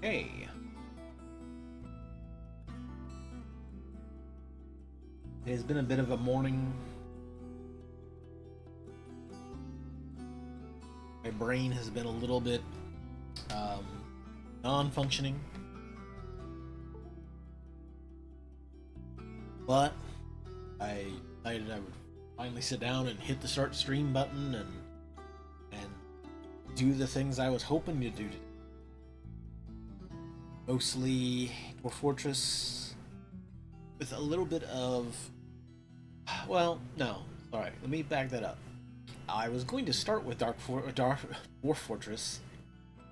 Okay. It has been a bit of a morning. My brain has been a little bit um, non-functioning, but I decided I would finally sit down and hit the start stream button and do the things I was hoping to do. Mostly Dwarf Fortress with a little bit of, well, no, sorry, let me back that up. I was going to start with Dwarf Fortress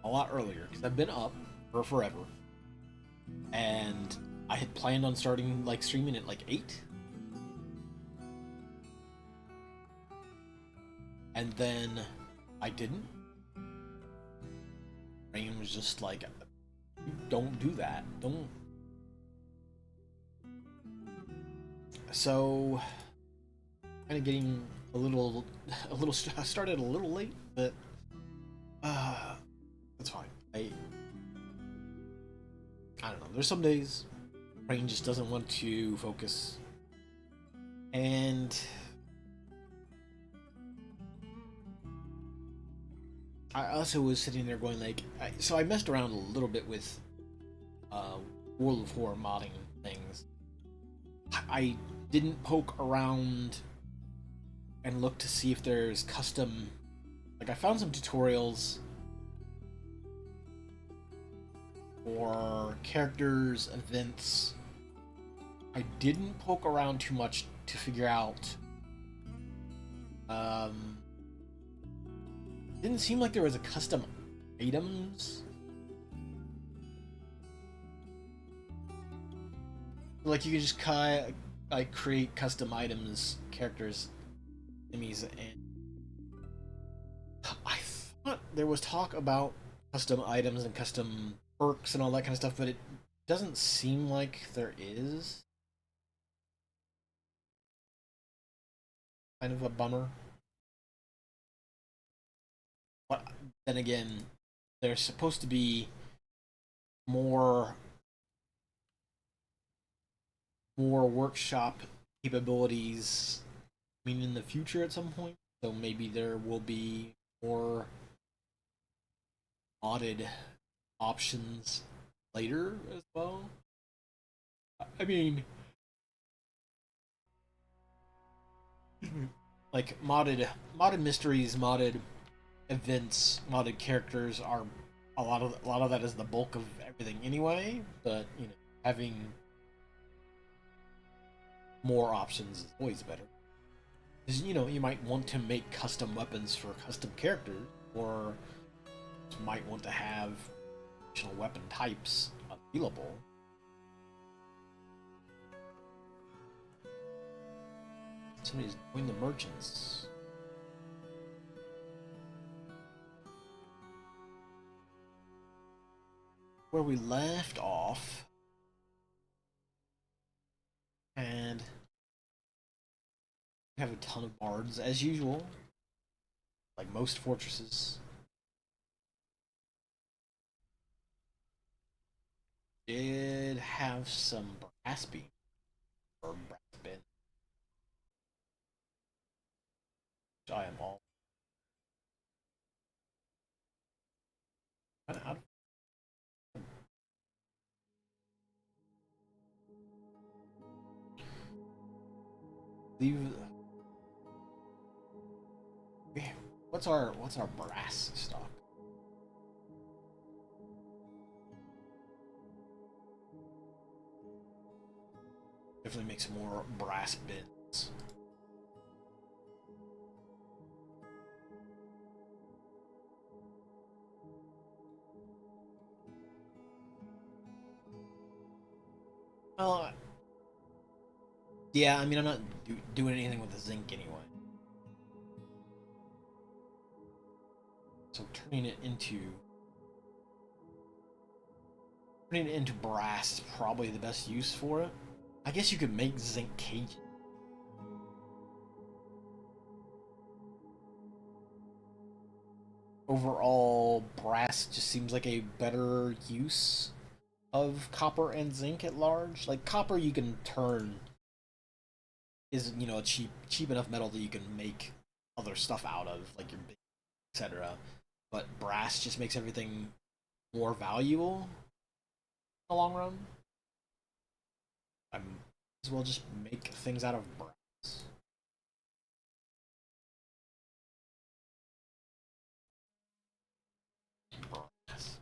a lot earlier because I've been up for forever, and I had planned on starting like streaming at like 8, and then I didn't. Rain was just like, "Don't do that. Don't." So, kind of getting I started a little late, but that's fine. I don't know. There's some days brain just doesn't want to focus, and I also was sitting there going like, so I messed around a little bit with uh, World of War modding things. I didn't poke around and look to see if there's custom. Like I found some tutorials for characters, events. I didn't poke around too much to figure out. Didn't seem like there was a custom items. Like you could just like create custom items, characters, enemies, and I thought there was talk about custom items and custom perks and all that kind of stuff, but it doesn't seem like there is. Kind of a bummer. But then again, there's supposed to be more more workshop capabilities. I mean, in the future at some point, so maybe there will be more modded options later as well. I mean, like modded mysteries, modded events, modded characters are a lot of that is the bulk of everything anyway. But having more options is always better. Because you might want to make custom weapons for custom characters, or you might want to have additional weapon types available. Somebody's doing the merchants. Where we left off, and we have a ton of bards as usual, like most fortresses. Did have some brass beam or brass bin, which I am all out of. Leave. What's our brass stock? Definitely make some more brass bins. Well, yeah, I mean, I'm not doing anything with the zinc anyway. So turning it into brass is probably the best use for it. I guess you could make zinc cages. overall, brass just seems like a better use of copper and zinc at large. Like copper, you can turn is a cheap enough metal that you can make other stuff out of, like your big, etc. But brass just makes everything more valuable in the long run. I might as well just make things out of brass. Brass.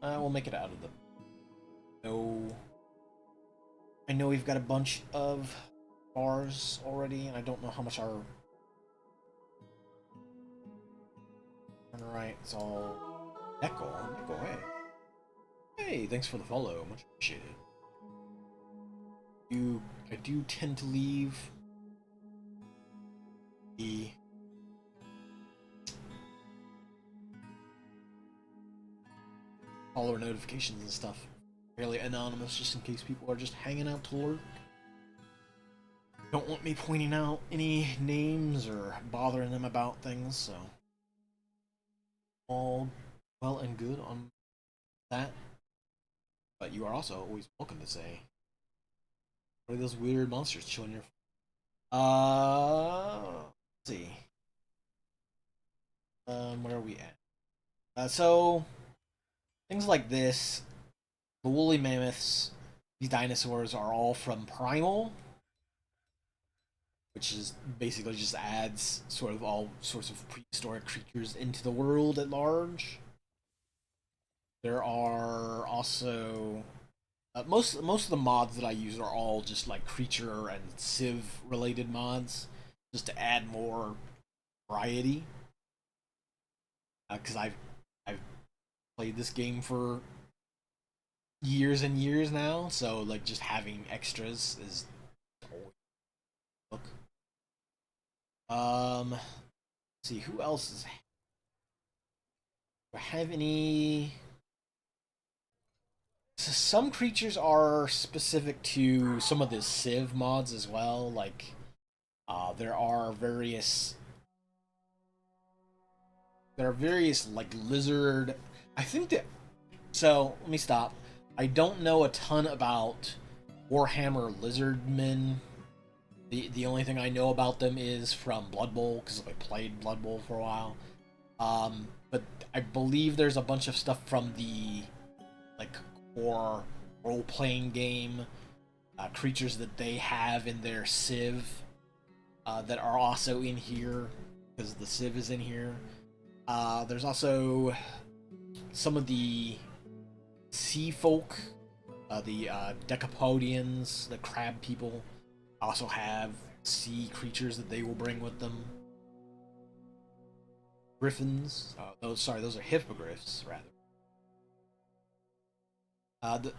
We'll make it out of the. No. I know we've got a bunch of bars already, and I don't know how much our. Alright, it's all. Echo. Echo, hey. Hey, thanks for the follow. Much appreciated. I do tend to leave the follower notifications and stuff fairly anonymous, just in case people are just hanging out to lurk. Don't want me pointing out any names or bothering them about things, so all well and good on that. But you are also always welcome to say, what are those weird monsters chilling your. Let's see. Where are we at? So things like this, the woolly mammoths, these dinosaurs are all from Primal, which is basically just adds sort of all sorts of prehistoric creatures into the world at large. There are also most of the mods that I use are all just like creature and civ related mods, just to add more variety. Because I've played this game for years and years now, so like just having extras is always look. Let's see who else is. Do I have any? So some creatures are specific to some of the Civ mods as well. Like, there are various like lizard. I think that. So let me stop. I don't know a ton about Warhammer Lizardmen. The only thing I know about them is from Blood Bowl because I played Blood Bowl for a while. But I believe there's a bunch of stuff from the like core role playing game creatures that they have in their Civ that are also in here because the Civ is in here. There's also some of the sea folk, the Decapodians, the crab people, also have sea creatures that they will bring with them. Griffins, those are hippogriffs rather. And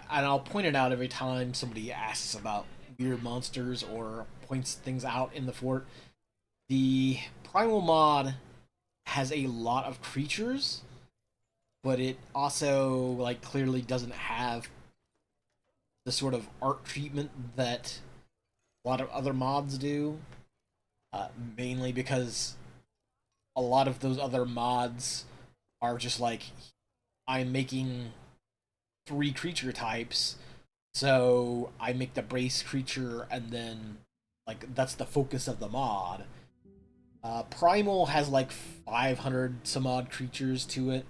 I'll point it out every time somebody asks about weird monsters or points things out in the fort. The primal mod has a lot of creatures, but it also like clearly doesn't have the sort of art treatment that a lot of other mods do. Mainly because a lot of those other mods are just like I'm making three creature types, so I make the brace creature and then like that's the focus of the mod. Primal has like 500 some odd creatures to it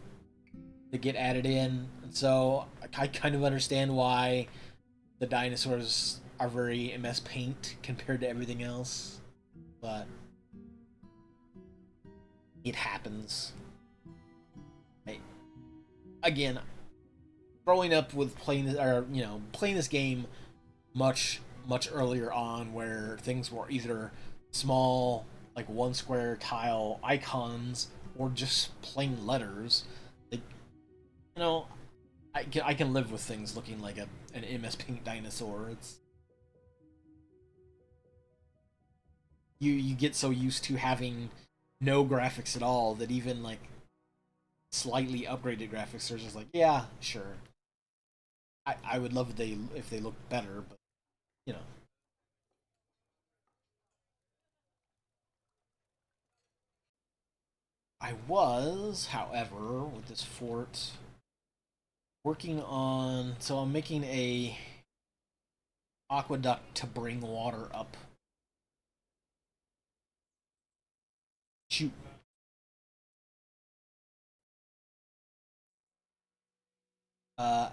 that get added in, and so I kind of understand why the dinosaurs are very MS Paint compared to everything else, but it happens. I, Again, growing up with playing this game much earlier on, where things were either small like one square tile icons or just plain letters, like you know I can live with things looking like an MS Paint dinosaur. It's you get so used to having no graphics at all that even like slightly upgraded graphics are just like, yeah, sure. I would love if they looked better, but you know. I was, however, with this fort working on. So I'm making a aqueduct to bring water up. Shoot. Uh,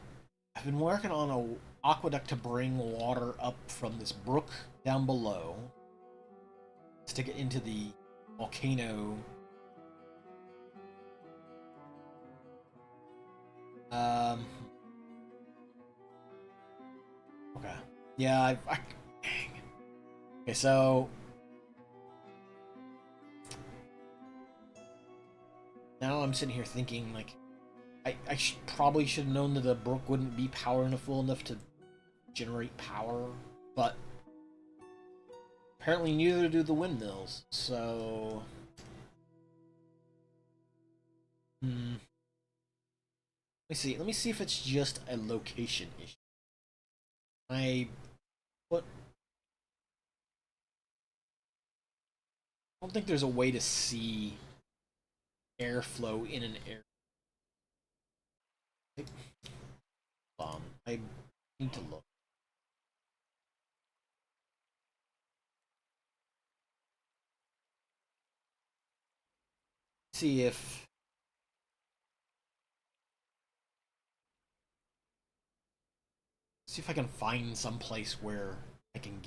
I've been working on a aqueduct to bring water up from this brook down below, stick it into the volcano. Um. Okay. Yeah. Dang. Okay. So now I'm sitting here thinking like probably should have known that the brook wouldn't be powerful enough to generate power, but apparently neither do the windmills. So, let me see. Let me see if it's just a location issue. I what? I don't think there's a way to see airflow in an air. I need to look. See if I can find some place where I can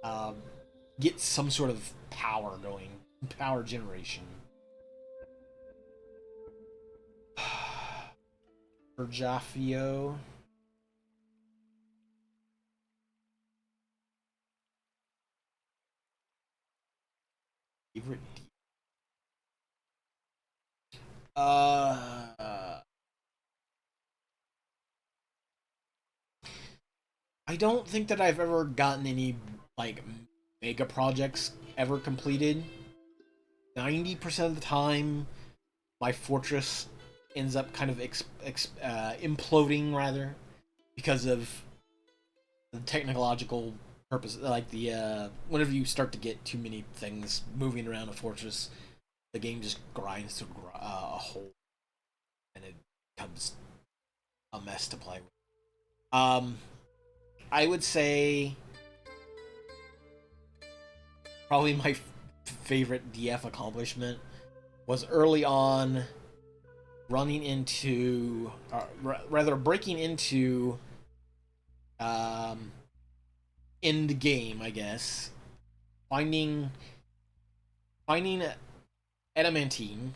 um, get some sort of power going, power generation. Jaffio. Favorite. Uh, I don't think that I've ever gotten any like mega projects ever completed. 90% of the time, my fortress ends up kind of imploding rather because of the technological purpose. Like the whenever you start to get too many things moving around a fortress, the game just grinds to a hole, and it becomes a mess to play with. I would say probably my favorite DF accomplishment was early on running into, rather breaking into, um, in the game, I guess, finding adamantine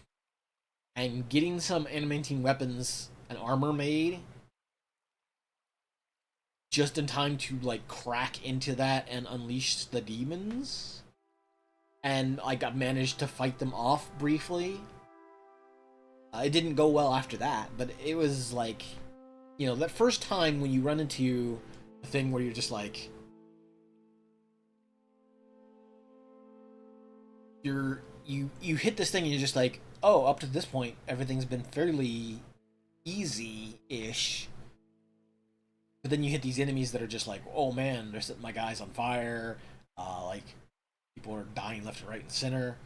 and getting some adamantine weapons and armor made just in time to like crack into that and unleash the demons. And like I managed to fight them off briefly. It didn't go well after that, but it was like, you know, that first time when you run into a thing where you're just like, you hit this thing and you're just like, oh, up to this point everything's been fairly easy-ish, but then you hit these enemies that are just like, oh man, they're setting my guys on fire. Like people are dying left and right and center.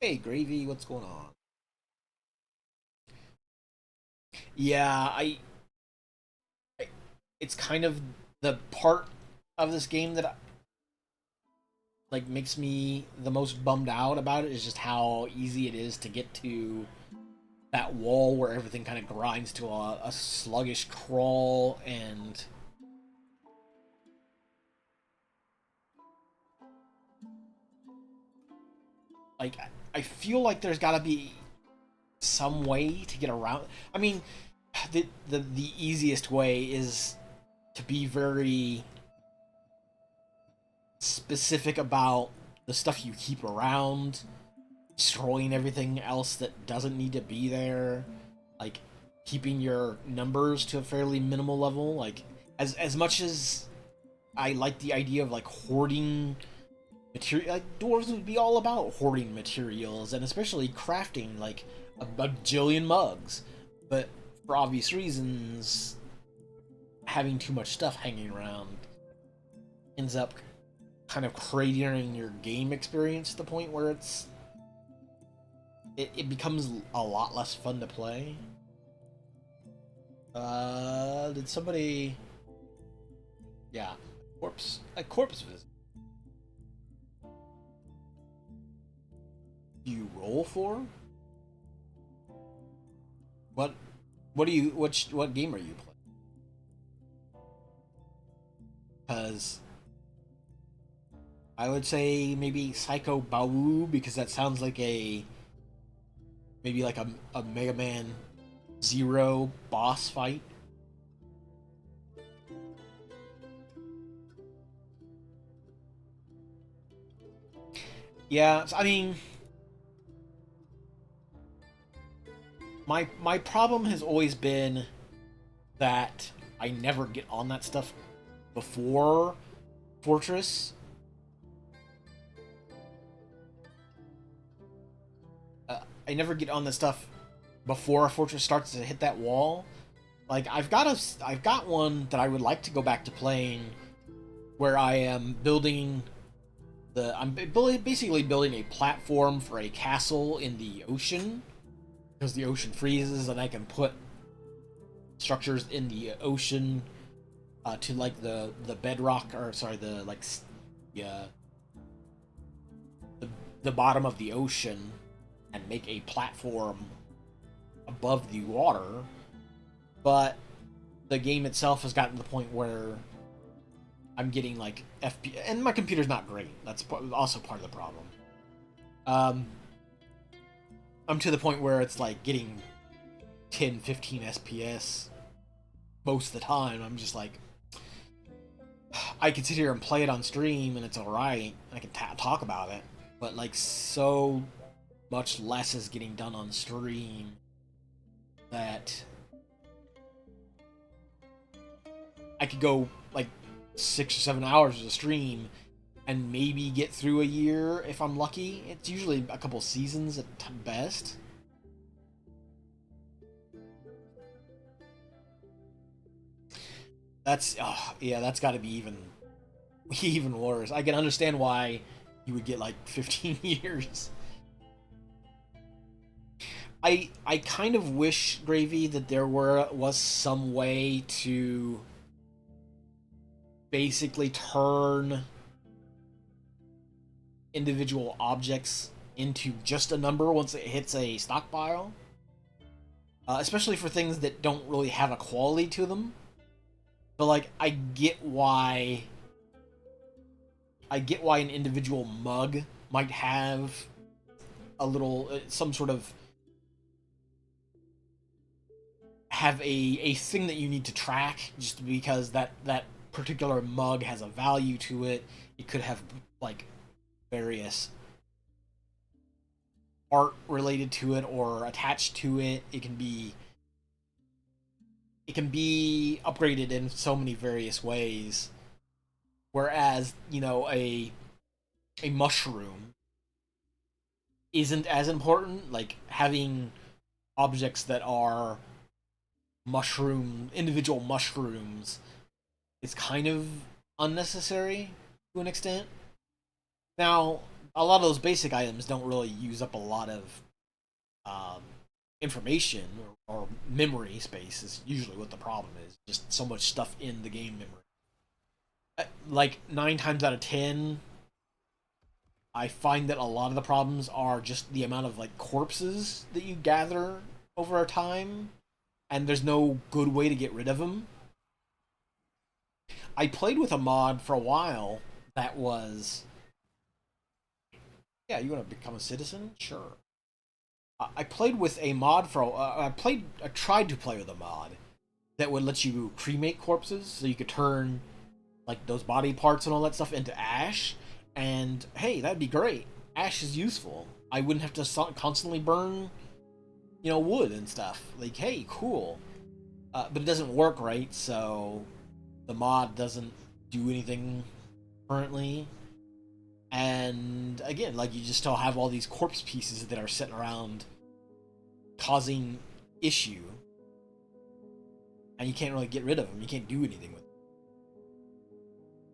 Hey, Gravy, what's going on? Yeah, it's kind of the part of this game that like makes me the most bummed out about it is just how easy it is to get to that wall where everything kind of grinds to a sluggish crawl. And like I feel like there's got to be some way to get around. I mean, the easiest way is to be very specific about the stuff you keep around, destroying everything else that doesn't need to be there, like keeping your numbers to a fairly minimal level. Like as much as I like the idea of like hoarding material, like dwarves would be all about hoarding materials and especially crafting like a bajillion mugs. But for obvious reasons, having too much stuff hanging around ends up kind of cratering your game experience to the point where it becomes a lot less fun to play. Did somebody... Yeah, a corpse visit. Do you roll for? What what game are you playing? Because I would say maybe Psycho Bawu, because that sounds like maybe like a Mega Man Zero boss fight. Yeah, I mean, my problem has always been that I never get on that stuff before Fortress. I never get on the stuff before a Fortress starts to hit that wall. Like I've got one that I would like to go back to playing, where I am building I'm basically building a platform for a castle in the ocean, because the ocean freezes and I can put structures in the ocean to like the bedrock, or sorry, yeah, the bottom of the ocean, and make a platform above the water. But the game itself has gotten to the point where I'm getting like FPS, and my computer's not great. That's also part of the problem. I'm to the point where it's like getting 10, 15 SPS most of the time. I'm just like, I can sit here and play it on stream and it's alright. I can talk about it, but like so much less is getting done on stream that I could go like 6 or 7 hours of a stream and maybe get through a year if I'm lucky. It's usually a couple seasons at best. That's got to be even worse. I can understand why you would get like 15 years. I kind of wish, Gravy, that there was some way to basically turn individual objects into just a number once it hits a stockpile. Especially for things that don't really have a quality to them. But like, I get why an individual mug might have a little some sort of have a thing that you need to track, just because that particular mug has a value to it. It could have like various art related to it or attached to it. It can be upgraded in so many various ways. Whereas, a mushroom isn't as important. Like having objects that are individual mushrooms is kind of unnecessary to an extent. Now, a lot of those basic items don't really use up a lot of um, information, or memory space is usually what the problem is. Just so much stuff in the game memory. Like 9 times out of 10, I find that a lot of the problems are just the amount of like corpses that you gather over a time, and there's no good way to get rid of them. I played with a mod for a while that was, yeah, you want to become a citizen? Sure. I played with a mod for. I tried to play with a mod that would let you cremate corpses, so you could turn like those body parts and all that stuff into ash. And hey, that'd be great. Ash is useful. I wouldn't have to constantly burn, wood and stuff. Like, hey, cool. But it doesn't work right, so the mod doesn't do anything currently. And again, like, you just still have all these corpse pieces that are sitting around causing issue. and you can't really get rid of them. You can't do anything with them.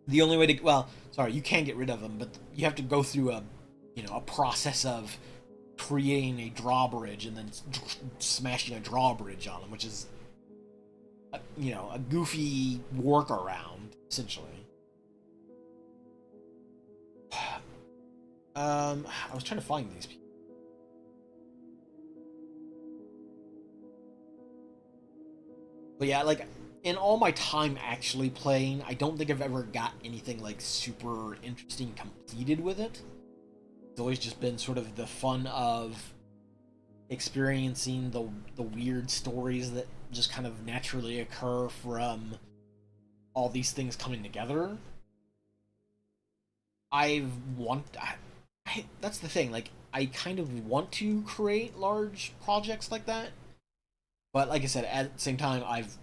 The only way to, well, sorry, you can get rid of them, but you have to go through a, a process of creating a drawbridge and then smashing a drawbridge on them, which is, a goofy workaround essentially. I was trying to find these people. But yeah, like in all my time actually playing, I don't think I've ever got anything like super interesting completed with it. It's always just been sort of the fun of experiencing the weird stories that just kind of naturally occur from all these things coming together. I want that's the thing. Like I kind of want to create large projects like that, but like I said, at the same time, I've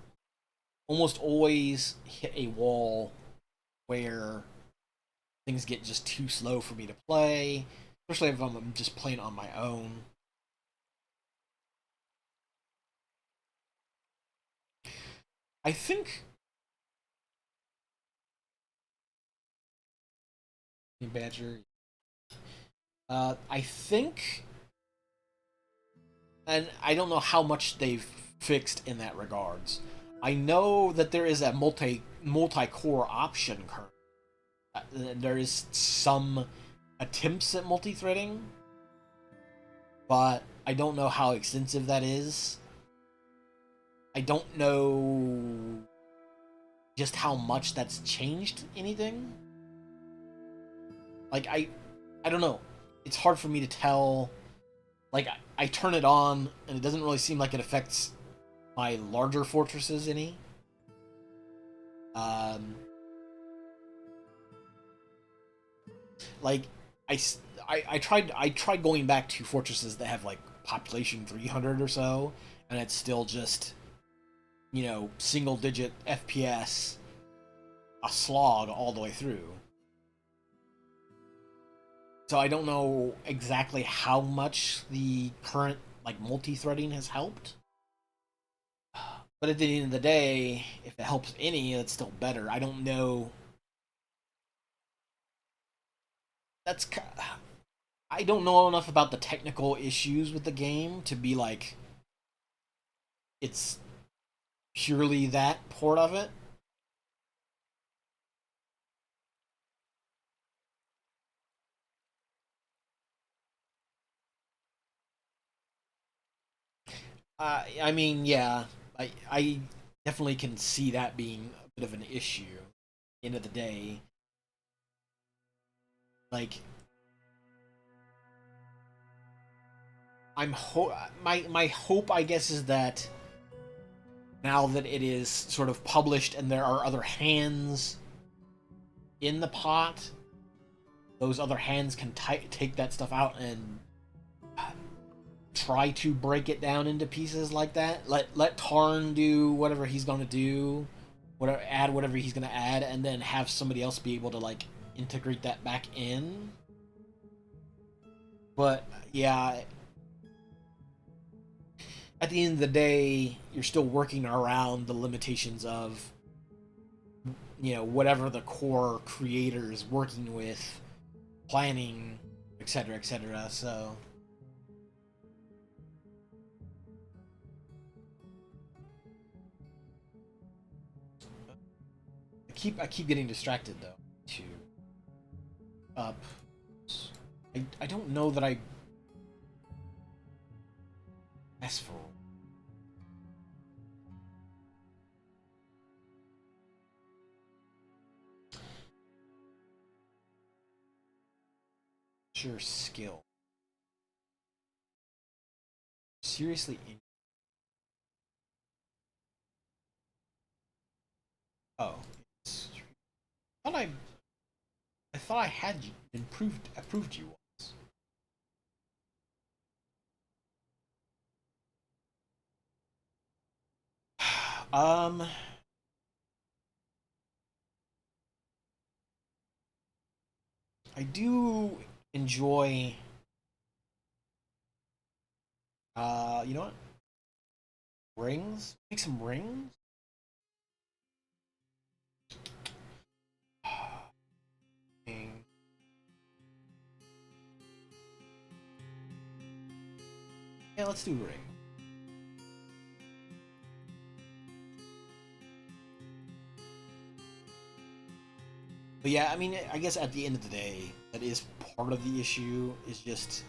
almost always hit a wall where things get just too slow for me to play, especially if I'm just playing on my own. I think Badger. I think, and I don't know how much they've fixed in that regards. I know that there is a multi core option currently. There is some attempts at multi-threading, but I don't know how extensive that is. I don't know just how much that's changed anything. Like I don't know. It's hard for me to tell. Like I turn it on and it doesn't really seem like it affects my larger fortresses any. Um, like I, I tried going back to fortresses that have like population 300 or so, and it's still just single digit FPS a slog all the way through. So I don't know exactly how much the current like multi-threading has helped. But at the end of the day, if it helps any, it's still better. I don't know. That's I don't know enough about the technical issues with the game to be like it's purely that port of it. I mean, yeah, I definitely can see that being a bit of an issue. End of the day, like my hope, I guess, is that now that it is sort of published and there are other hands in the pot, those other hands can take that stuff out and try to break it down into pieces like that. Let Tarn do whatever he's gonna do, whatever add whatever he's gonna add, and then have somebody else be able to like integrate that back in. But yeah, at the end of the day, you're still working around the limitations of whatever the core creator is working with, planning, etc., etc. So I keep getting distracted though. To up, I don't know that I asked for sure skill. Seriously, oh, I thought I thought I had improved approved you once. Um, I do enjoy. You know what? Rings. Make some rings. Yeah, let's do ring. But yeah, I mean, I guess at the end of the day, that is part of the issue. Is just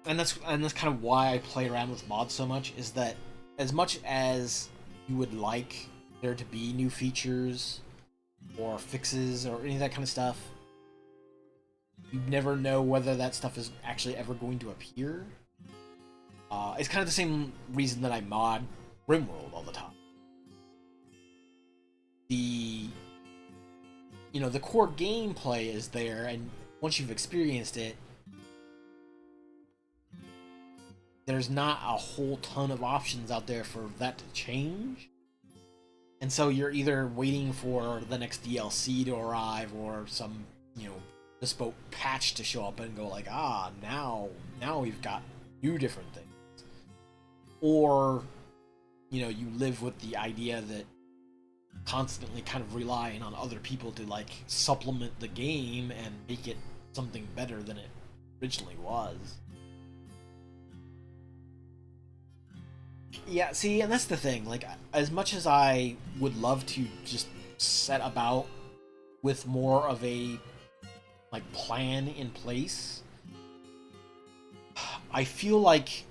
and that's kind of why I play around with mods so much. Is that as much as you would like there to be new features or fixes or any of that kind of stuff, you never know whether that stuff is actually ever going to appear. It's kind of the same reason that I mod RimWorld all the time. The the core gameplay is there, and once you've experienced it, there's not a whole ton of options out there for that to change. And so you're either waiting for the next DLC to arrive or some, bespoke patch to show up and go like, now we've got new different things. Or, you live with the idea that constantly kind of relying on other people to like supplement the game and make it something better than it originally was. Yeah, see, and that's the thing. Like, as much as I would love to just set about with more of a like plan in place, I feel like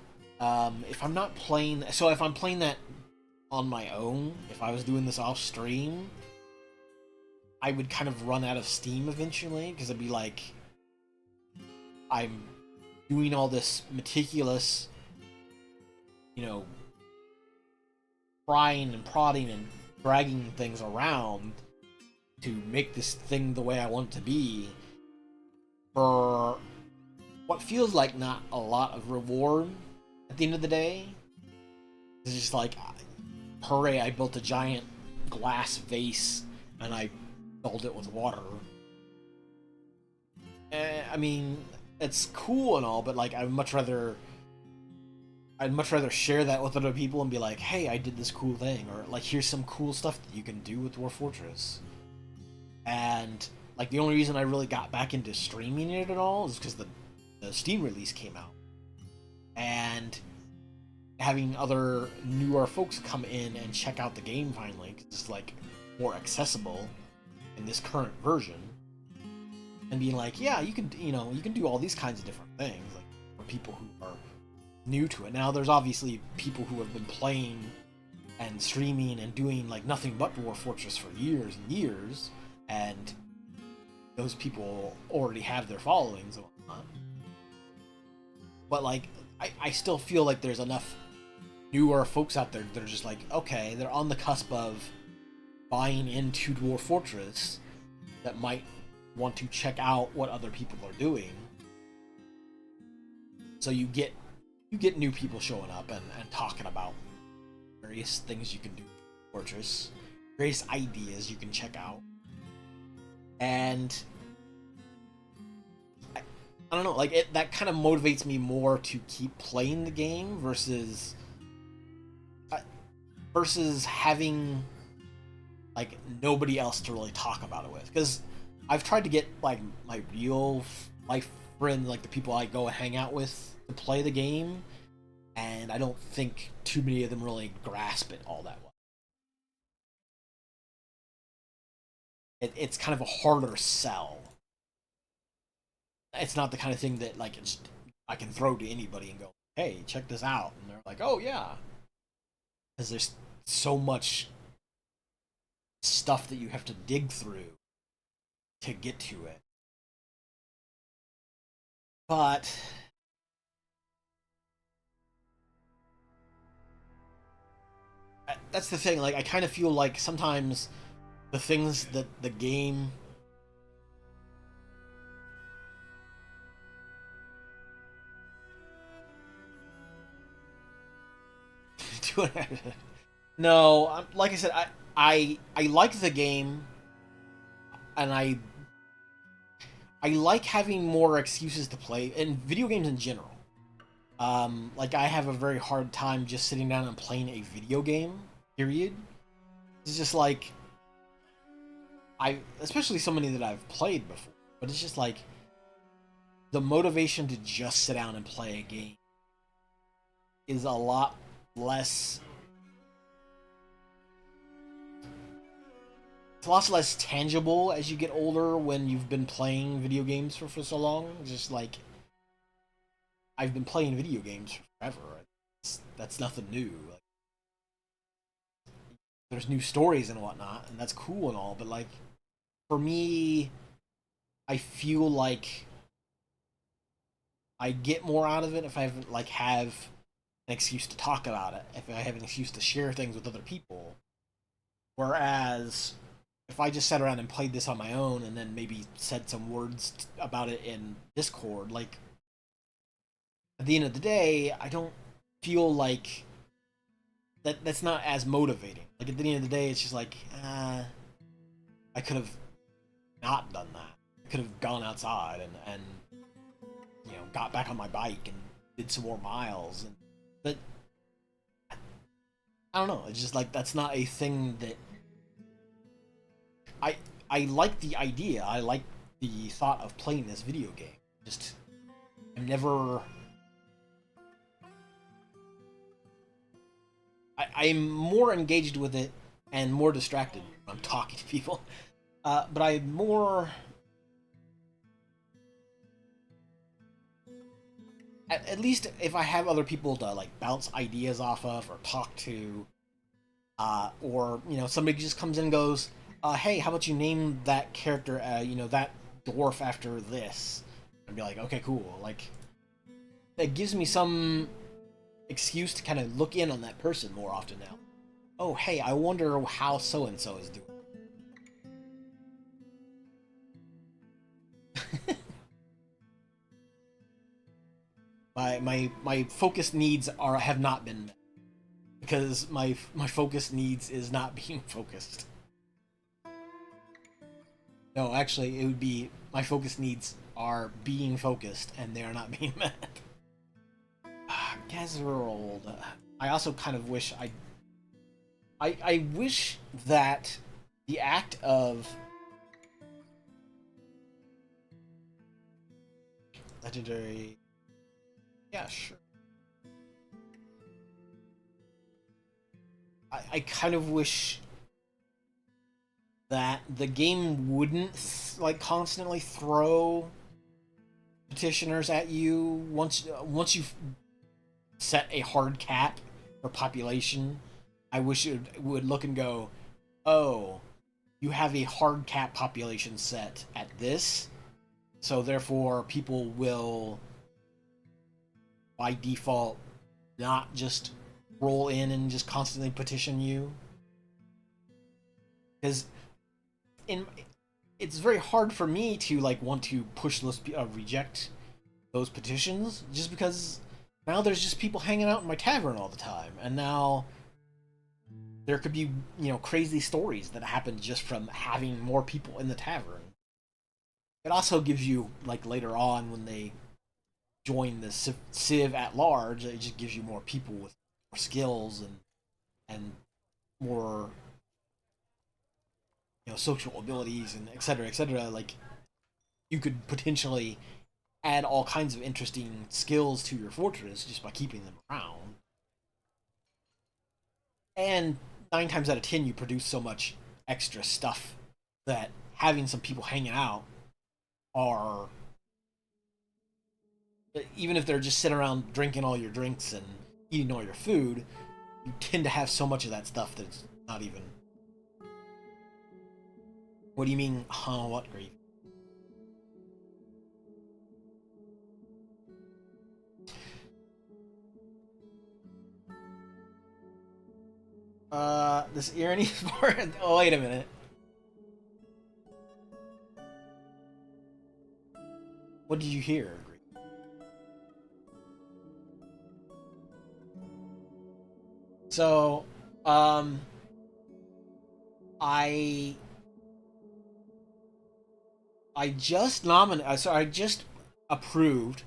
if I'm not playing, so if I'm playing that on my own, if I was doing this off stream, I would kind of run out of steam eventually because I'd be like, I'm doing all this meticulous, you know, prying and prodding and dragging things around to make this thing the way I want it to be for what feels like not a lot of reward at the end of the day. It's just like, hooray, I built a giant glass vase and I filled it with water. I mean, it's cool and all, but like, I'd much rather share that with other people and be like, hey, I did this cool thing, or like, here's some cool stuff that you can do with Dwarf Fortress. And like, the only reason I really got back into streaming it at all is because the Steam release came out, and having other newer folks come in and check out the game finally, because it's like more accessible in this current version, and being like, yeah, you can do all these kinds of different things, like for people who are new to it. Now, there's obviously people who have been playing and streaming and doing like nothing but Dwarf Fortress for years and years, and those people already have their followings and whatnot. But like, I still feel like there's enough newer folks out there that are just like, okay, they're on the cusp of buying into Dwarf Fortress, that might want to check out what other people are doing. So you get new people showing up and talking about various things you can do with Fortress, various ideas you can check out. And I don't know, like, that kind of motivates me more to keep playing the game versus having like nobody else to really talk about it with. Because I've tried to get like my real life friends, like the people I go and hang out with, to play the game, and I don't think too many of them really grasp it all that well. It's kind of a harder sell. It's not the kind of thing that like I can throw to anybody and go, "Hey, check this out," and they're like, "Oh yeah," because there's so much stuff that you have to dig through to get to it. But that's the thing. Like, I kind of feel like sometimes the things that the game no, like I said, I like the game, and I like having more excuses to play in video games in general. Like, I have a very hard time just sitting down and playing a video game. Period. It's just like, I especially so many that I've played before, but it's just like the motivation to just sit down and play a game is a lot less. It's a lot less tangible as you get older when you've been playing video games for so long. Just like I've been playing video games forever. That's nothing new. Like, there's new stories and whatnot, and that's cool and all. But like for me, I feel like I get more out of it if I have an excuse to talk about it. If I have an excuse to share things with other people. Whereas if I just sat around and played this on my own and then maybe said some words about it in Discord, like at the end of the day, I don't feel like that's not as motivating. Like at the end of the day, it's just like I could have not done that. I could have gone outside and got back on my bike and did some more miles. But I don't know. It's just like that's not a thing that I I like the idea. I like the thought of playing this video game. Just I'm never. I'm more engaged with it and more distracted when I'm talking to people. But I'm more. At least if I have other people to like bounce ideas off of or talk to, or somebody just comes in and goes, "Hey, how about you name that character? That dwarf after this?" And be like, "Okay, cool." Like it gives me some excuse to kind of look in on that person more often now. Oh, hey, I wonder how so and so is doing. My focus needs are have not been met because my focus needs is not being focused. No, actually, it would be my focus needs are being focused and they are not being met. Gazerold. I also kind of wish I wish that the act of legendary. Yeah, sure. I kind of wish that the game wouldn't like constantly throw petitioners at you once you've set a hard cap for population. I wish it would look and go, oh, you have a hard cap population set at this, so therefore people will by default not just roll in and just constantly petition you because in it's very hard for me to like want to push those reject those petitions just because now there's just people hanging out in my tavern all the time and now there could be crazy stories that happen just from having more people in the tavern. It also gives you like later on when they join the civ at large, it just gives you more people with more skills and more social abilities and etc etc. Like you could potentially add all kinds of interesting skills to your fortress just by keeping them around. And 9 times out of 10, you produce so much extra stuff that having some people hanging out are, even if they're just sitting around drinking all your drinks and eating all your food, you tend to have so much of that stuff that's not even. What do you mean, huh? What grief? This irony part. Oh, wait a minute. What did you hear? So, um, I I just nominated. So I just approved.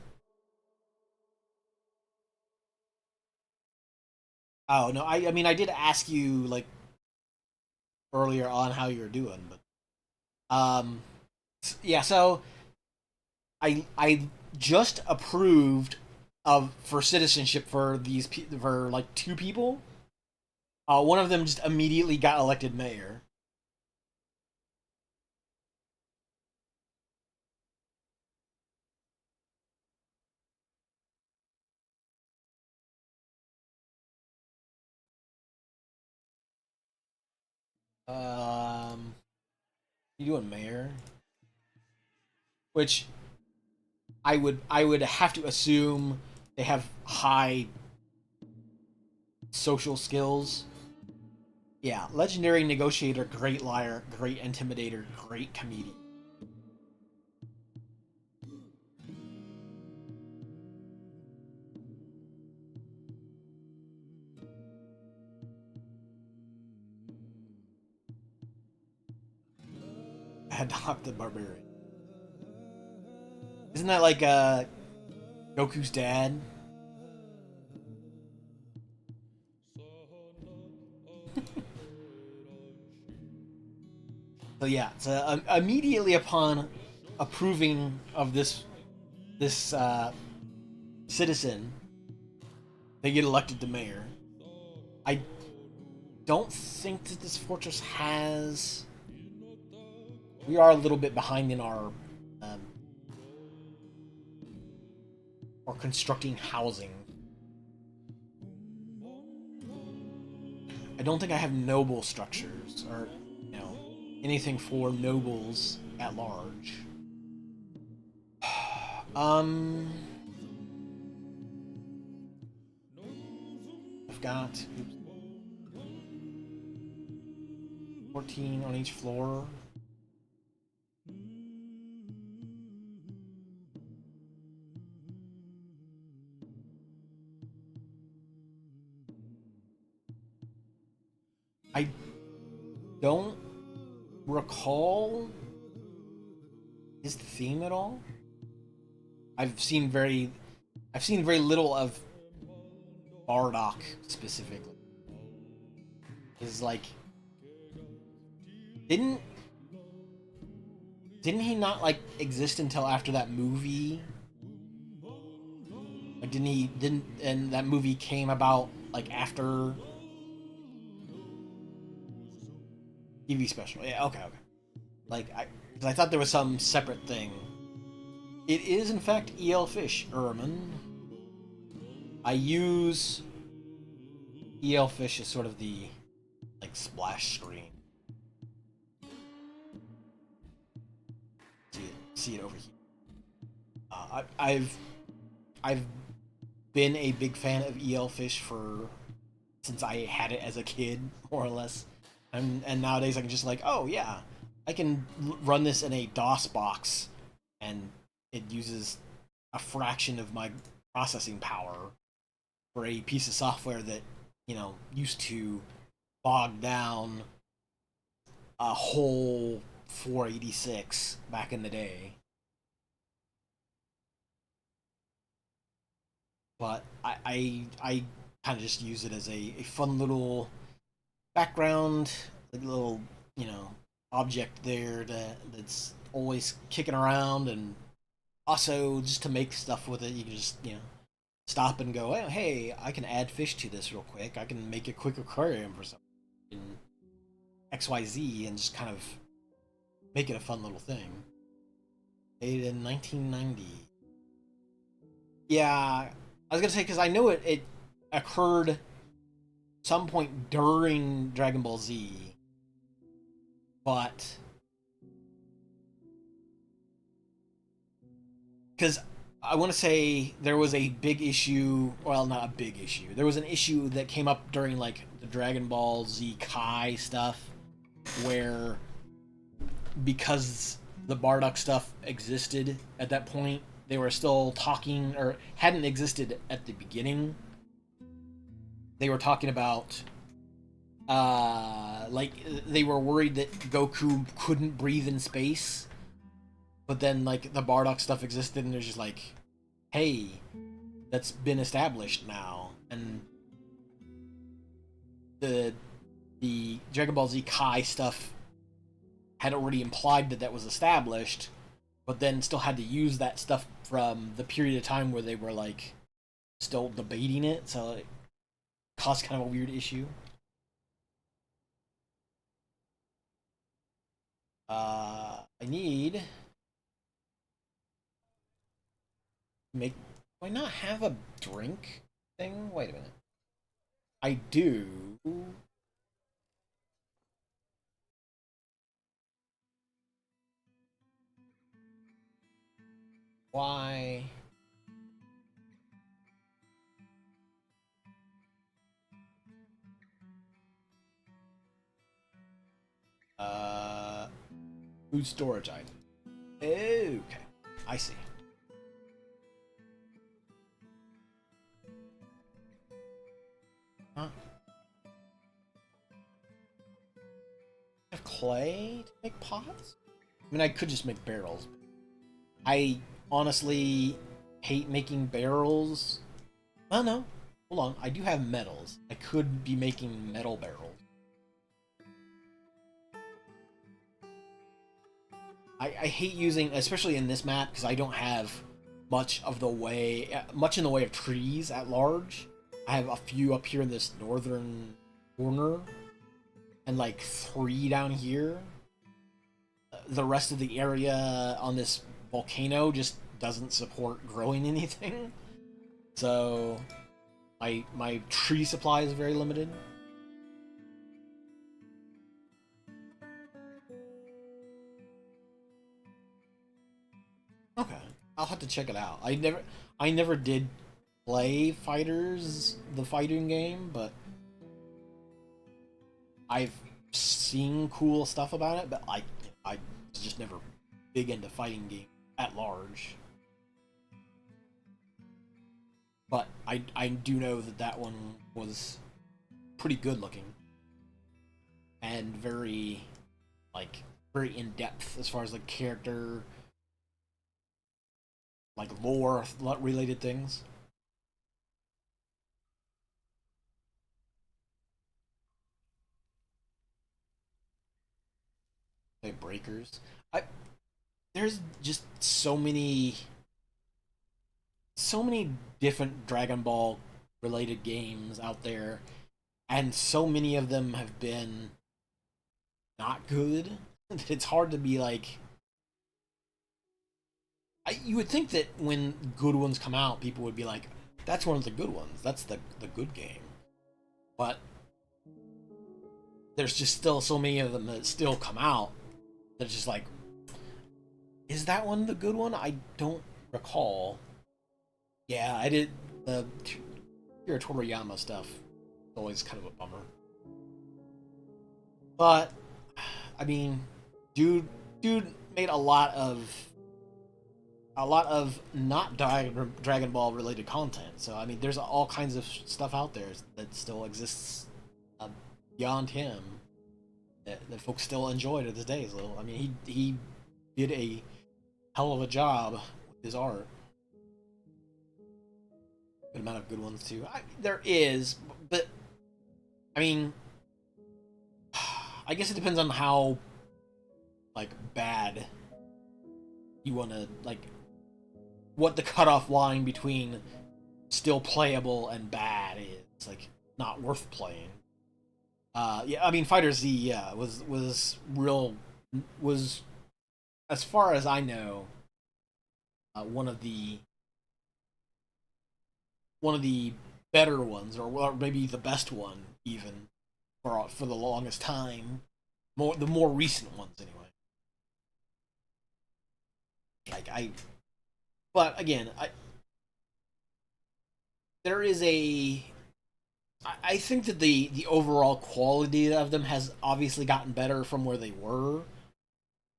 Oh no, I mean I did ask you like earlier on how you're doing, but Um, yeah, so I just approved of for citizenship for for like two people. One of them just immediately got elected mayor. You doing mayor? Which I would have to assume they have high social skills. Yeah, legendary negotiator, great liar, great intimidator, great comedian. Adopt the barbarian. Isn't that like Goku's dad? So yeah, so immediately upon approving of this citizen, they get elected to mayor. I don't think that this fortress has. We are a little bit behind in um, our constructing housing. I don't think I have noble structures or you know anything for nobles at large. Um, I've got oops, 14 on each floor. I don't recall his theme at all. I've seen very I've seen very little of Bardock specifically. Is like didn't didn't he not like exist until after that movie? Like didn't and that movie came about like after TV special. Yeah, okay, okay. Like I thought there was some separate thing. It is in fact EL Fish, Erman. I use EL Fish as sort of the like splash screen. See it over here. I've been a big fan of EL Fish for since I had it as a kid, more or less. And nowadays I can just like, oh yeah, I can run this in a DOS box, and it uses a fraction of my processing power for a piece of software that used to bog down a whole 486 back in the day. But I kind of just use it as a fun little background, like a little object there that's always kicking around, and also just to make stuff with it. You can just stop and go, oh, hey, I can add fish to this real quick. I can make a quick aquarium for something in XYZ and just kind of make it a fun little thing. Made in 1990. Yeah, I was gonna say because I know it occurred some point during Dragon Ball Z, but because I want to say there was a big issue. Well, not a big issue. There was an issue that came up during like the Dragon Ball Z Kai stuff, where because the Bardock stuff existed at that point, they were still talking or hadn't existed at the beginning. They were talking about like they were worried that Goku couldn't breathe in space, but then like the Bardock stuff existed, and they're just like, hey, that's been established now, and the Dragon Ball Z Kai stuff had already implied that that was established, but then still had to use that stuff from the period of time where they were like still debating it, so it caused kind of a weird issue. I need make. Do I not have a drink thing? Wait a minute. I do. Why? Uh, food storage item. Okay, I see. Huh? Have clay to make pots? I mean, I could just make barrels. I honestly hate making barrels. Oh no, hold on. I do have metals. I could be making metal barrels. I hate using, especially in this map, because I don't have much in the way of trees at large. I have a few up here in this northern corner, and like three down here. The rest of the area on this volcano just doesn't support growing anything. So my tree supply is very limited. Okay, I'll have to check it out. I never did play Fighters, the fighting game, but I've seen cool stuff about it. But I was just never big into fighting game at large. But I do know that that one was pretty good looking and very like very in depth as far as like character, like lore related things. Like breakers. I there's just so many different Dragon Ball related games out there, and so many of them have been not good. It's hard to be like. You would think that when good ones come out, people would be like, "That's one of the good ones. That's the good game." But there's just still so many of them that still come out. That's just like, is that one the good one? I don't recall. Yeah, I did the Kira Toriyama stuff. Always kind of a bummer. But I mean, dude made a lot of not Dragon Ball related content. So I mean, there's all kinds of stuff out there that still exists uh, beyond him that folks still enjoy to this day. So I mean, he did a hell of a job with his art. Good amount of good ones too. There is, but I mean, I guess it depends on how like bad you want to like what the cutoff line between still playable and bad is. Like not worth playing. Yeah, I mean, Fighter Z, yeah, was as far as I know, one of the better ones, or maybe the best one, even for the longest time. The more recent ones, anyway. Like but again, there is a. I think that the overall quality of them has obviously gotten better from where they were.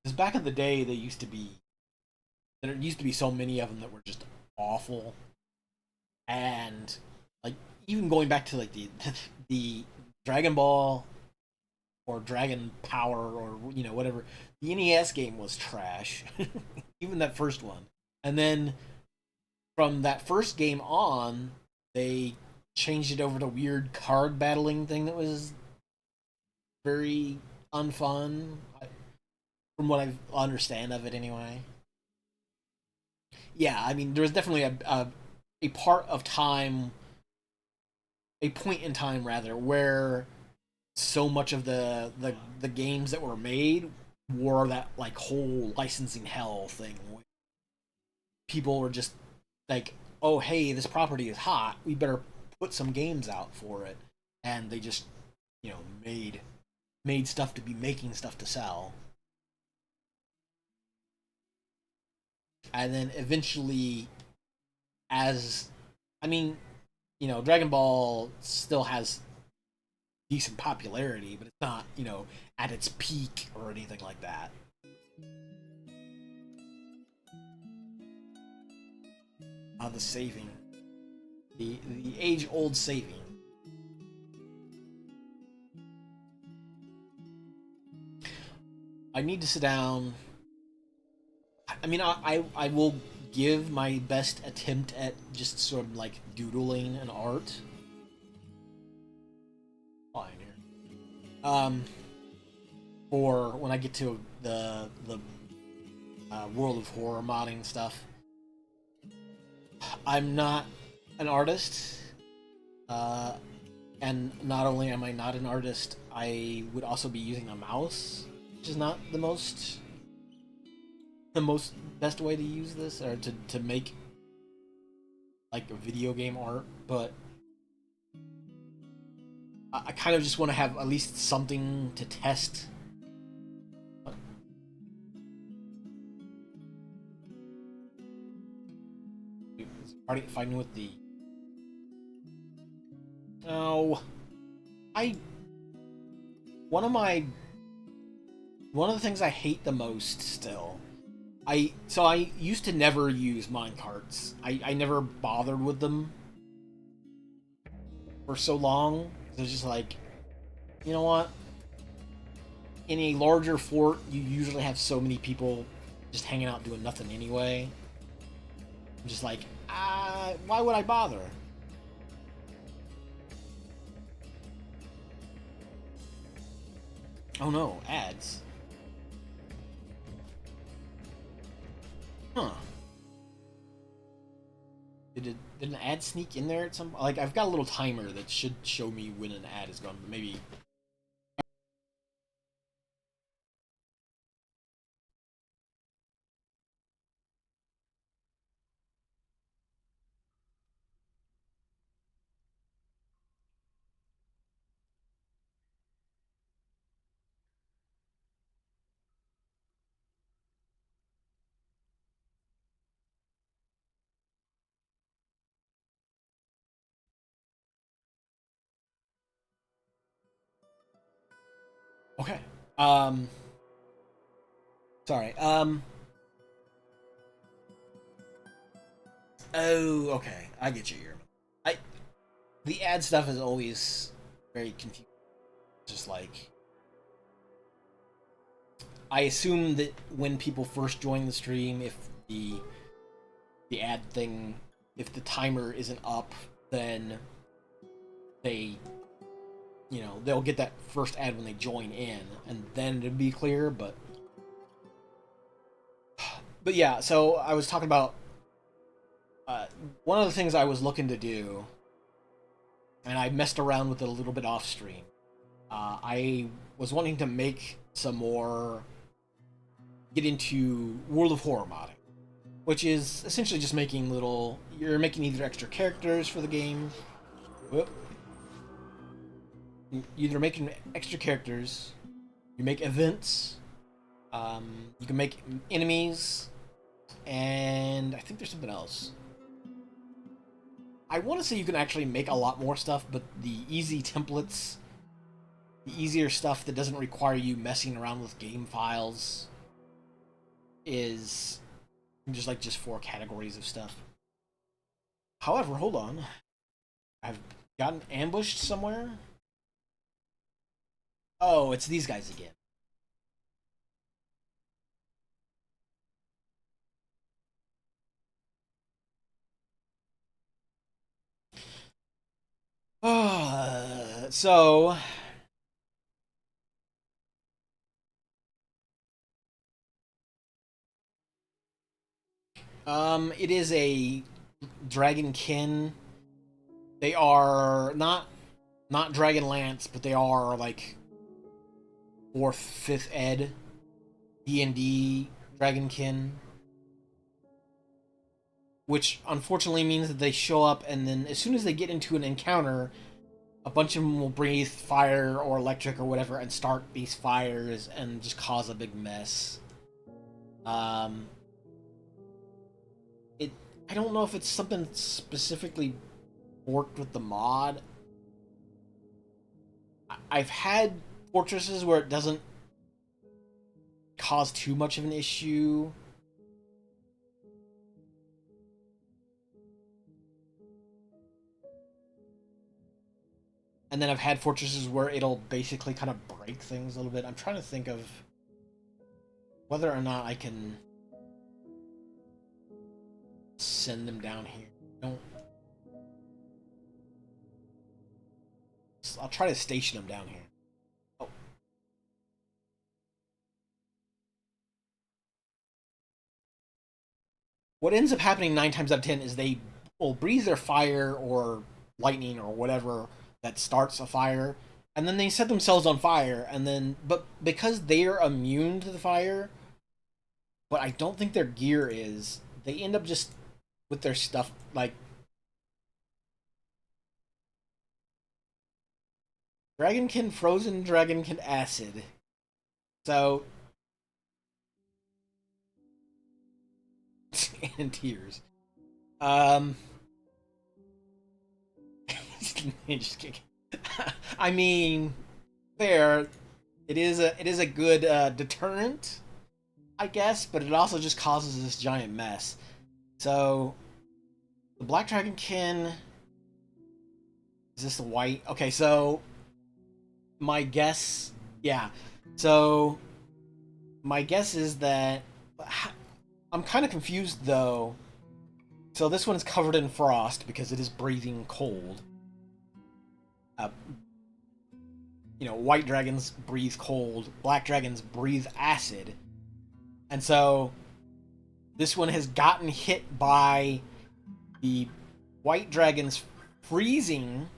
Because back in the day, there used to be so many of them that were just awful, and like even going back to like the Dragon Ball or Dragon Power or whatever, the NES game was trash. Even that first one, and then from that first game on, they changed it over to weird card battling thing that was very unfun. from what I understand of it anyway. Yeah, I mean, there was definitely a part of time, a point in time rather, where so much of the games that were made wore that like whole licensing hell thing. People were just like, "Oh, hey, this property is hot. We better put some games out for it," and they just, you know, made stuff to be making stuff to sell, and then eventually, as I mean, you know, Dragon Ball still has decent popularity, but it's not, you know, at its peak or anything like that. The saving, the age old saving. I need to sit down. I mean, I will give my best attempt at just sort of like doodling an art. Fine here. For when I get to the World of Horror modding stuff. I'm not an artist, uh, and not only am I not an artist, I would also be using a mouse, which is not the most best way to use this or to make like a video game art. But I kind of just want to have at least something to test. Fighting with the oh, I one of my one of the things I hate the most still. I used to never use minecarts. I never bothered with them for so long. It was just like, you know what? In a larger fort, you usually have so many people just hanging out doing nothing anyway. I'm just like, why would I bother? Oh no, ads. Huh. Did an ad sneak in there at some like I've got a little timer that should show me when an ad is gone, but maybe okay. Um sorry. Oh, okay. I get you, Yerman. I The ad stuff is always very confusing. Just like I assume that when people first join the stream, if the ad thing, if the timer isn't up, then they, you know, they'll get that first ad when they join in, and then it'd be clear. But yeah, so I was talking about one of the things I was looking to do, and I messed around with it a little bit off stream. I was wanting to make some more, get into World of Horror modding, which is essentially just making little. You're making either extra characters for the game. Whoop, either making extra characters, you make events, you can make enemies, and I think there's something else. I want to say you can actually make a lot more stuff, but the easy templates, the easier stuff that doesn't require you messing around with game files, is just four categories of stuff. However, hold on, I've gotten ambushed somewhere. Oh, it's these guys again. So It is a dragonkin. They are not Dragonlance, but they are like fourth, fifth ed D&D dragonkin, which unfortunately means that they show up and then as soon as they get into an encounter, a bunch of them will breathe fire or electric or whatever and start these fires and just cause a big mess. Um, it I don't know if it's something specifically worked with the mod. I've had fortresses where it doesn't cause too much of an issue. And then I've had fortresses where it'll basically kind of break things a little bit. I'm trying to think of whether or not I can send them down here. Don't. I'll try to station them down here. Oh. What ends up happening 9 times out of 10 is they will breathe their fire or lightning or whatever that starts a fire, and then they set themselves on fire, and then but because they're immune to the fire, but I don't think their gear is, they end up just with their stuff like Dragonkin Frozen, Dragonkin Acid. So and tears. Um, just kidding. I mean, fair. It is a good deterrent, I guess, but it also just causes this giant mess. So the Black Dragonkin, is this the white? Okay, so my guess, yeah. So my guess is that I'm kind of confused though. So this one is covered in frost because it is breathing cold. Uh, white dragons breathe cold, black dragons breathe acid. And so this one has gotten hit by the white dragons freezing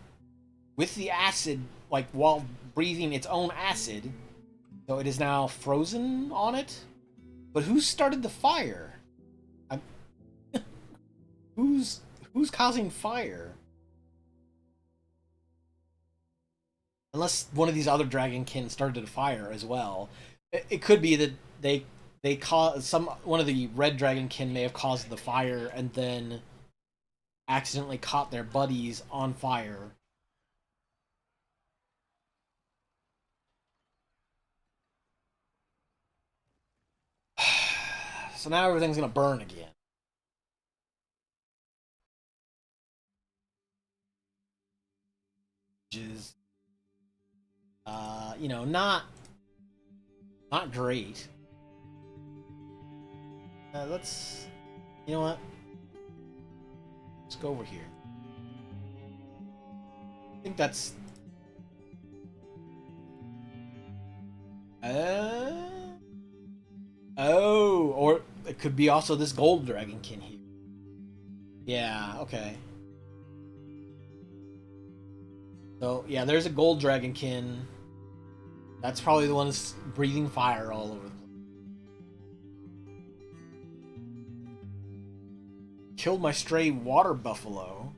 with the acid, like while breathing its own acid. So it is now frozen on it. But who started the fire? I'm, who's who's causing fire? Unless one of these other dragonkin started a fire as well. It could be that they caused one of the red dragonkin may have caused the fire and then accidentally caught their buddies on fire. So now everything's gonna burn again. Which is not great. Let's, you know what? Let's go over here. I think that's. Uh, oh, or it could be also this gold dragonkin here. Yeah. Okay. So yeah, there's a gold dragonkin. That's probably the one that's breathing fire all over the place. Killed my stray water buffalo,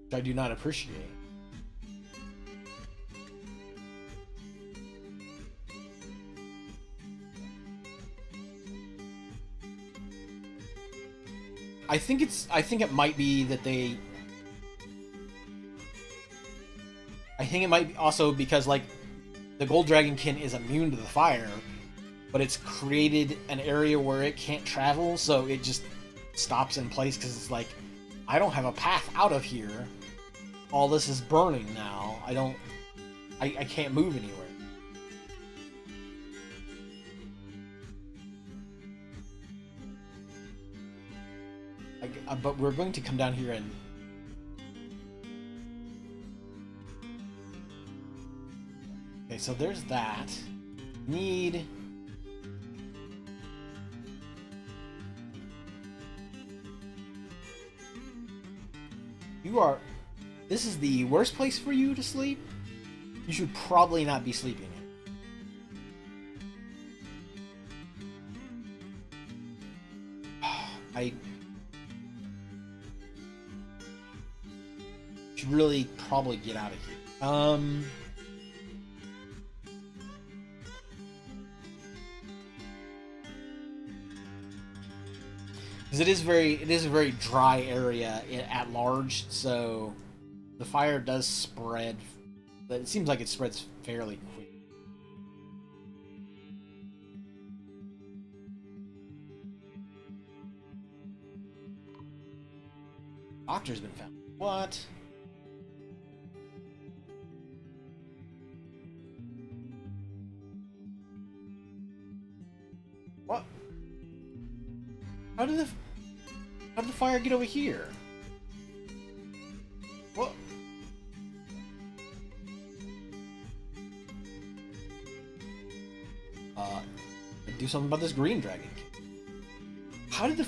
which I do not appreciate. I think it might be that they. I think it might be also because like the gold dragonkin is immune to the fire, but it's created an area where it can't travel, so it just stops in place because it's like, I don't have a path out of here. All this is burning now. I can't move anywhere. But we're going to come down here and. Okay, so there's that. Need. You are. This is the worst place for you to sleep. You should probably not be sleeping in. I should really probably get out of here. Because it is a very dry area at large, so the fire does spread. But it seems like it spreads fairly quick. Doctor's been found. What? What? How did the how did the fire get over here? What? Do something about this green dragon. How did the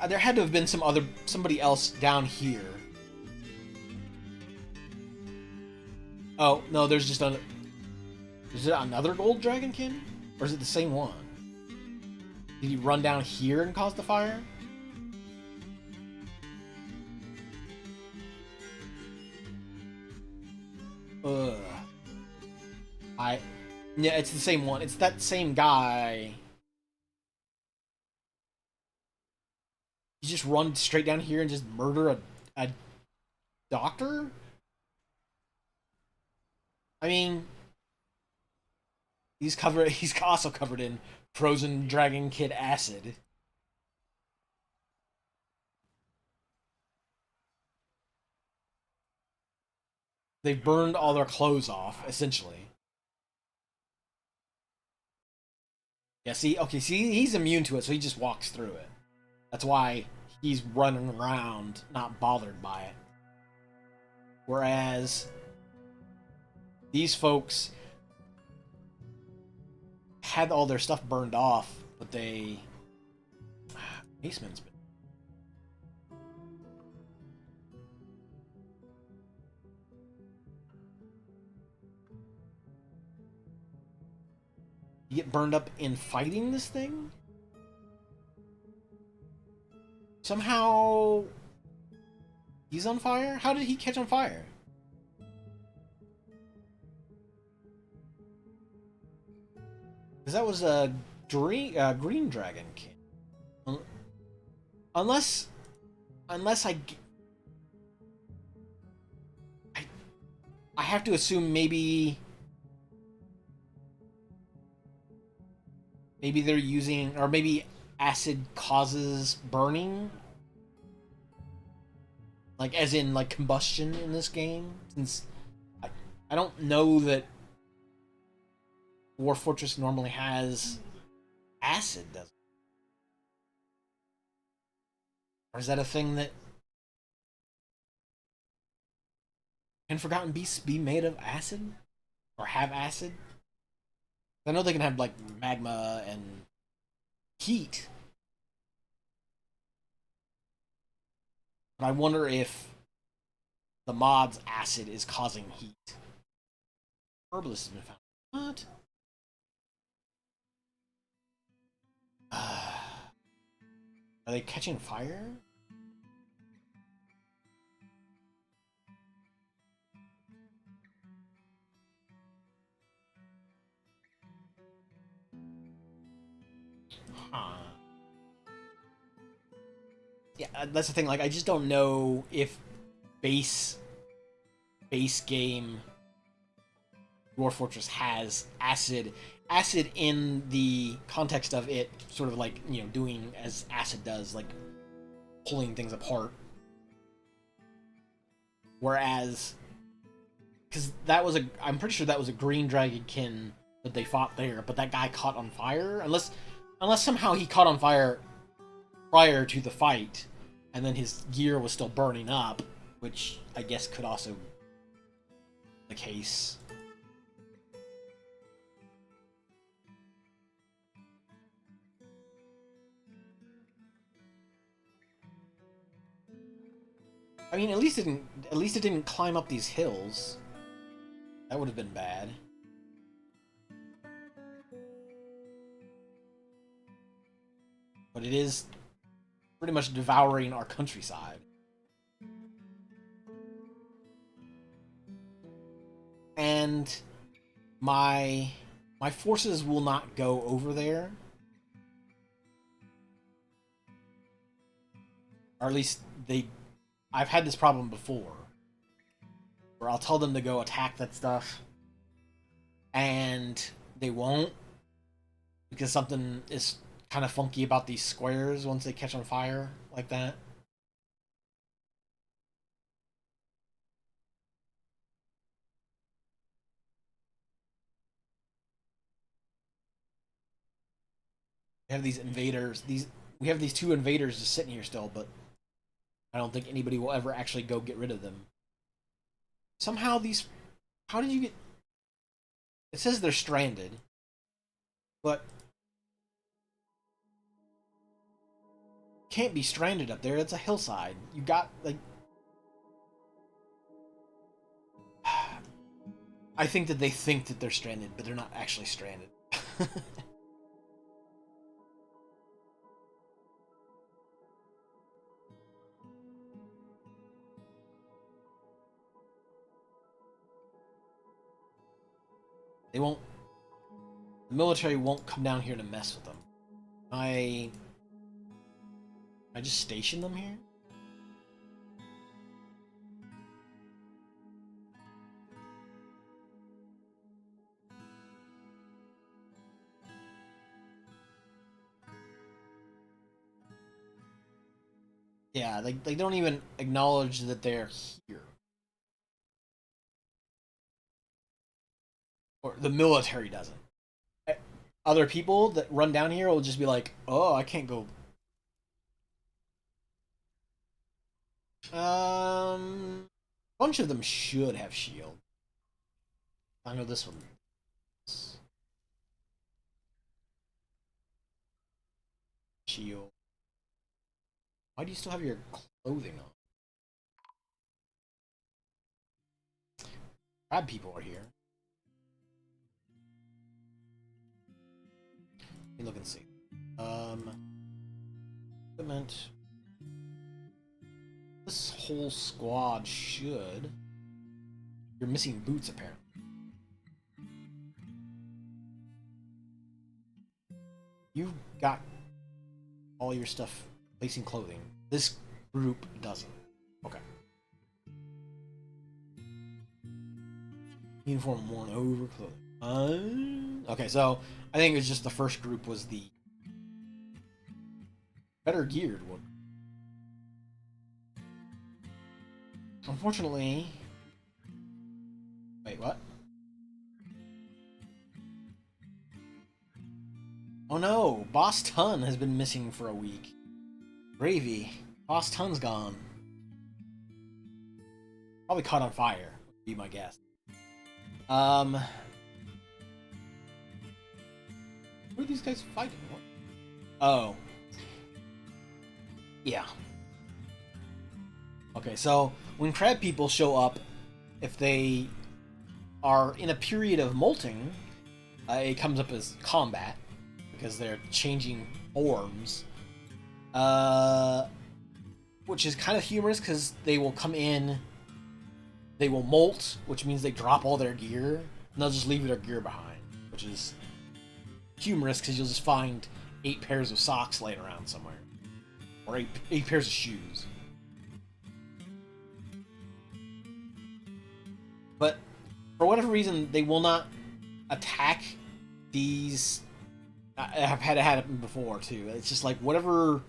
there had to have been somebody else down here. Oh no, there's just another. Is it another gold dragonkin, or is it the same one? Did he run down here and cause the fire? Ugh. Yeah, it's the same one. It's that same guy. You just run straight down here and just murder a doctor? I mean, he's also covered in frozen dragon kid acid. They burned all their clothes off, essentially. Yeah, see, he's immune to it, so he just walks through it. That's why he's running around, not bothered by it. Whereas these folks had all their stuff burned off, but they... Basement's been... You get burned up in fighting this thing? Somehow... He's on fire? How did he catch on fire? Because that was a green dragon king. Unless... Unless I have to assume maybe they're using, or maybe acid causes burning, like as in like combustion in this game. Since I don't know that Dwarf Fortress normally has acid, does it? Or is that a thing that can Forgotten Beasts be made of acid or have acid? I know they can have like magma and heat, but I wonder if the mod's acid is causing heat. Herbalist has been found. What? Are they catching fire? Huh. Yeah, that's the thing. Like, I just don't know if base game Dwarf Fortress has acid in the context of it sort of like, you know, doing as acid does, like pulling things apart. Whereas, because I'm pretty sure that was a green dragonkin that they fought there, but that guy caught on fire. Unless somehow he caught on fire prior to the fight, and then his gear was still burning up, which I guess could also be the case. I mean, at least it didn't climb up these hills. That would have been bad. But it is pretty much devouring our countryside. And my forces will not go over there. Or at least I've had this problem before. Where I'll tell them to go attack that stuff. And they won't. Because something is kind of funky about these squares once they catch on fire like that. We have these invaders. We have these two invaders just sitting here still, but I don't think anybody will ever actually go get rid of them. Somehow these... How did you get... It says they're stranded. But... Can't be stranded up there. It's a hillside. You got, like... I think that they think that they're stranded, but they're not actually stranded. They won't... The military won't come down here to mess with them. I just station them here? Yeah, they don't even acknowledge that they're here. Or the military doesn't. Other people that run down here will just be like, oh, I can't go. A bunch of them should have shield. I know this one. Shield. Why do you still have your clothing on? Bad people are here. Let me look and see. Equipment. This whole squad should. You're missing boots, apparently. You've got all your stuff placing clothing. This group doesn't. Okay. Uniform worn over clothing. Okay, so I think it's just the first group was the better geared one. Unfortunately... Wait, what? Oh no! Boss Tun has been missing for a week. Gravy. Boss Tun's gone. Probably caught on fire, would be my guess. Who are these guys fighting? What? Oh. Yeah. Okay, so when crab people show up, if they are in a period of molting, it comes up as combat because they're changing forms. Which is kind of humorous because they will come in, they will molt, which means they drop all their gear, and they'll just leave their gear behind, which is humorous because you'll just find 8 pairs of socks laying around somewhere. Or 8 pairs of shoes. But for whatever reason, they will not attack these. I've had it happen before too. It's just like whatever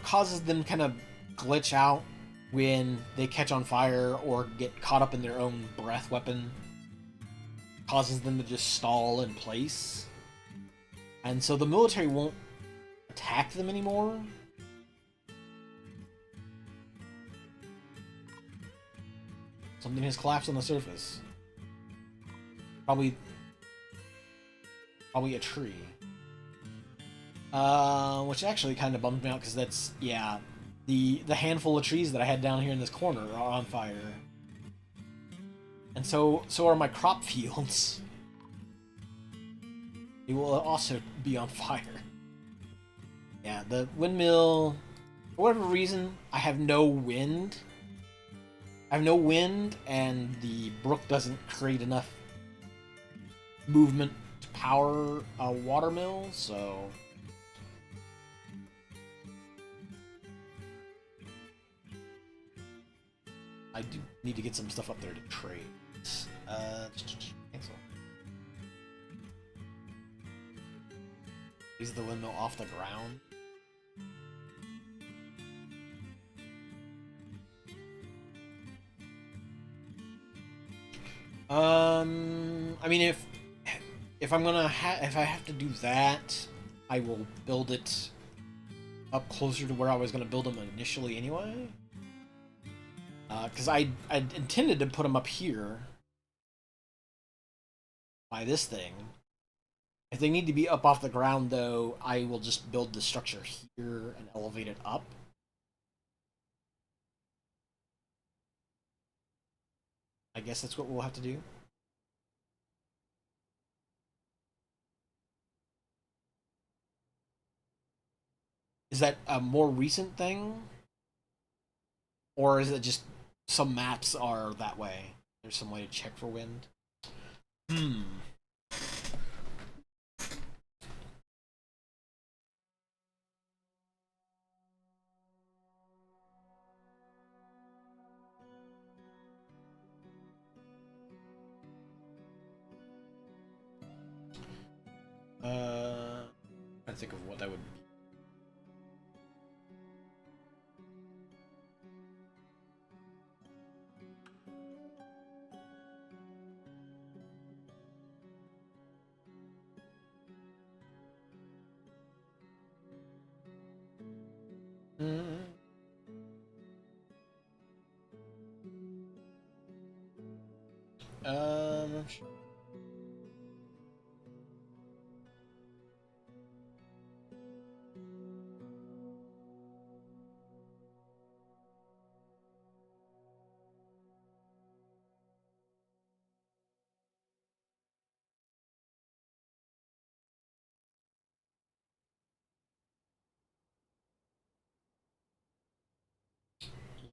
causes them kind of glitch out when they catch on fire or get caught up in their own breath weapon causes them to just stall in place. And so the military won't attack them anymore. Something has collapsed on the surface. Probably a tree. Which actually kind of bummed me out because that's, yeah, the handful of trees that I had down here in this corner are on fire. And so are my crop fields. They will also be on fire. Yeah, the windmill, for whatever reason, I have no wind. I have no wind, and the brook doesn't create enough movement to power a watermill, so... I do need to get some stuff up there to trade. Cancel. Is the windmill off the ground? I mean, if I'm gonna if I have to do that, I will build it up closer to where I was gonna build them initially anyway. Because I intended to put them up here by this thing. If they need to be up off the ground, though, I will just build the structure here and elevate it up. I guess that's what we'll have to do. Is that a more recent thing? Or is it just some maps are that way? There's some way to check for wind? Hmm. I think of what that would be. Um.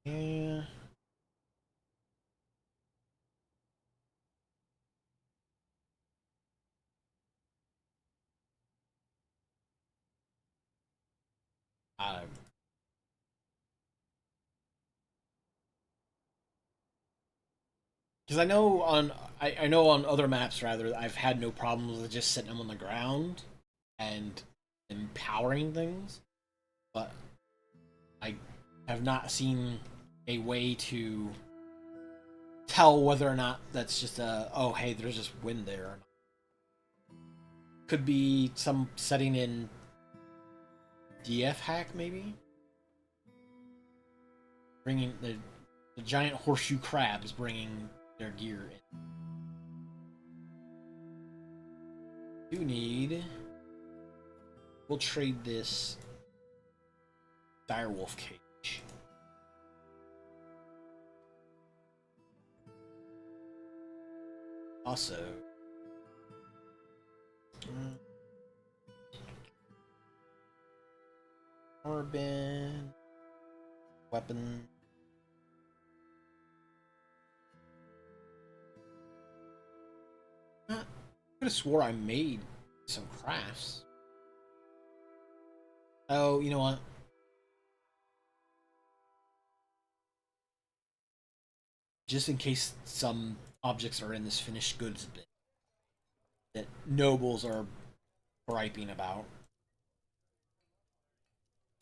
Yeah. Because I know on other maps rather I've had no problems with just setting them on the ground and empowering things, but I have not seen a way to tell whether or not that's just a oh hey there's just wind there. Could be some setting in DF hack maybe, bringing the giant horseshoe crabs bringing their gear in. Do need. We'll trade this direwolf cage. Also, Corbin weapon. I could have swore I made some crafts. Oh, you know what? Just in case some objects are in this finished goods bit that nobles are griping about.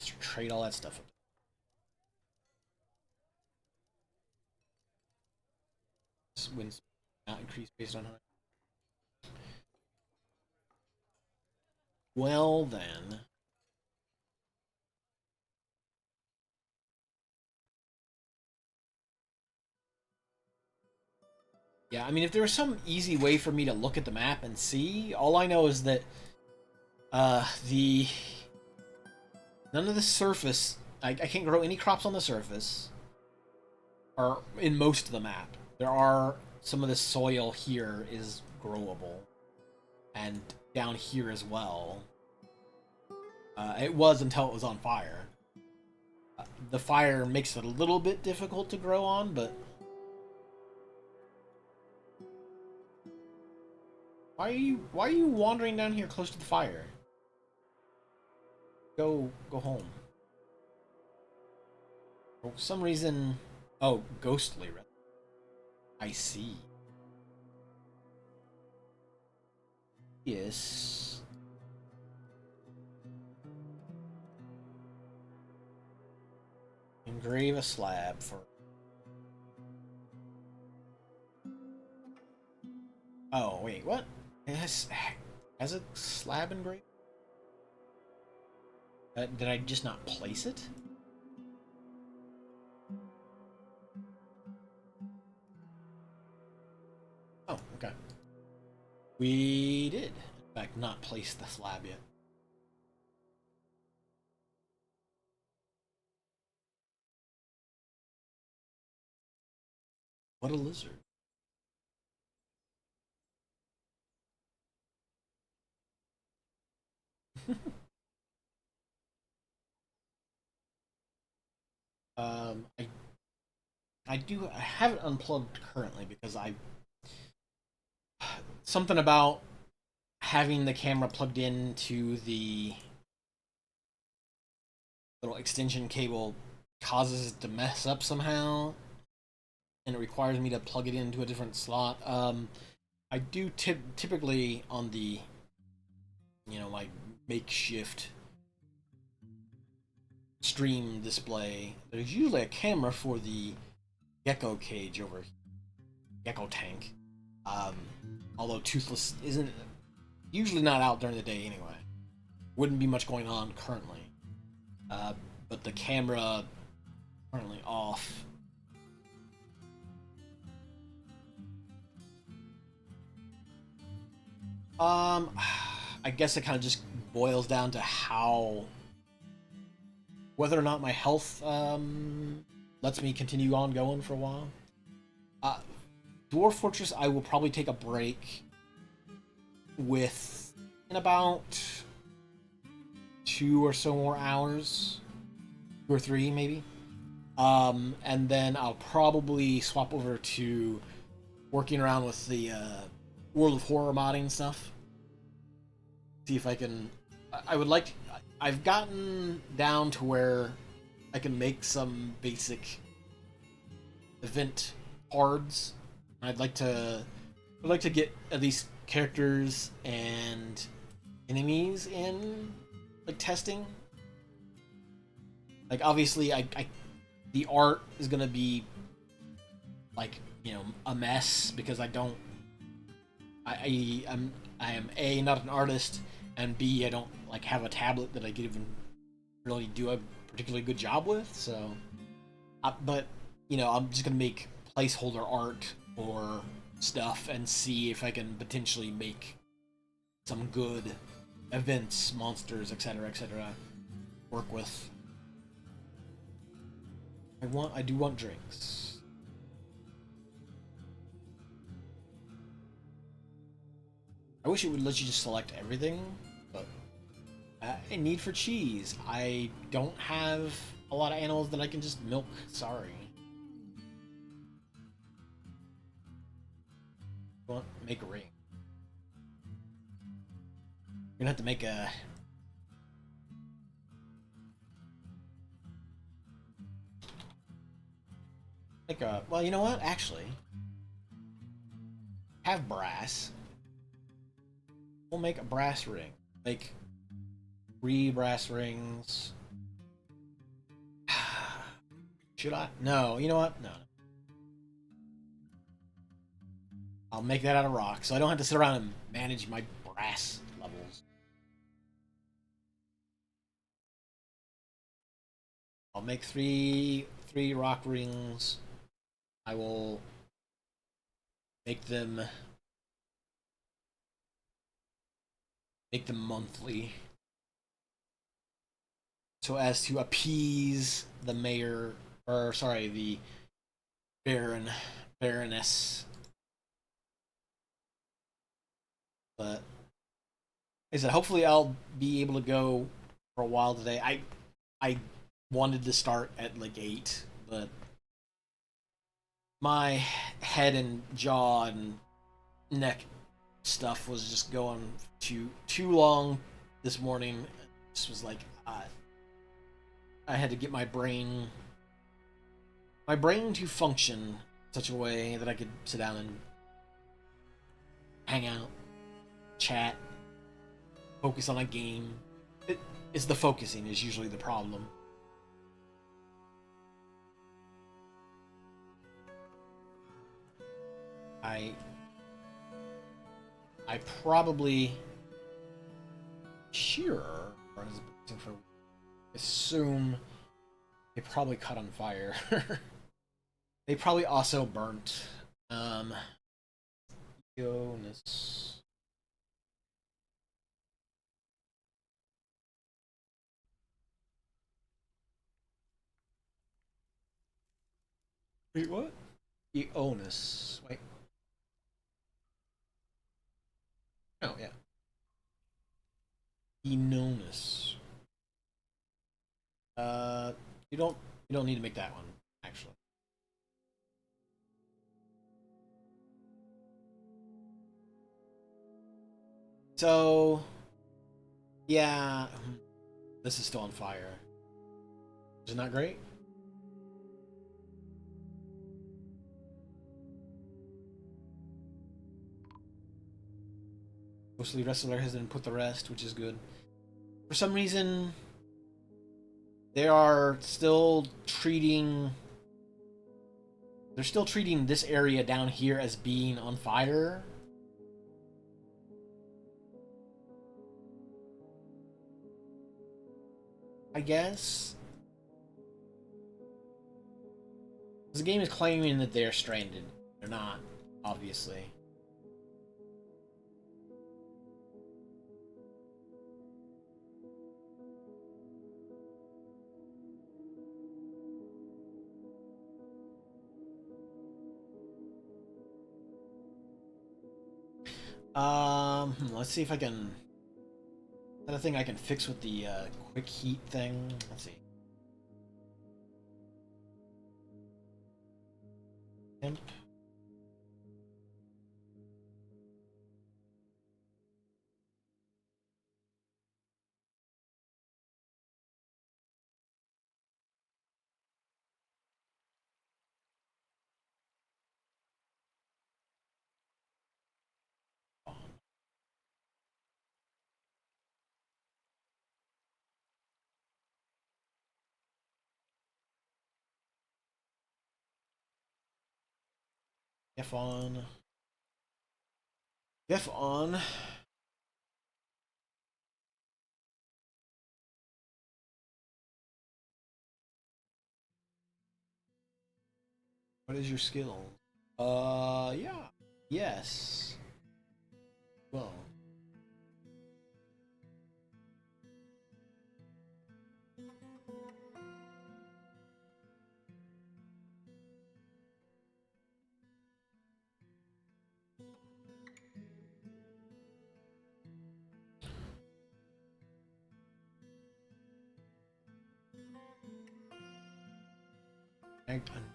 Let's trade all that stuff. This wins not increased based on height. Well then. Yeah, I mean, if there was some easy way for me to look at the map and see, all I know is that none of the surface I can't grow any crops on the surface, or in most of the map. There are some of the soil here is growable, and down here as well. It was until it was on fire. The fire makes it a little bit difficult to grow on, but why are you wandering down here close to the fire? Go home. For some reason, oh, ghostly. I see. Yes. Engrave a slab for. Oh wait, what? It has a slab engraved. Did I just not place it? Oh, okay. We did, in fact, not place the slab yet. What a lizard. Um, I I have it unplugged currently because I something about having the camera plugged into the little extension cable causes it to mess up somehow, and it requires me to plug it into a different slot. I do typically on the like makeshift stream display. There's usually a camera for the gecko cage over here, gecko tank. Um, Although Toothless isn't usually not out during the day anyway. Wouldn't be much going on currently. Uh, but the camera currently off. Um, I guess it kind of just boils down to how whether or not my health lets me continue on going for a while. Uh, Dwarf Fortress, I will probably take a break with in about 2 or so more hours, 2 or 3 maybe. And then I'll probably swap over to working around with the World of Horror modding stuff. See if I can. I would like. I've gotten down to where I can make some basic event cards. I'd like to. I'd like to get at least characters and enemies in like testing. Like obviously, the art is gonna be like a mess because I don't. I am A, not an artist, and B, I don't like have a tablet that I could even really do a particularly good job with. So, but I'm just gonna make placeholder art or stuff and see if I can potentially make some good events, monsters, etc., etc. work with. I do want drinks. I wish it would let you just select everything, but a need for cheese. I don't have a lot of animals that I can just milk. Sorry. Want make a ring? You're gonna have to make a. Well, you know what? Actually, have brass. We'll make a brass ring. Make 3 brass rings. Should I? No. You know what? No. I'll make that out of rock, so I don't have to sit around and manage my brass levels. I'll make three rock rings. I will make them monthly. so as to appease the mayor, or sorry, the baroness. But like I said, hopefully I'll be able to go for a while today. I wanted to start at like 8, but my head and jaw and neck stuff was just going too long this morning. This was like I had to get my brain to function in such a way that I could sit down and hang out, chat, focus on a game. It's the focusing is usually the problem. I I probably sure assume they probably caught on fire. They probably also burnt. Jonas. Wait, what? Eonus. Wait. Oh yeah. Eonus. Uh, you don't need to make that one actually. So yeah, this is still on fire. Isn't that great? Mostly wrestler has been put to rest, which is good. For some reason, they are still treating. They're still treating this area down here as being on fire. I guess. The game is claiming that they're stranded. They're not, obviously. Let's see if I can. Is that a thing I can fix with the quick heat thing? Let's see. Temp. F on. F on. What is your skill? Yeah. Yes. Well.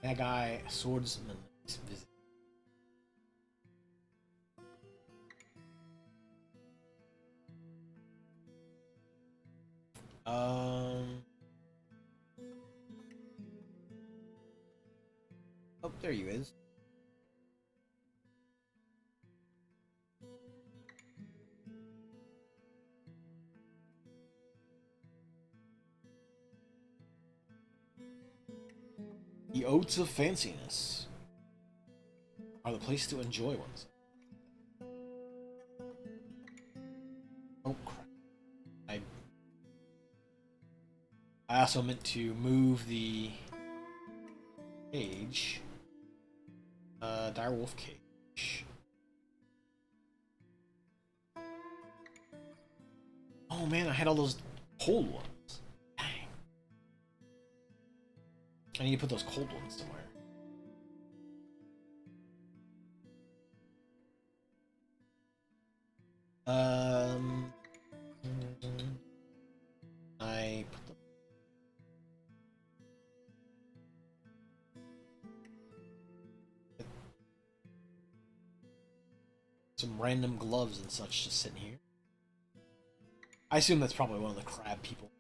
That guy, swordsman. Um. Oh, there you is. The oats of fanciness are the place to enjoy oneself. Oh crap! I also meant to move the cage. Direwolf cage. Oh man, I had all those cold ones. Dang. I need to put those cold ones somewhere. I put them. Some random gloves and such just sitting here. I assume that's probably one of the crab people.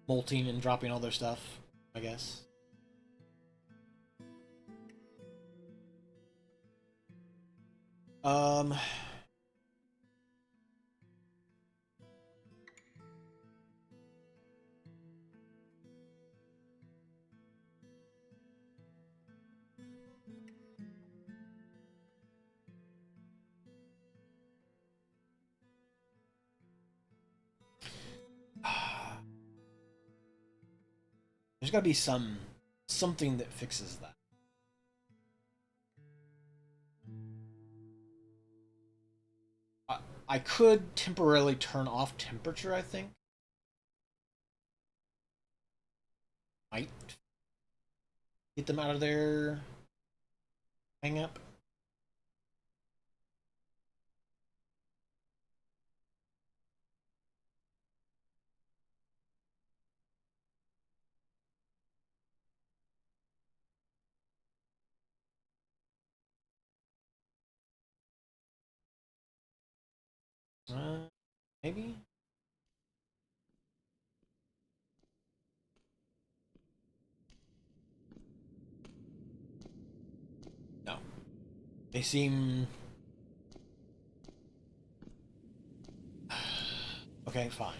Molting and dropping all their stuff, I guess. Um... There's gotta be something that fixes that. I could temporarily turn off temperature, I think. Might get them out of their hang up. Maybe? No. They seem... Okay, fine.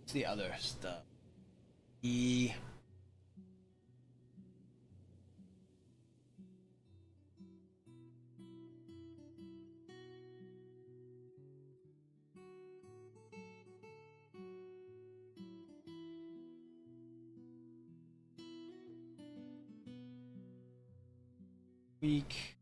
What's the other stuff? The... Week...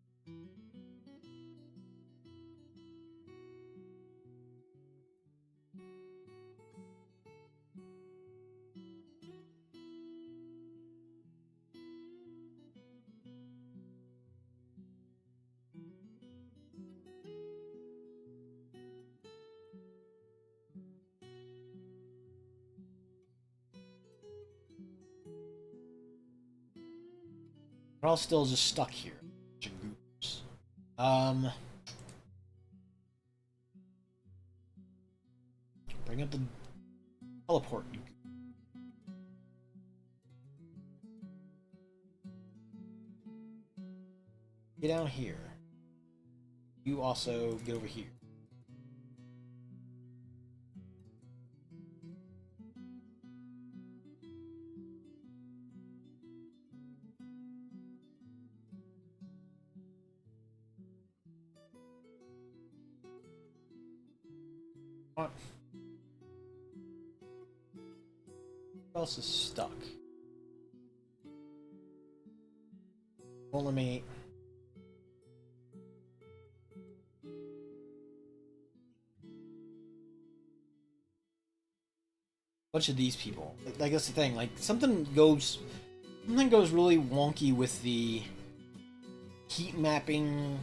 We're all still just stuck here. Um... Bring up the teleport. Get down here. You also get over here. What? Who else is stuck? Won't let me... Bunch of these people. Like that's the thing. Like something goes really wonky with the heat mapping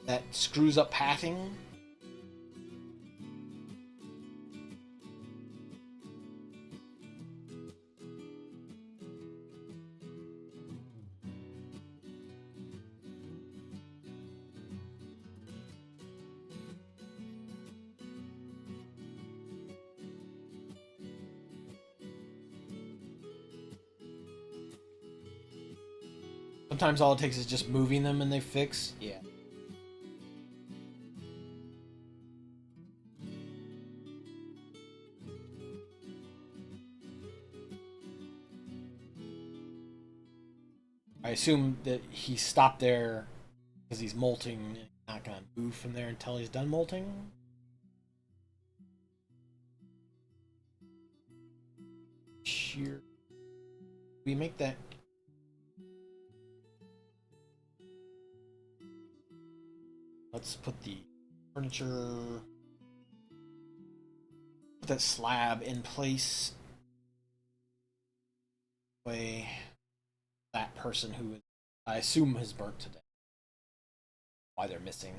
that screws up pathing. Sometimes all it takes is just moving them and they fix. Yeah. I assume that he stopped there because he's molting and he's not going to move from there until he's done molting. Sheer. We make that... Let's put the furniture put that slab in place. Way that person who I assume has burnt today. Why they're missing.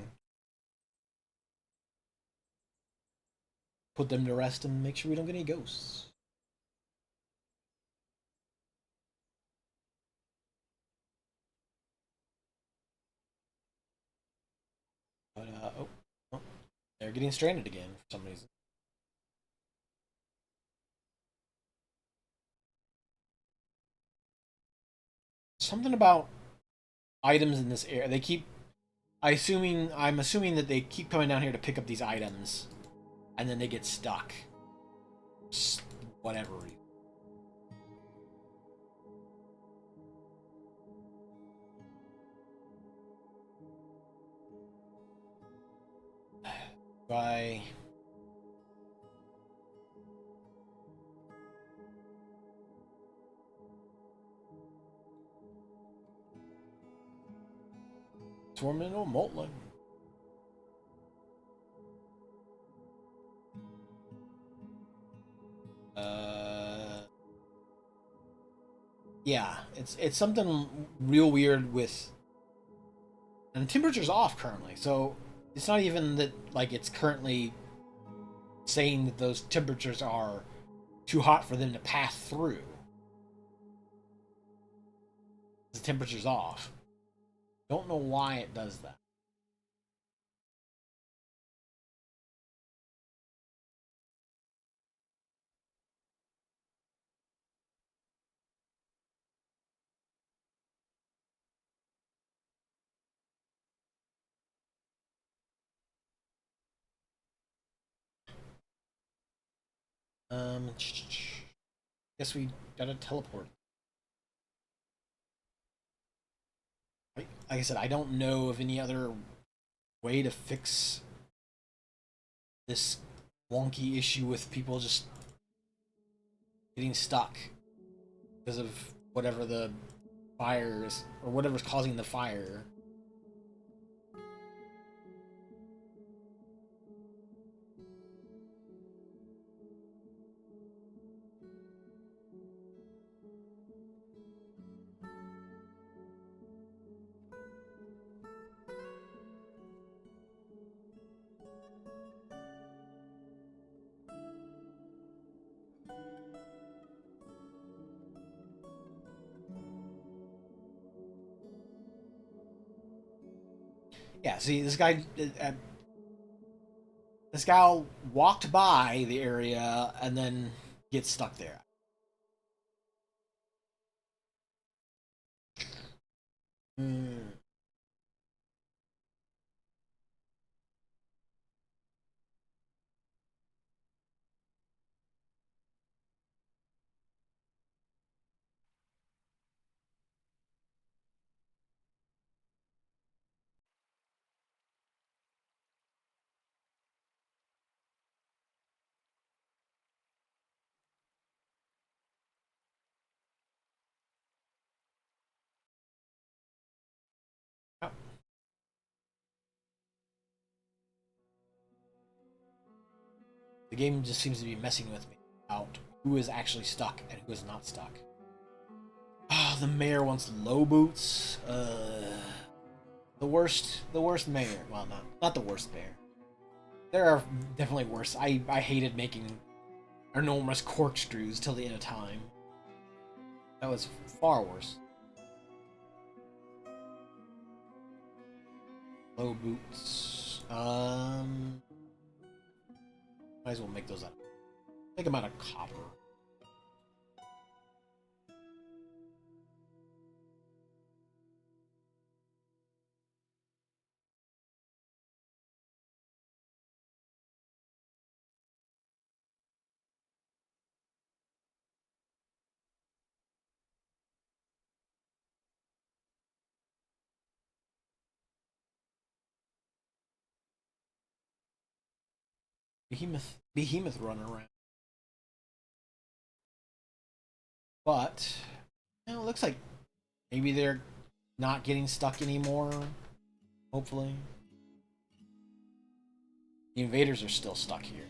Put them to rest and make sure we don't get any ghosts. But oh, they're getting stranded again for some reason. Something about items in this area. They keep. I'm assuming that they keep coming down here to pick up these items, and then they get stuck. Just whatever reason. By Tormental Moltling. Yeah, it's something real weird with, and the temperature's off currently, so it's not even that like it's currently saying that those temperatures are too hot for them to pass through. The temperature's off. Don't know why it does that. Um, guess we gotta teleport. Like I said, I don't know of any other way to fix this wonky issue with people just getting stuck because of whatever the fire is or whatever's causing the fire. Yeah, see, this guy walked by the area and then gets stuck there. Hmm. The game just seems to be messing with me about who is actually stuck and who is not stuck. Oh, the mayor wants low boots. The worst mayor. Well, not the worst mayor. There are definitely worse. I hated making enormous corkscrews till the end of time. That was far worse. Low boots. Might as well make those out. Make them out of copper. Behemoth running around. But you know, it looks like maybe they're not getting stuck anymore. Hopefully, the invaders are still stuck here.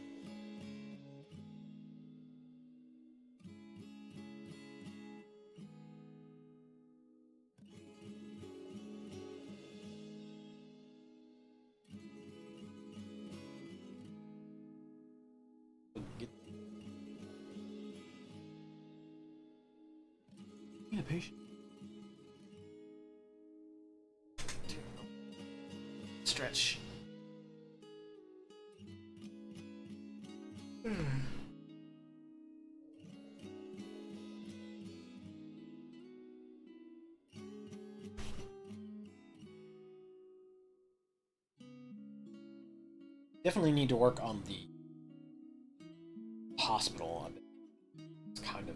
patient. Stretch. Definitely need to work on the hospital. It's kind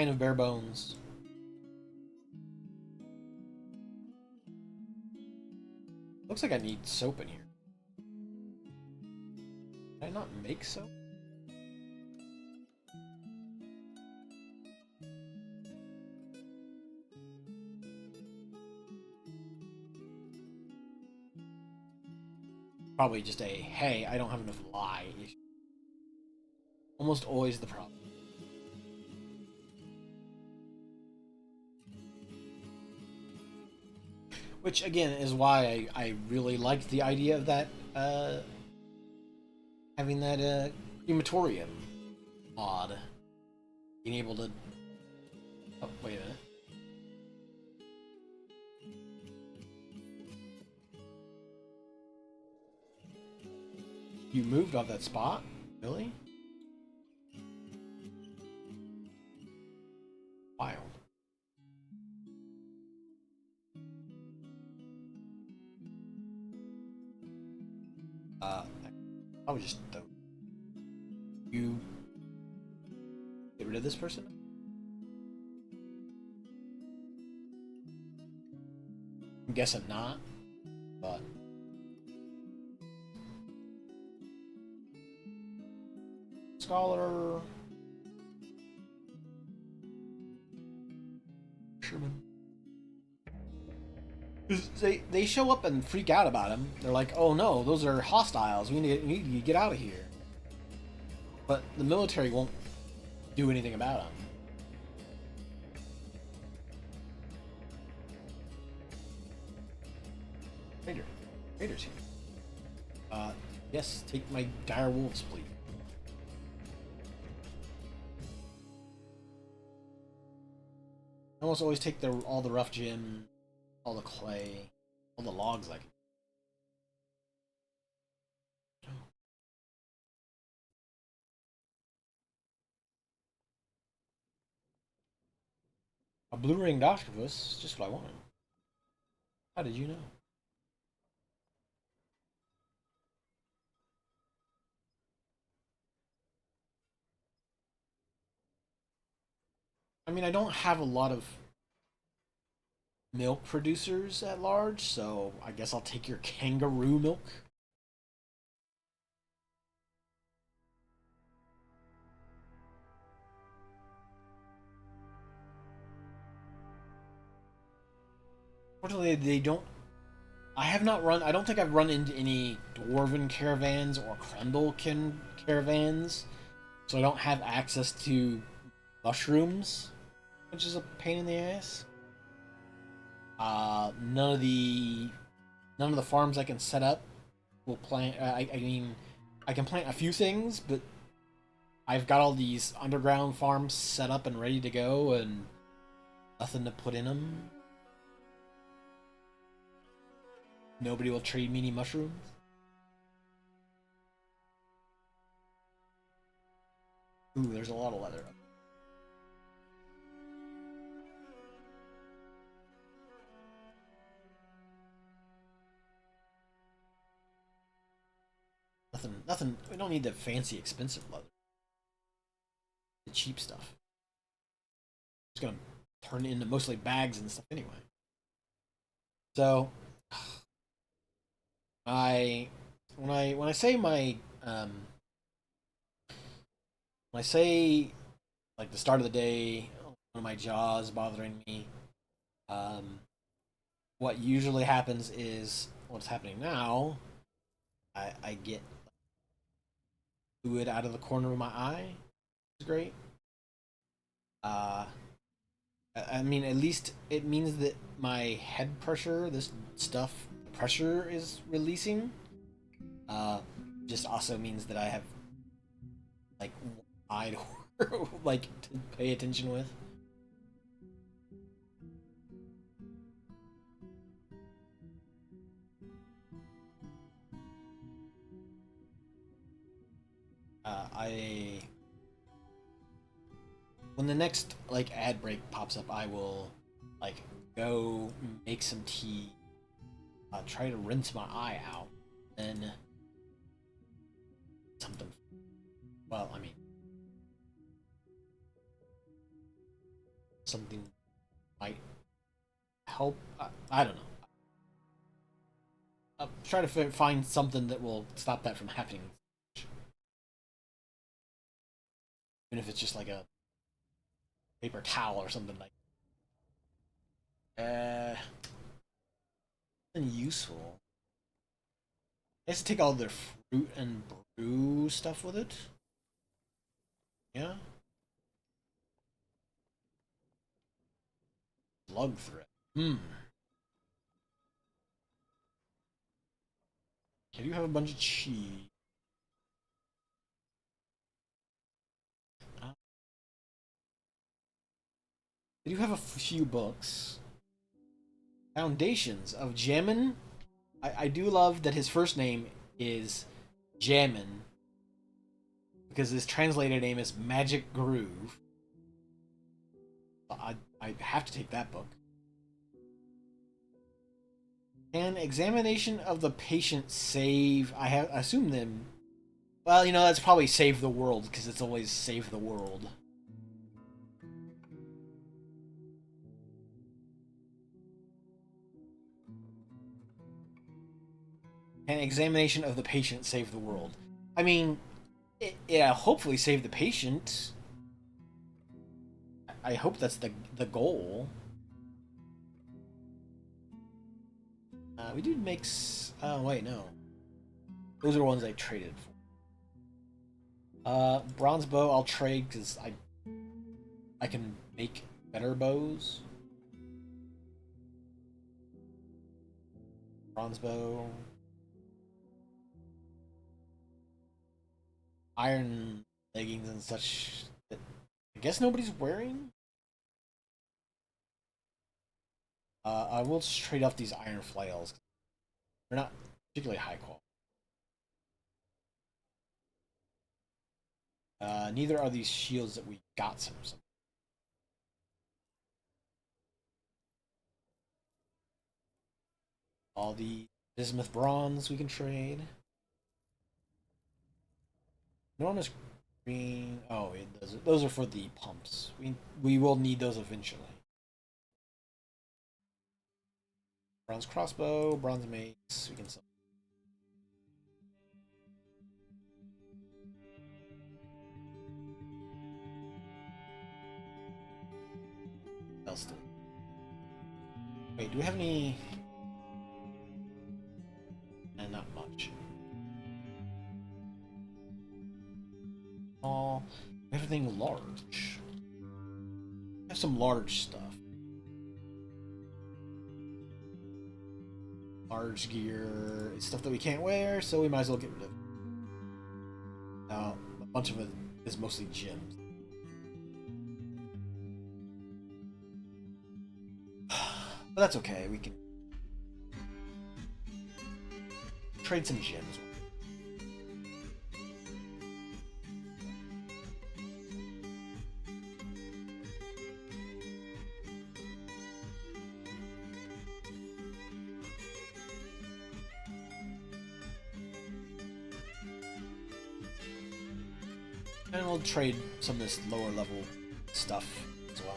of bare bones. Looks like I need soap in here. Did I not make soap? Probably just a, hey, I don't have enough lye issue. Almost always the problem. Which, again, is why I really liked the idea of that, having that, crematorium mod. Being able to... Oh, wait a minute. You moved off that spot? Really? Wild. I would just you get rid of this person? I'm guessing not, but scholar Sherman. They show up and freak out about him. They're like, "Oh no, those are hostiles. We need to get out of here." But the military won't do anything about him. Raiders here. Yes, take my dire wolves, please. I almost always take all the rough gem, all the clay, all the logs like. A blue-ringed octopus, just what I wanted. How did you know? I mean, I don't have a lot of milk producers at large, so I guess I'll take your kangaroo milk. Fortunately, they don't. I have not run. I don't think I've run into any dwarven caravans or Krendel caravans, so I don't have access to mushrooms, which is a pain in the ass. None of the farms I can set up will plant. I mean, I can plant a few things, but I've got all these underground farms set up and ready to go, and nothing to put in them. Nobody will trade me any mushrooms. Ooh, there's a lot of leather. Nothing. We don't need the fancy, expensive leather. The cheap stuff. It's gonna turn into mostly bags and stuff anyway. So, I when I say my when I say like the start of the day, one of my jaws bothering me, um, what usually happens is what's happening now. I get fluid out of the corner of my eye. It's great. Uh, I mean, at least it means that my head pressure, this stuff, pressure is releasing. Uh, just also means that I have like one eye to like to pay attention with. I when the next like ad break pops up, I will like go make some tea, try to rinse my eye out, then something. Well, I mean, something might help. I don't know. I'll try to find something that will stop that from happening, even if it's just like a paper towel or something like. Something useful. I guess take all their fruit and brew stuff with it. Yeah. Slug thread. Hmm. I do have a bunch of cheese. I do have a few books. Foundations of Jammin. I do love that his first name is Jammin because his translated name is Magic Groove. I have to take that book. Can examination of the patient save? I assume them. Well, you know that's probably save the world because it's always save the world. Can examination of the patient save the world? I mean, yeah, hopefully save the patient. I hope that's the goal. We do make. Oh wait, no. Those are ones I traded for. Bronze bow I'll trade because I can make better bows. Bronze bow. Iron leggings and such that I guess nobody's wearing. I will just trade off these iron flails. They're not particularly high quality. Neither are these shields that we got some. All the bismuth bronze we can trade. Enormous green. Oh, those are for the pumps. We will need those eventually. Bronze crossbow, bronze mace. We can sell. Else do. Wait, do we have any? Not much. All everything large. I have some large stuff. Large gear, it's stuff that we can't wear, so we might as well get rid of it. Now, a bunch of it is mostly gems. But that's okay, we can trade some gems. And we'll trade some of this lower level stuff as well.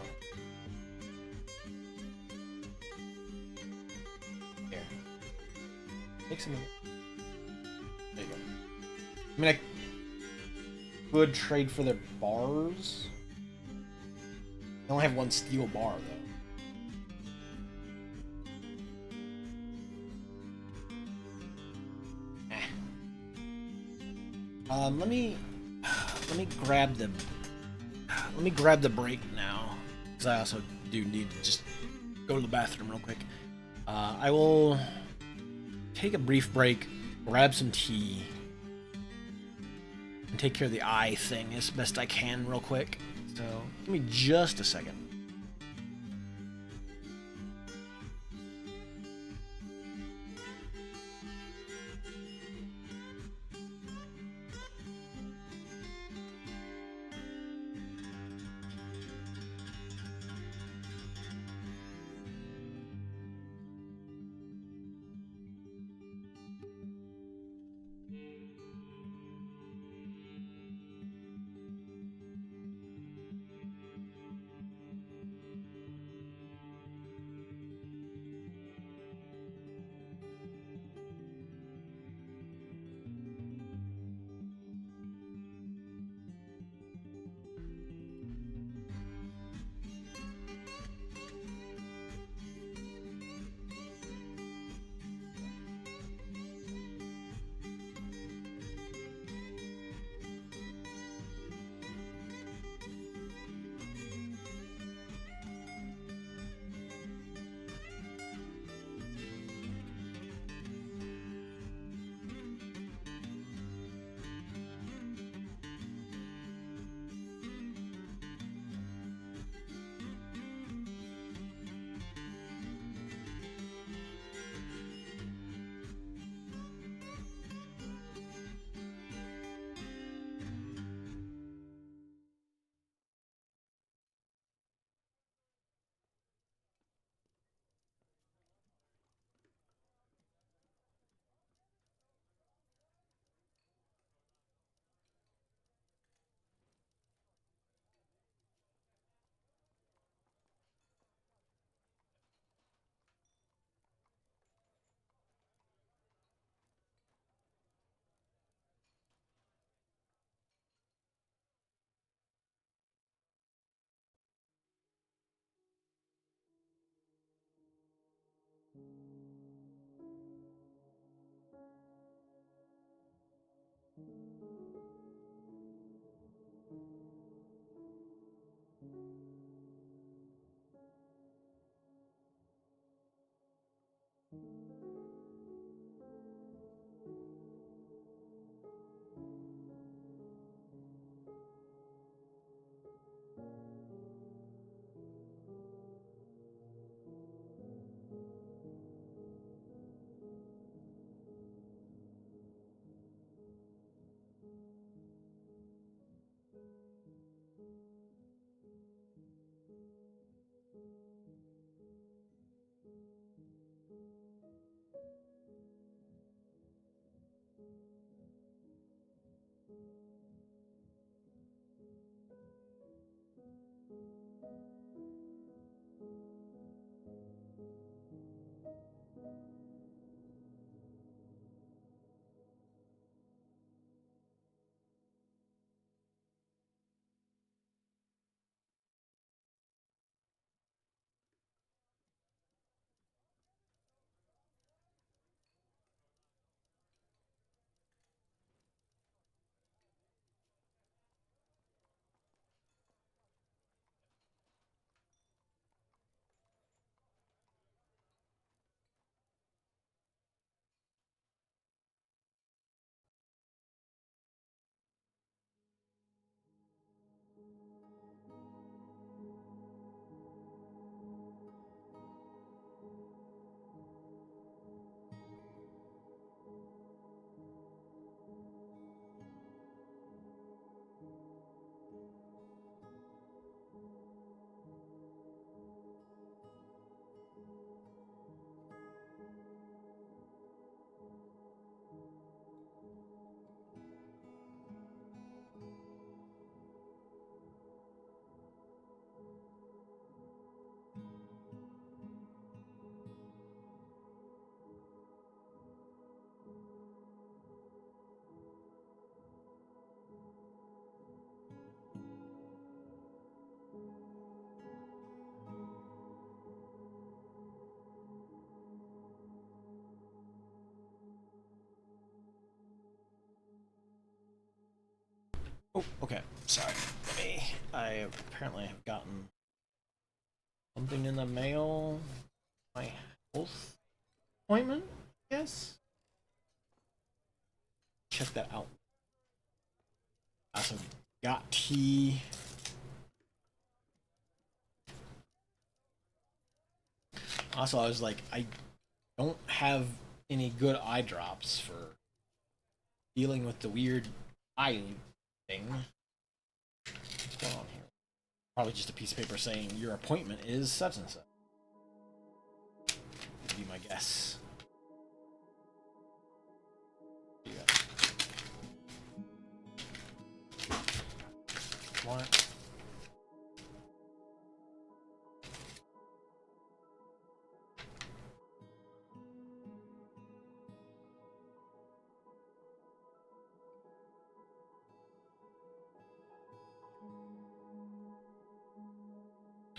Here. Take some of it. There you go. I mean, I could trade for their bars. I only have one steel bar, though. Let me grab the break now, because I also do need to just go to the bathroom real quick. I will take a brief break, grab some tea, and take care of the eye thing as best I can real quick. So give me just a second. Oh, okay. Sorry. I apparently have gotten something in the mail. My health appointment, I guess? Check that out. I also got tea. Also, I was like, I don't have any good eye drops for dealing with the weird eye thing. What's going on here? Probably just a piece of paper saying your appointment is such and such. Would be my guess. What?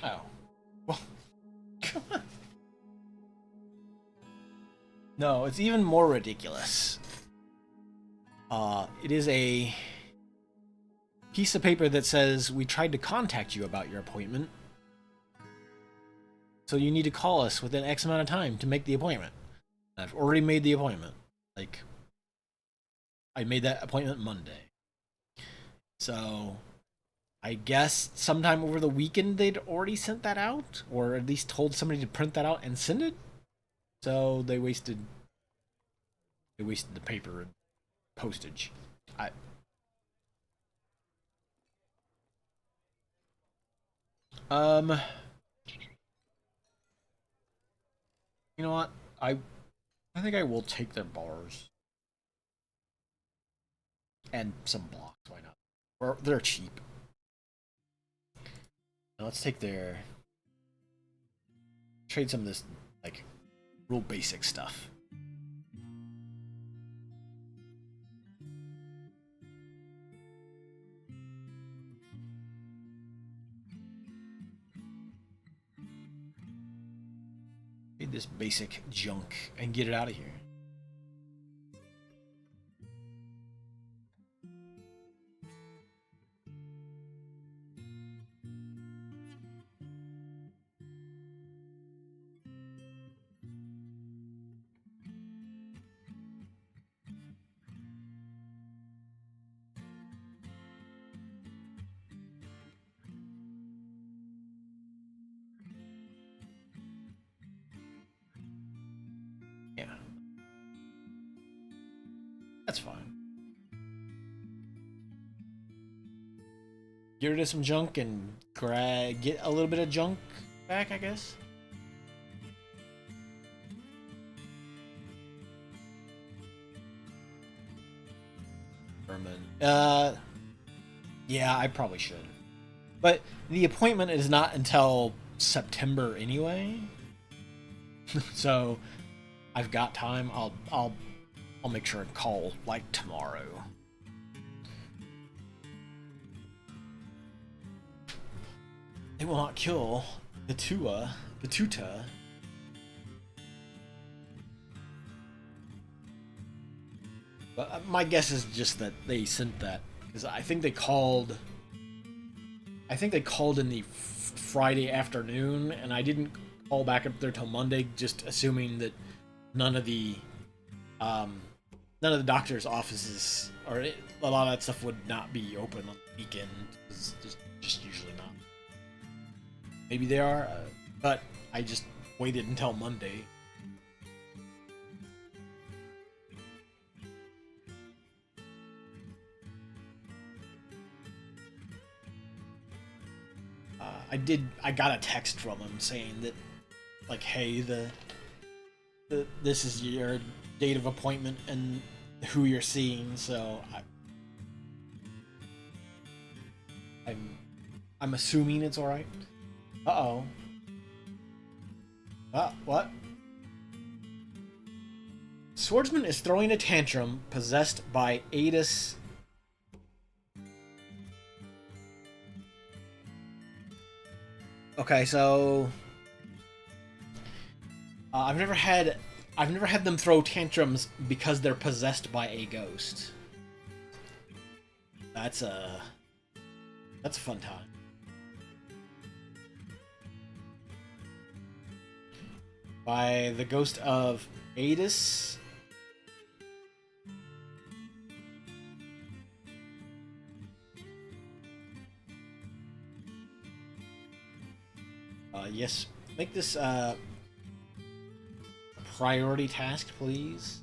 Oh. Well, no, it's even more ridiculous. It is a piece of paper that says we tried to contact you about your appointment. So you need to call us within X amount of time to make the appointment. I've already made the appointment. Like, I made that appointment Monday. So, I guess sometime over the weekend they'd already sent that out, or at least told somebody to print that out and send it. So they wasted the paper and postage. I um you know what? I think I will take their bars and some blocks. Why not? Or they're cheap. Now let's take their trade some of this like real basic stuff. Trade this basic junk and get it out of here. Yeah. That's fine. Get rid of some junk and get a little bit of junk back, I guess. Herman. Yeah, I probably should. But the appointment is not until September anyway. So I've got time. I'll make sure and call like tomorrow. They will not kill the Tuta. But my guess is just that they sent that because I think they called. I think they called in the Friday afternoon, and I didn't call back up there till Monday, just assuming that none of the um, none of the doctor's offices or a lot of that stuff would not be open on the weekend. It's just usually not. Maybe they are, but I just waited until Monday. I got a text from him saying that, like, hey, this is your date of appointment and who you're seeing. So I'm assuming it's all right. Uh-oh. What? Swordsman is throwing a tantrum, possessed by Adis. Okay, so I've never had them throw tantrums because they're possessed by a ghost. That's a fun time. By the ghost of Adis. Yes, make this a priority task, please.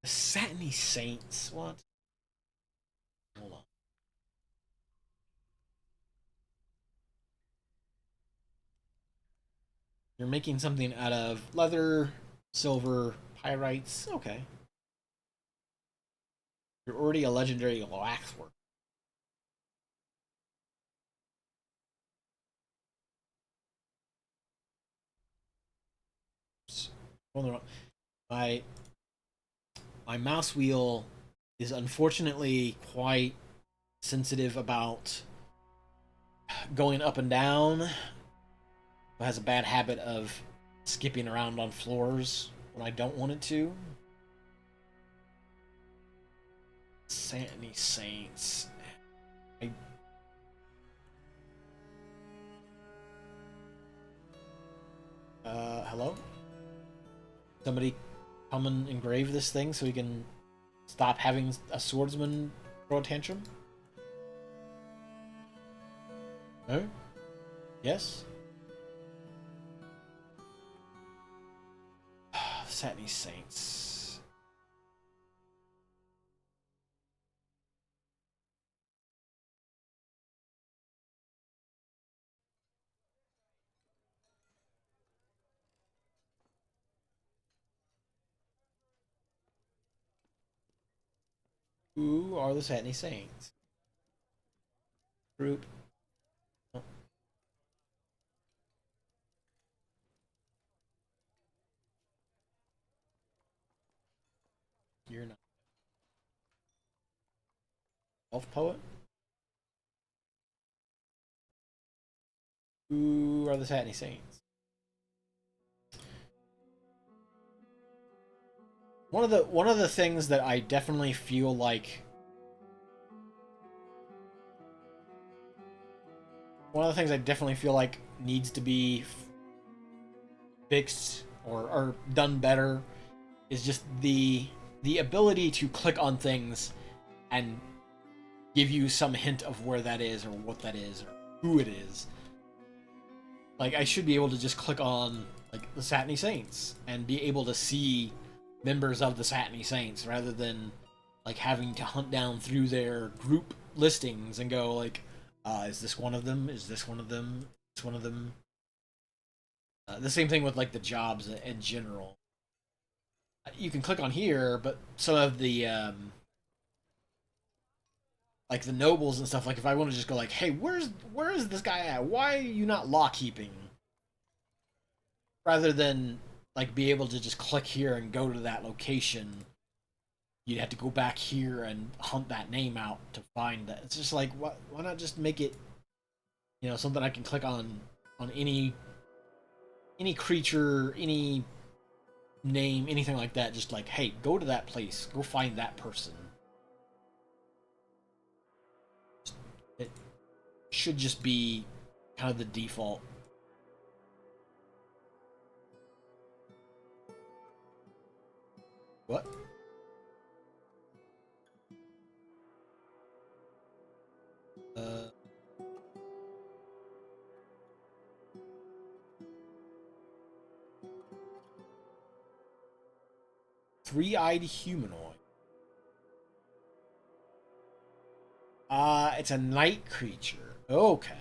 The Satiny Saints, what? Hold on. You're making something out of leather, silver, pyrites. Okay. You're already a legendary waxwork. My my mouse wheel is unfortunately quite sensitive about going up and down. It has a bad habit of skipping around on floors when I don't want it to. Satiny Saints. Hello? Somebody come and engrave this thing so we can stop having a swordsman throw a tantrum? No? Yes? Satiny Saints. Who are the Satiny Saints? Group. Oh, you're not. Elf Poet? Who are the Satiny Saints? One of the things that I definitely feel like needs to be fixed or done better is just the ability to click on things and give you some hint of where that is or what that is or who it is. Like, I should be able to just click on like the Satiny Saints and be able to see members of the Satiny Saints rather than like having to hunt down through their group listings and go like, is this one of them? Is this one of them? Is this one of them? The same thing with like the jobs in general. You can click on here, but some of the like the nobles and stuff. Like if I want to just go like, hey, where is this guy at? Why are you not law keeping? Rather than like be able to just click here and go to that location, you'd have to go back here and hunt that name out to find that. It's just like why not just make it, you know, something I can click on any creature, any name, anything like that. Just like, hey, go to that place, go find that person. It should just be kind of the default. What? Uh, Three-eyed humanoid. It's a night creature. Okay.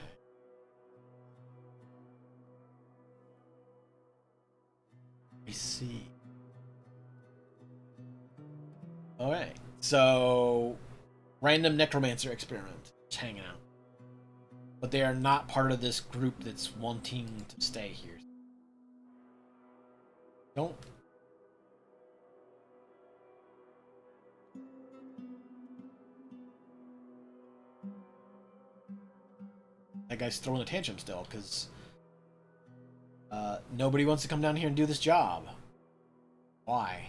I see. Alright. So, random necromancer experiment. Just hanging out. But they are not part of this group that's wanting to stay here. Don't. That guy's throwing a tantrum still, because nobody wants to come down here and do this job. Why?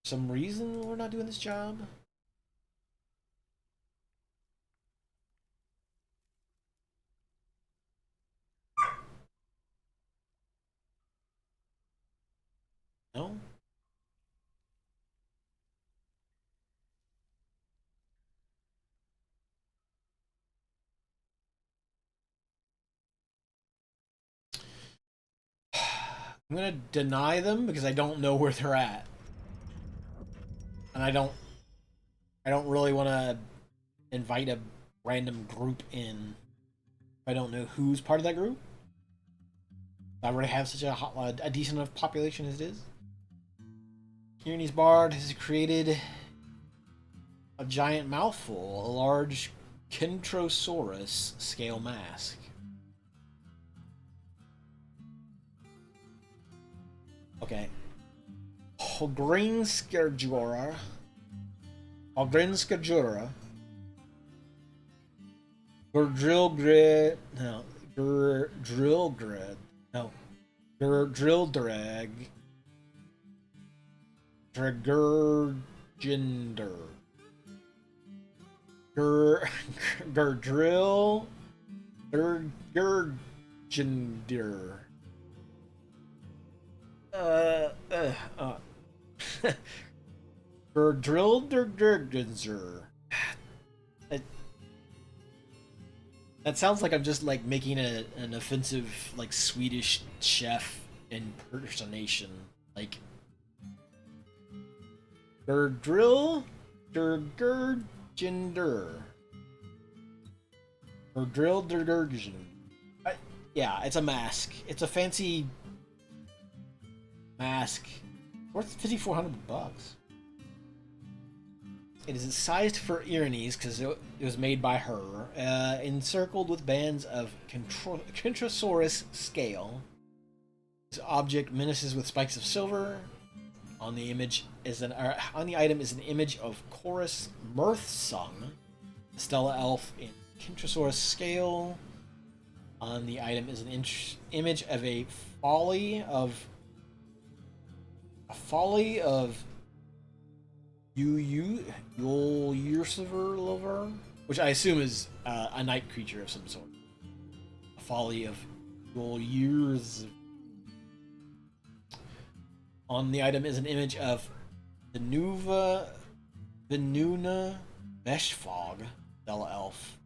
Some reason we're not doing this job? No? I'm gonna deny them because I don't know where they're at. And I don't really wanna invite a random group in if I don't know who's part of that group. I already have such a decent enough population as it is. Kearney's Bard has created a giant mouthful, a large Kentrosaurus scale mask. Okay. Hogrinskajora. Hogrinskajora. Gurdrilgrid. No. Gurdrilgrid. No. Gurdrildrag. Dragurginder. Gurdrill. Gurginder. Gurdrildergergenzer. That sounds like I'm just like making an offensive like Swedish chef impersonation. Like Gurdrill Dergergender. Gurdrildergergen. Yeah, it's a mask. It's a fancy mask. Worth $5,400. It is sized for Irenes because it was made by her, encircled with bands of Kentrosaurus scale. This object menaces with spikes of silver. On the image is on the item is an image of Chorus Mirthsong, Stella Elf in Kentrosaurus scale. On the item is an image of a folly of Yul Lover, which I assume is a night creature of some sort. A folly of Yul. On the item is an image of the Venuna Veshfog, Stella Elf.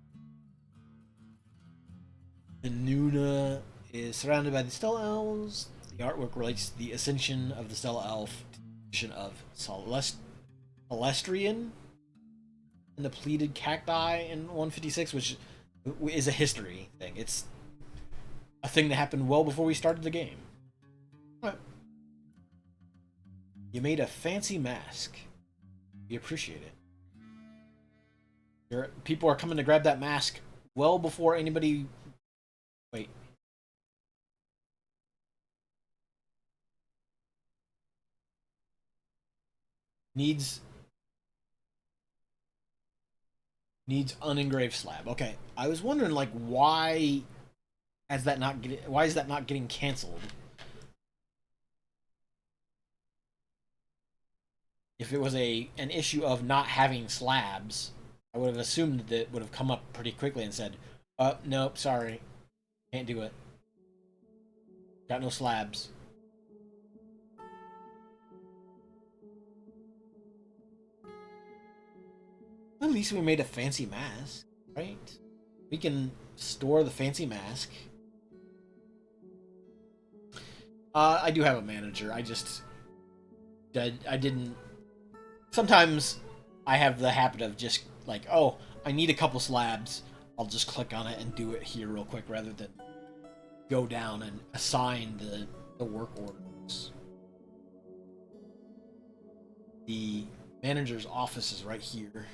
Venuna is surrounded by the Stella Elves. The artwork relates to the ascension of the Stella Elf to of Celestrian and the pleated cacti in 156, which is a history thing. It's a thing that happened well before we started the game. You made a fancy mask. We appreciate it. People are coming to grab that mask well before anybody. Wait. Needs unengraved slab. Okay, I was wondering like why why is that not getting canceled? If it was an issue of not having slabs, I would have assumed that it would have come up pretty quickly and said, nope, sorry, can't do it. Got no slabs." At least we made a fancy mask, right? We can store the fancy mask. I do have a manager. I didn't. Sometimes I have the habit of just like, oh, I need a couple slabs. I'll just click on it and do it here real quick rather than go down and assign the work orders. The manager's office is right here.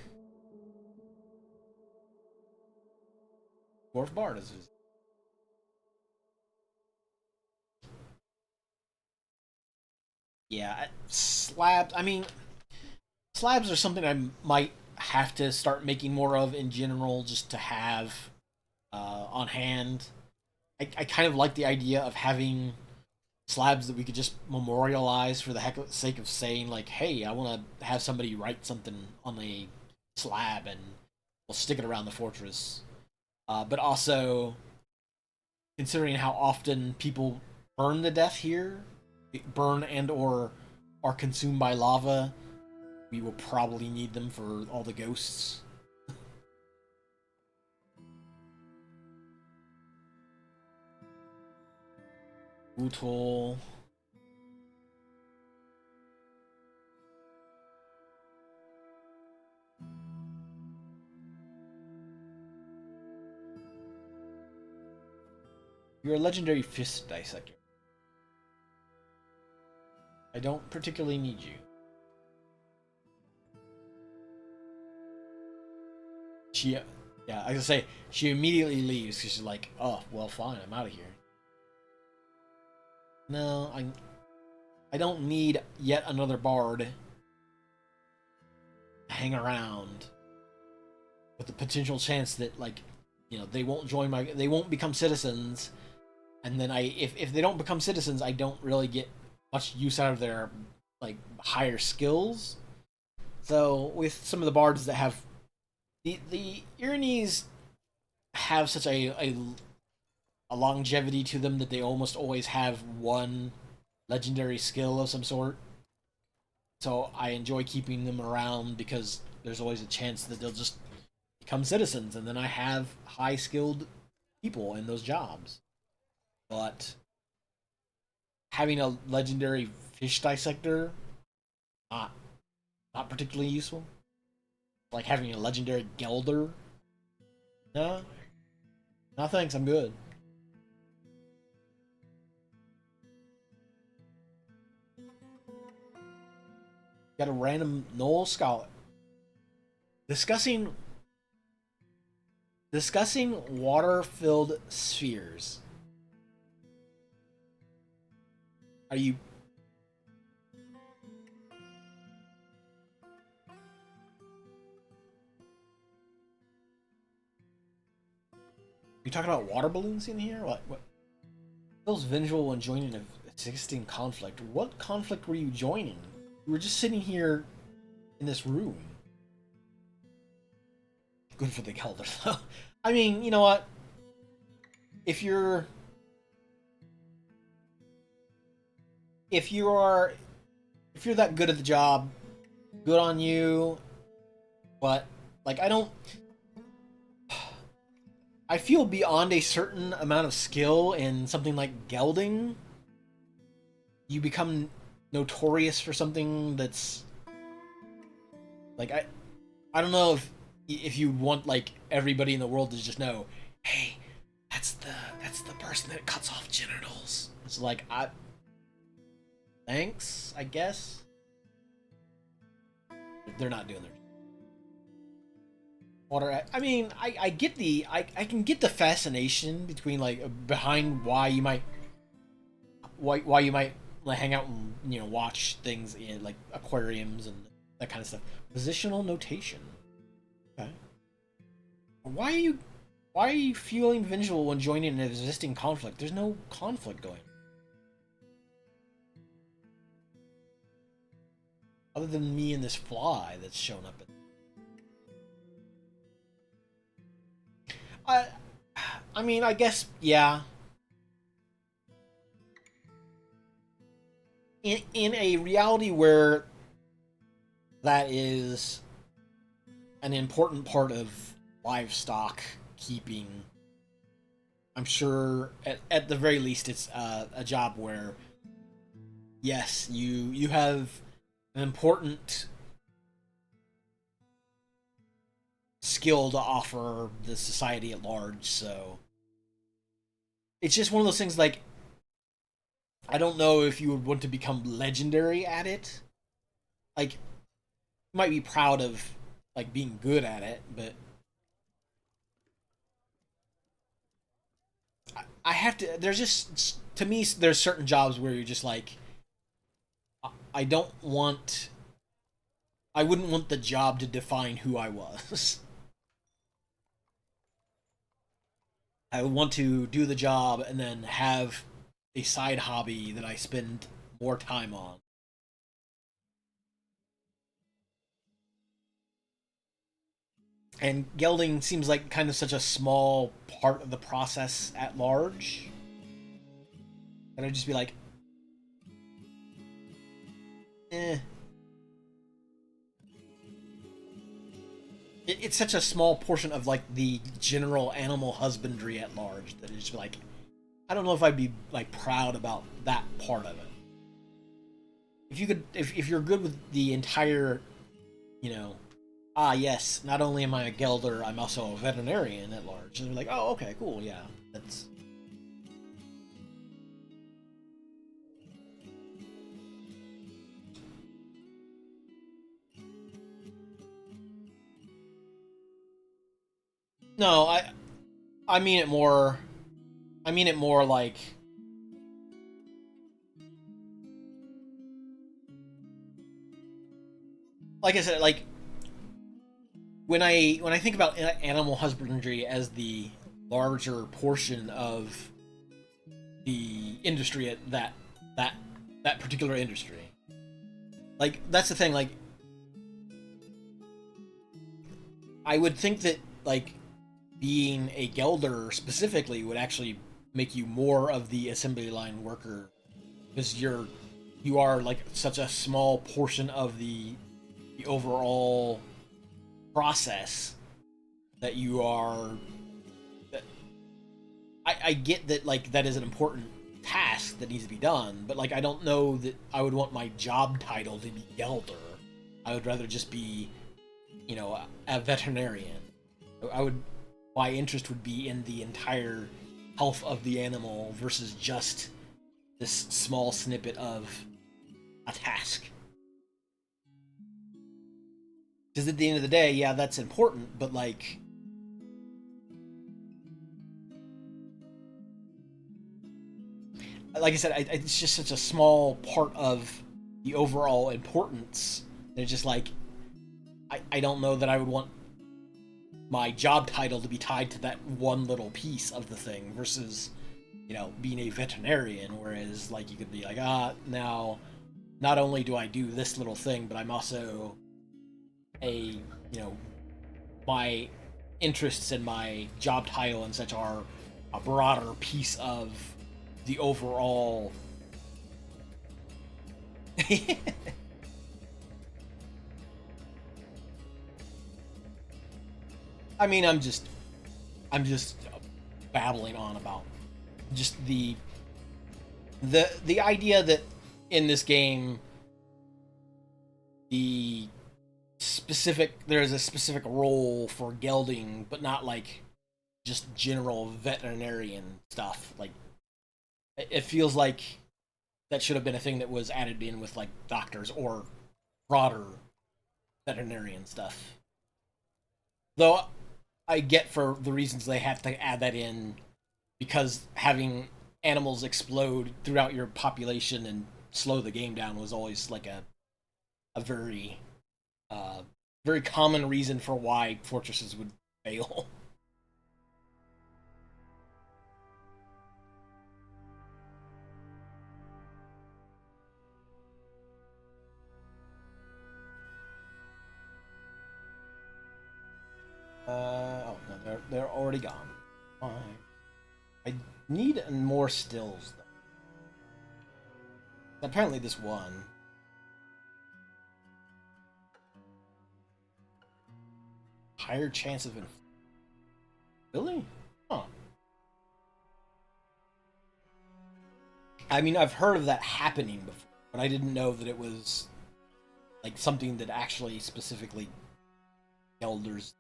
Dwarf Bard is his. Yeah, slabs. I mean, slabs are something I might have to start making more of in general, just to have on hand. I kind of like the idea of having slabs that we could just memorialize for the sake of saying, like, hey, I want to have somebody write something on a slab and we'll stick it around the fortress. But also, considering how often people burn to death here, burn and or are consumed by lava, we will probably need them for all the ghosts. Brutal. You're a legendary fist dissector. I don't particularly need you. Yeah, I was gonna say, she immediately leaves because she's like, oh, well, fine, I'm out of here. No, I don't need yet another bard to hang around with the potential chance that, like, they won't they won't become citizens, and then if they don't become citizens, I don't really get much use out of their, like, higher skills. So with some of the bards that have the Irinis have such a longevity to them that they almost always have one legendary skill of some sort. So I enjoy keeping them around because there's always a chance that they'll just become citizens, and then I have high skilled people in those jobs. But having a legendary fish dissector, not not particularly useful. Like having a legendary gelder. No, no thanks. I'm good. Got a random Knoll Scholar. Discussing water-filled spheres. Are you talking about water balloons in here? What? Feels vengeful when joining an existing conflict. What conflict were you joining? You were just sitting here in this room. Good for the Elder, though. I mean, you know what? If you're if you are if you're that good at the job, good on you. But like, I feel beyond a certain amount of skill in something like gelding, you become notorious for something that's like I don't know if you want like everybody in the world to just know, hey, that's the person that cuts off genitals. It's like I thanks, I guess. They're not doing their water. I mean, I get I can get the fascination between like behind why you might like hang out and watch things in like aquariums and that kind of stuff. Positional notation. Okay. Why are you why are you feeling vengeful when joining an existing conflict? There's no conflict going other than me and this fly that's shown up. I I mean, I guess yeah. In a reality where that is an important part of livestock keeping, I'm sure at the very least it's a job where yes, you have an important skill to offer the society at large. So it's just one of those things like I don't know if you would want to become legendary at it. Like, you might be proud of like being good at it, but I have to. There's just to me, there's certain jobs where you're just like, I don't want. I wouldn't want the job to define who I was. I would want to do the job and then have a side hobby that I spend more time on. And gelding seems like kind of such a small part of the process at large. And I'd just be like, eh. It's such a small portion of like the general animal husbandry at large that it's just like, I don't know if I'd be like proud about that part of it. If you could, if you're good with the entire, you know, yes, not only am I a gelder, I'm also a veterinarian at large. And they're like, oh, okay, cool, yeah, that's. No, I mean it more. I mean it more like I said, like when I think about animal husbandry as the larger portion of the industry at that that particular industry. Like that's the thing. Like I would think that like being a gelder specifically would actually make you more of the assembly line worker because you are like such a small portion of the overall process that you are that I get that like that is an important task that needs to be done, but like I don't know that I would want my job title to be gelder. I would rather just be, a veterinarian. I would my interest would be in the entire health of the animal versus just this small snippet of a task. Because at the end of the day, yeah, that's important, but like I said, it's just such a small part of the overall importance. It's just like I don't know that I would want my job title to be tied to that one little piece of the thing versus being a veterinarian, whereas like you could be like, now not only do I do this little thing, but I'm also a my interests and my job title and such are a broader piece of the overall. I mean, I'm just babbling on about just the idea that in this game, the there's a specific role for gelding, but not like just general veterinarian stuff. Like it feels like that should have been a thing that was added in with like doctors or broader veterinarian stuff. Though I get for the reasons they had to add that in because having animals explode throughout your population and slow the game down was always like a very very common reason for why fortresses would fail. Oh no, they're already gone. Fine. I need more stills though. Apparently this one. Higher chance of really? Huh. I mean, I've heard of that happening before, but I didn't know that it was like something that actually specifically elders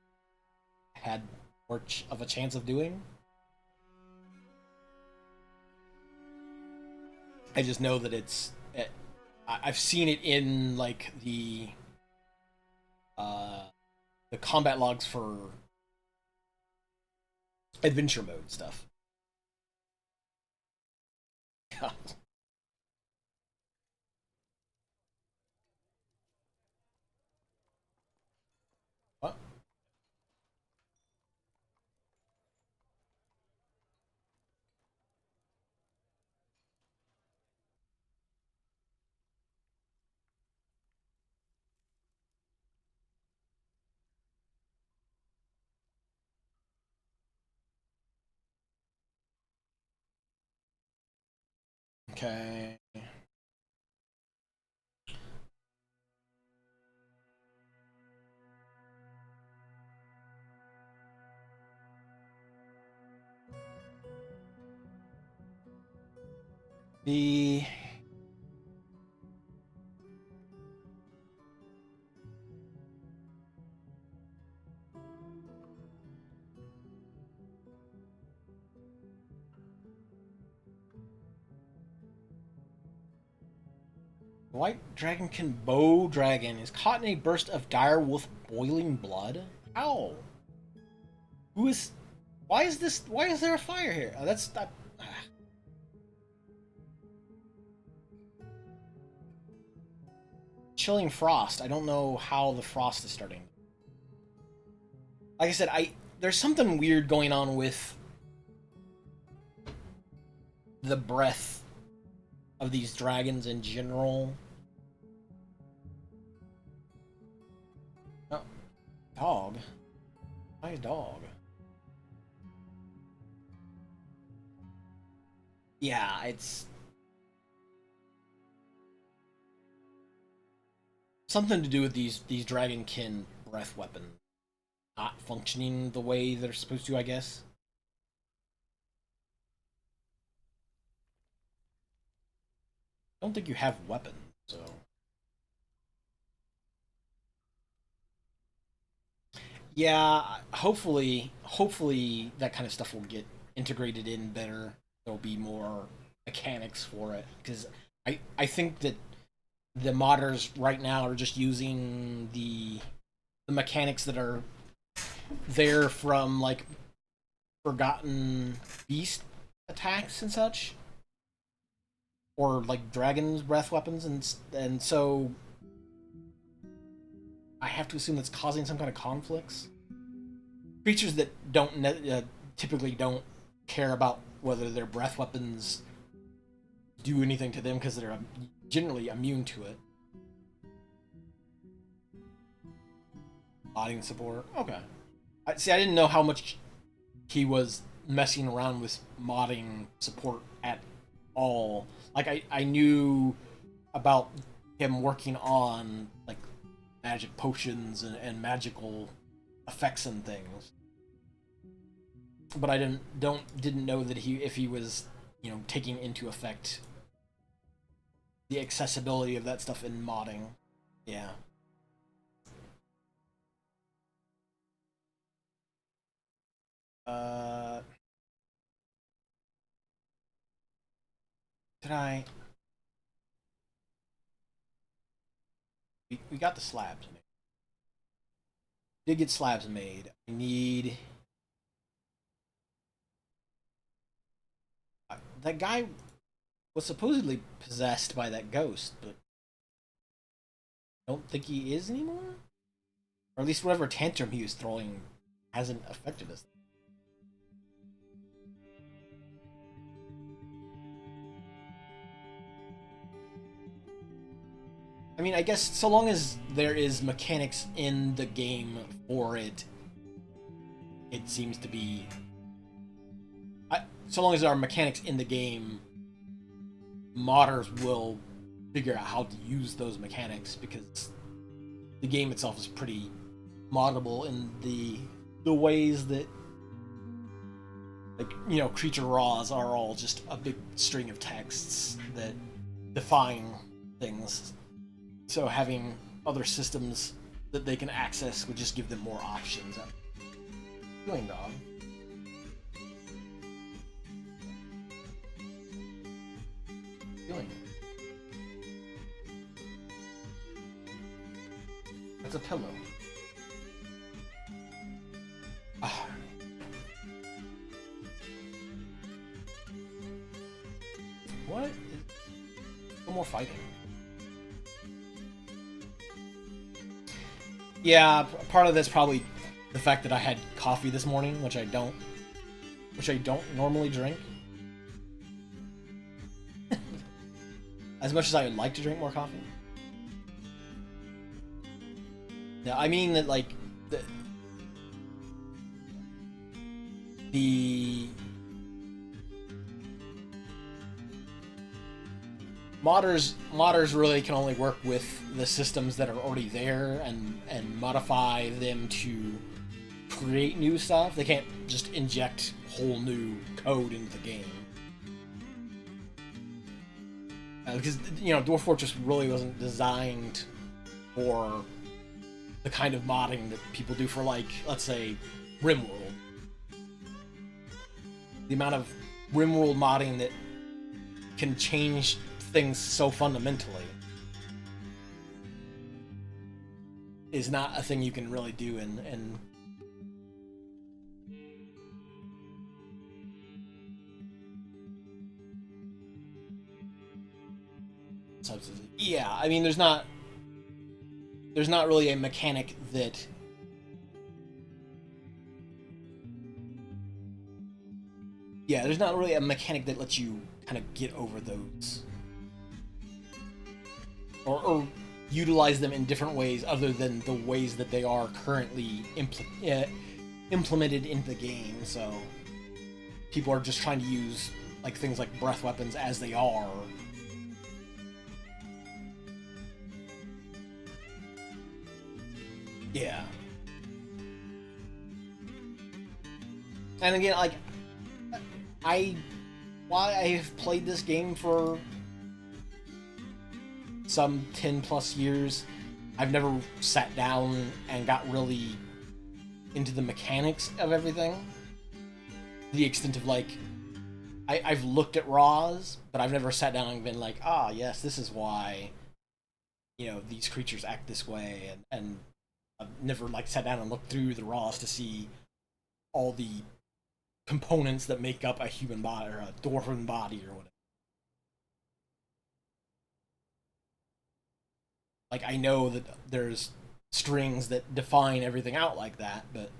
had more of a chance of doing. I just know that I've seen it in like uh, the combat logs for adventure mode stuff. God. What? Okay. The white dragonkin bow dragon is caught in a burst of dire wolf boiling blood. How? Who is? Why is this? Why is there a fire here? That's that. Chilling frost. I don't know how the frost is starting. Like I said, I there's something weird going on with the breath of these dragons in general. Oh, dog. Nice dog. Yeah, it's something to do with these dragonkin breath weapons not functioning the way they're supposed to, I guess. I don't think you have weapons, so yeah. Hopefully that kind of stuff will get integrated in better. There'll be more mechanics for it because I think that the modders right now are just using the mechanics that are there from like forgotten beast attacks and such, or like dragon's breath weapons, and so I have to assume that's causing some kind of conflicts. Creatures that typically don't care about whether their breath weapons do anything to them because they're generally immune to it. Modding support. Okay. See. I didn't know how much he was messing around with modding support at all. Like I knew about him working on like magic potions and magical effects and things, but I didn't know that he if he was taking into effect the accessibility of that stuff in modding. Yeah. Uh, did I? We got the slabs made. Did get slabs made. I need. That guy was supposedly possessed by that ghost, but I don't think he is anymore. Or at least whatever tantrum he was throwing hasn't affected us. I mean, I guess so long as there is mechanics in the game for it, it seems to be. So long as there are mechanics in the game, modders will figure out how to use those mechanics because the game itself is pretty moddable in the ways that, like, you know, creature raws are all just a big string of texts that define things. So having other systems that they can access would just give them more options. Doing dog. Doing. That's a pillow. Ah. What? No more fighting. Yeah, part of this probably the fact that I had coffee this morning, which I don't normally drink. As much as I would like to drink more coffee. Yeah, I mean that, like, the modders really can only work with the systems that are already there and modify them to create new stuff. They can't just inject whole new code into the game. Because, you know, Dwarf Fortress really wasn't designed for the kind of modding that people do for, like, let's say, RimWorld. The amount of RimWorld modding that can change things so fundamentally is not a thing you can really do in substances. Yeah, I mean, there's not really a mechanic that there's not really a mechanic that lets you kind of get over those or utilize them in different ways other than the ways that they are currently implemented into the game. So people are just trying to use, like, things like breath weapons as they are. Yeah. And again, like, while I have played this game for some 10 plus years, I've never sat down and got really into the mechanics of everything. To the extent of, like, I've looked at raws, but I've never sat down and been like, ah, yes, this is why, you know, these creatures act this way, and I've never, like, sat down and looked through the raws to see all the components that make up a human body or a dwarven body or whatever. Like, I know that there's strings that define everything out like that, but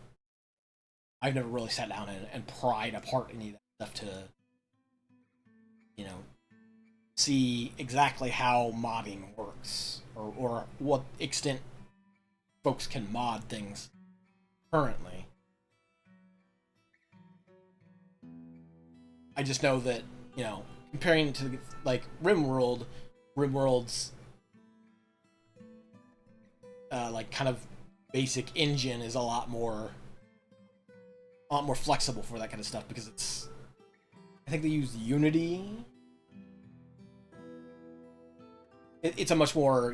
I've never really sat down and pried apart any of that stuff to, you know, see exactly how modding works or what extent folks can mod things currently. I just know that, you know, comparing to, like, RimWorld's like, kind of basic engine is a lot more flexible for that kind of stuff because I think they use Unity. it's a much more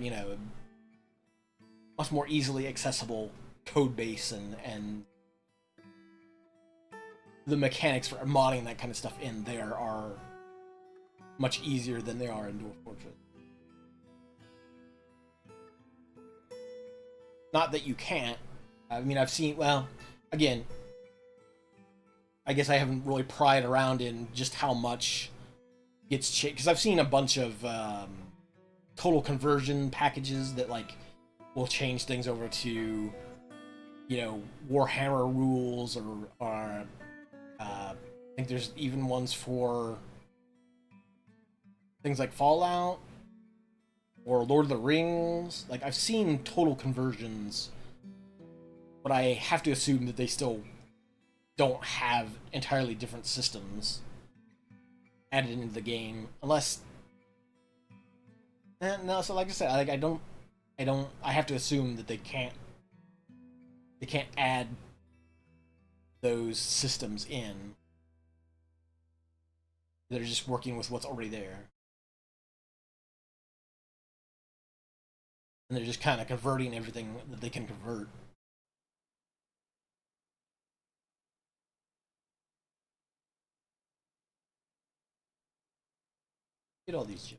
much more easily accessible code base, and the mechanics for modding that kind of stuff in there are much easier than they are in Dwarf Fortress. Not that you can't. I mean, I've seen, well, again, I guess I haven't really pried around in just how much gets changed, because I've seen a bunch of total conversion packages that like will change things over to Warhammer rules, or I think there's even ones for things like Fallout or Lord of the Rings. Like, I've seen total conversions, but I have to assume that they still don't have entirely different systems added into the game, unless no. So like I said, I have to assume that they can't add those systems in. They're just working with what's already there, and they're just kind of converting everything that they can convert. Get all these.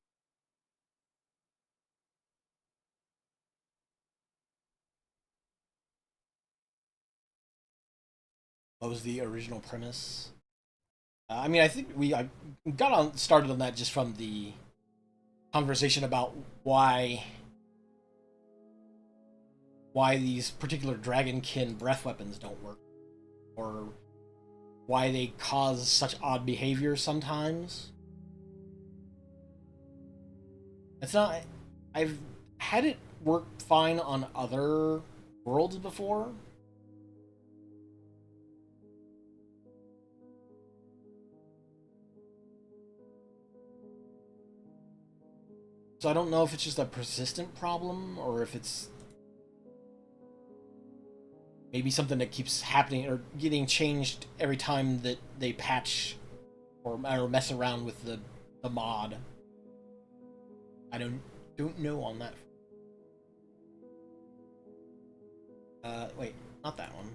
What was the original premise? I mean, I think I got on started on that just from the conversation about why these particular dragonkin breath weapons don't work, or why they cause such odd behavior sometimes. It's not. I've had it work fine on other worlds before. So I don't know if it's just a persistent problem, or if it's maybe something that keeps happening or getting changed every time that they patch or mess around with the mod. I don't know on that. Wait, not that one.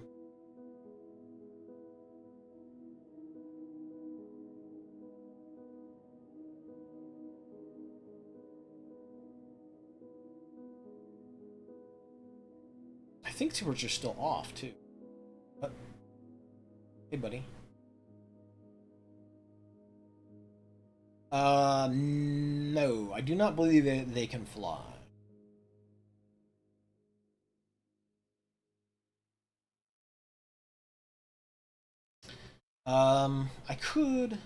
I think tours are still off too. But, hey, buddy. No, I do not believe that they can fly. I could.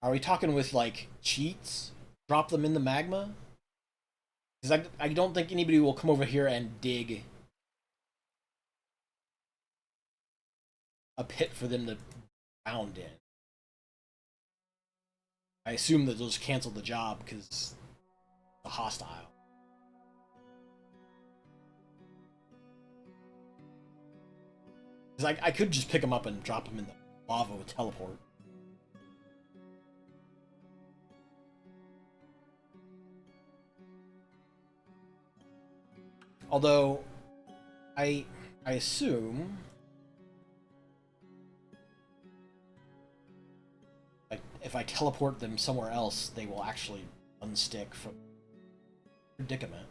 Are we talking with like cheats? Drop them in the magma? Because I don't think anybody will come over here and dig a pit for them to drown in. I assume that they'll just cancel the job because the hostile. Because I could just pick them up and drop them in the lava with teleport. Although, I I assume, like, if I teleport them somewhere else, they will actually unstick from predicament.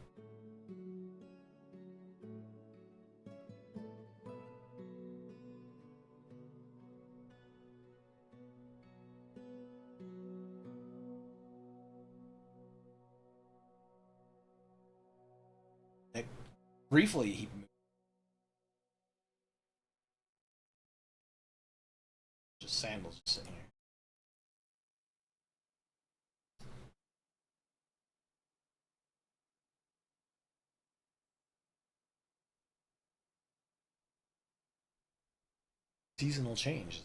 Like, briefly, he just sandals just sitting here. Seasonal change.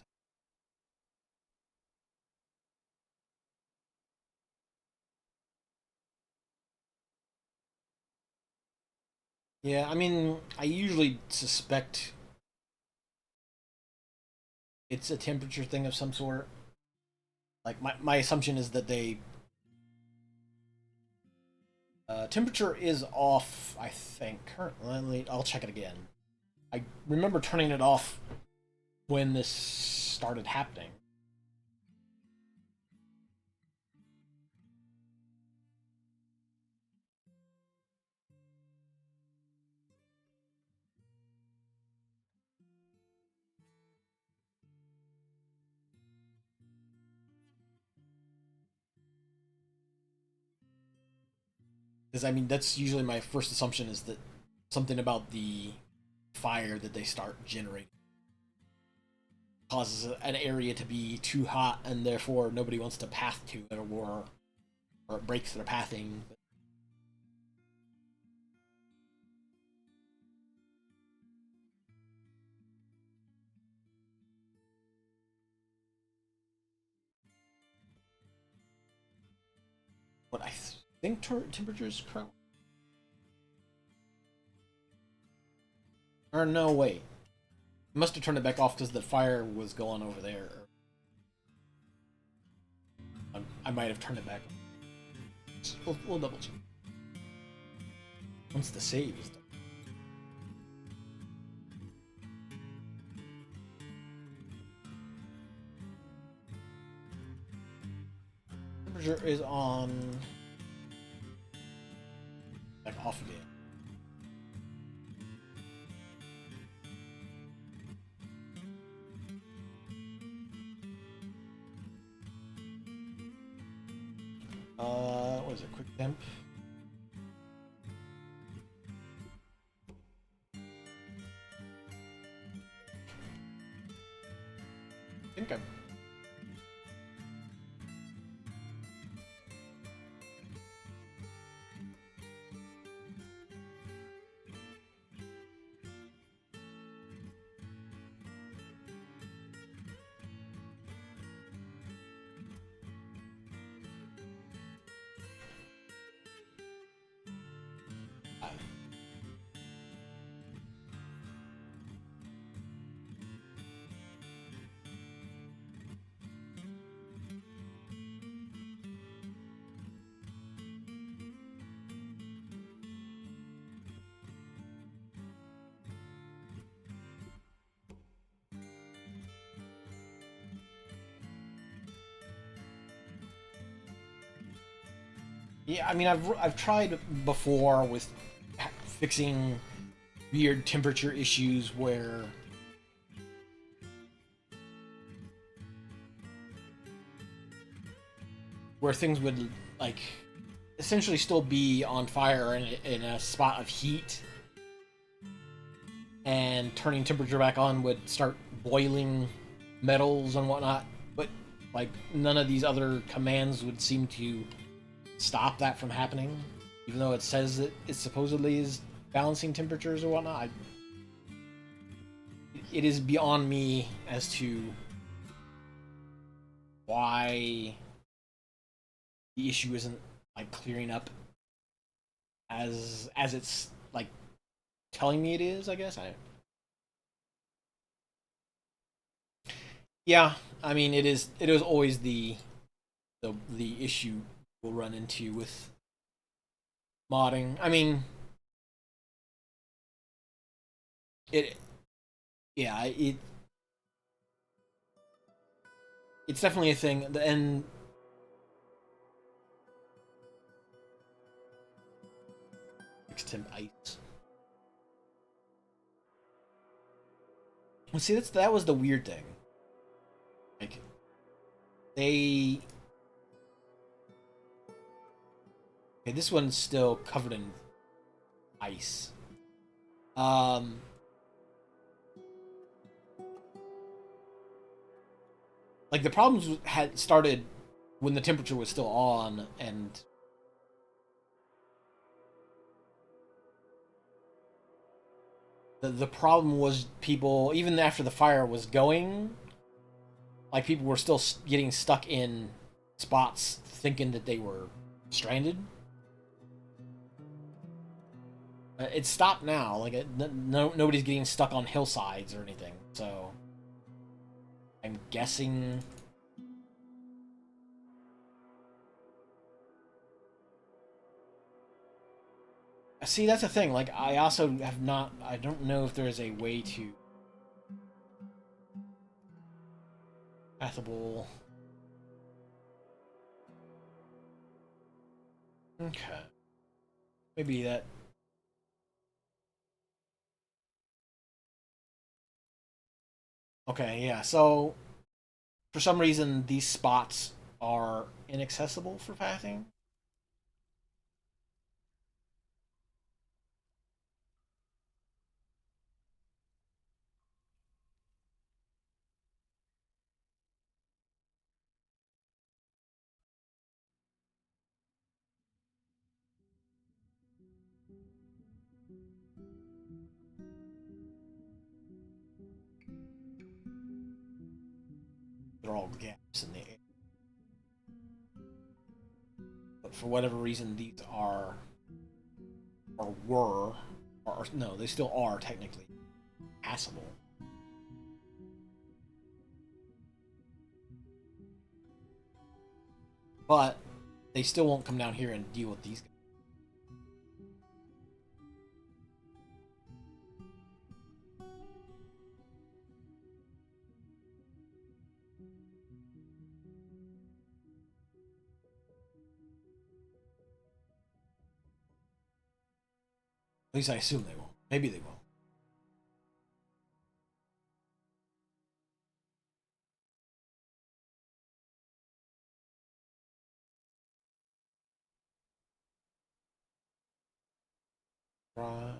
Yeah, I mean, I usually suspect it's a temperature thing of some sort. Like my assumption is that they temperature is off. I think currently. I'll check it again. I remember turning it off when this started happening. Because I mean, that's usually my first assumption is that something about the fire that they start generating causes an area to be too hot, and therefore nobody wants to path to it, or it breaks their pathing. But I think temperature is currently. Or no, wait. I must have turned it back off because the fire was going over there. I might have turned it back on. We'll double check. Once the save is done. Temperature is on. Like off again. What is it? Quick temp. I think I'm. Yeah, I mean, I've tried before with fixing weird temperature issues where things would like essentially still be on fire in a spot of heat, and turning temperature back on would start boiling metals and whatnot. But like none of these other commands would seem to stop that from happening, even though it says that it supposedly is balancing temperatures or whatnot. It is beyond me as to why the issue isn't like clearing up as it's like telling me it is. I guess I. Yeah, I mean it is. It is always the issue we'll run into with modding. I mean, it yeah it's definitely a thing. And fixed him ice. Well, see, that was the weird thing. Like they. Okay, this one's still covered in ice. Um, like the problems had started when the temperature was still on, and the problem was people even after the fire was going, like people were still getting stuck in spots thinking that they were stranded. It stopped now. Like nobody's getting stuck on hillsides or anything. So I'm guessing. See, that's the thing. Like, I also have not. I don't know if there is a way to pathable. Okay, maybe that. Okay, yeah. So for some reason, these spots are inaccessible for pathing. They're all gaps in the air. But for whatever reason, these are or were or no, they still are technically passable. But they still won't come down here and deal with these guys. At least I assume they won't. Maybe they will. Right.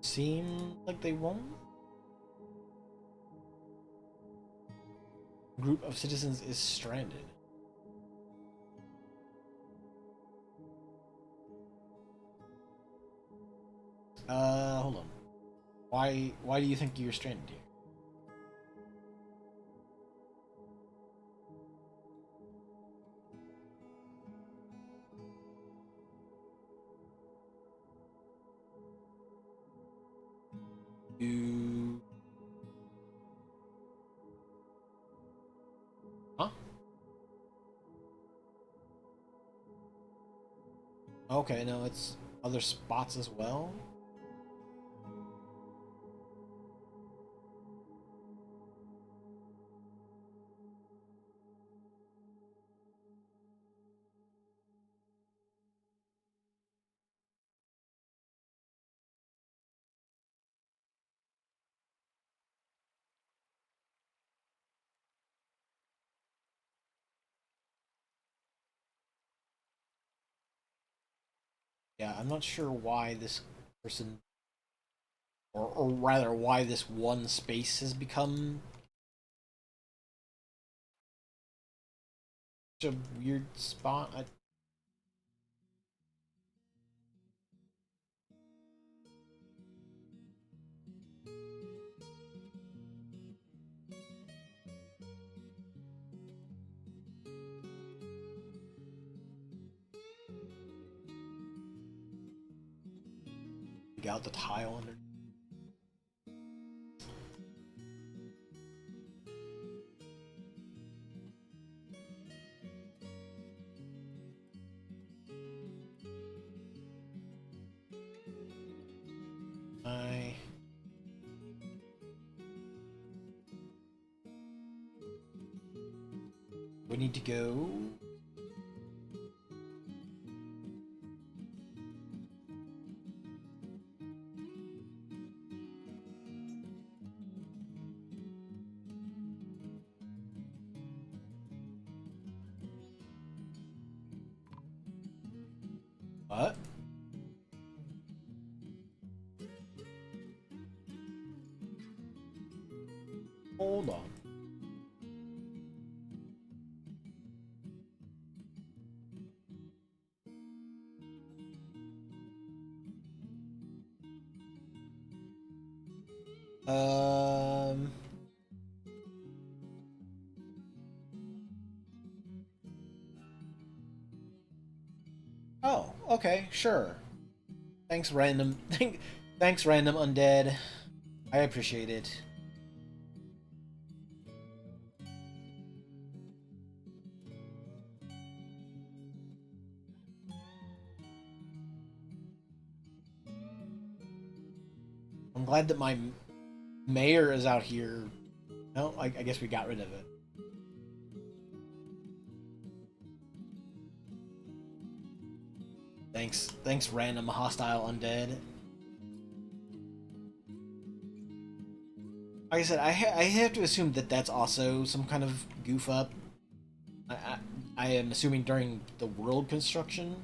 Seem like they won't. Group of citizens is stranded. Hold on. Why do you think you're stranded here? You huh? Okay, no, it's other spots as well. Yeah, I'm not sure why this person, or rather, why this one space has become such a weird spot. Dig out the tile under. I we need to go. What? Hold on. Um. Oh, okay, sure. Thanks, random. Thanks, random undead. I appreciate it. I'm glad that my mayor is out here. No, I guess we got rid of it. Thanks, random hostile undead. Like I said, I have to assume that that's also some kind of goof up. I, I, I am assuming during the world construction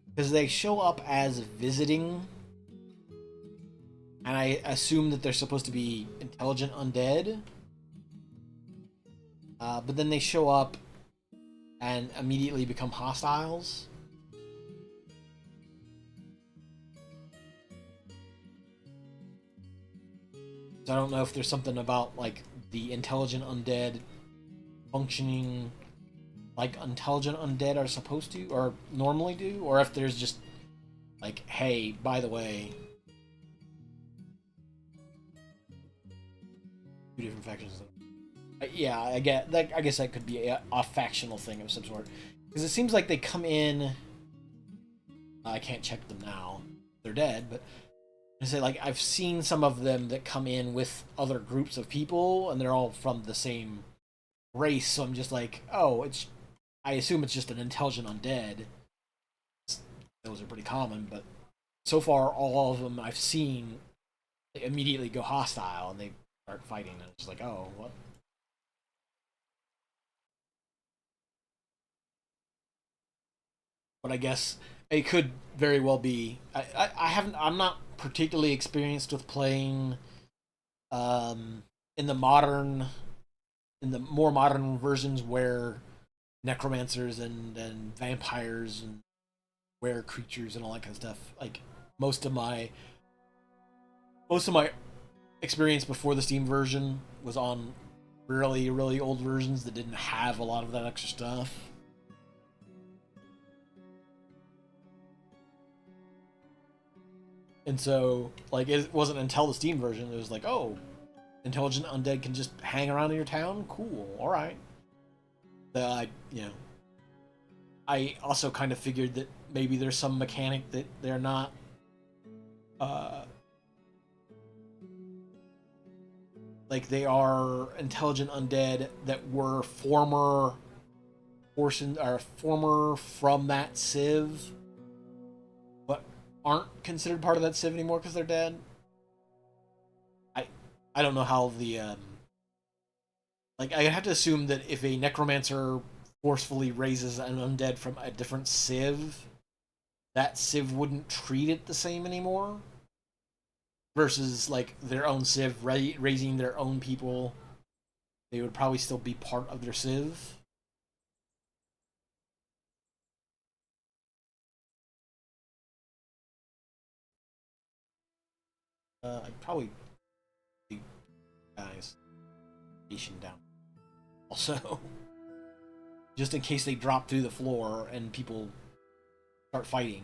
because they show up as visiting, and I assume that they're supposed to be intelligent undead. But then they show up and immediately become hostiles. So I don't know if there's something about like the intelligent undead functioning like intelligent undead are supposed to or normally do, or if there's just like, hey, by the way, two different factions. Yeah, I get that. I guess that could be a factional thing of some sort because it seems like they come in. I can't check them now; they're dead. But I say like I've seen some of them that come in with other groups of people, and they're all from the same race. So I'm just like, oh, it's. I assume it's just an intelligent undead. Those are pretty common, but so far all of them I've seen they immediately go hostile and they start fighting. And it's like, oh, what? But I guess it could very well be. I haven't. I'm not particularly experienced with playing um, in the modern, in the more modern versions where necromancers and vampires and were creatures and all that kind of stuff. Like most of my most of my experience before the Steam version was on really old versions that didn't have a lot of that extra stuff. And so, like, it wasn't until the Steam version it was like, oh, intelligent undead can just hang around in your town. Cool, all right. I, I also kind of figured that maybe there's some mechanic that they're not, uh, like they are intelligent undead that were former portion or former from that civ, but aren't considered part of that civ anymore because they're dead. I, I don't know how the like I have to assume that if a necromancer forcefully raises an undead from a different civ, that civ wouldn't treat it the same anymore. Versus like their own civ raising their own people, they would probably still be part of their civ. I'd probably be guys station down also, just in case they drop through the floor and people start fighting.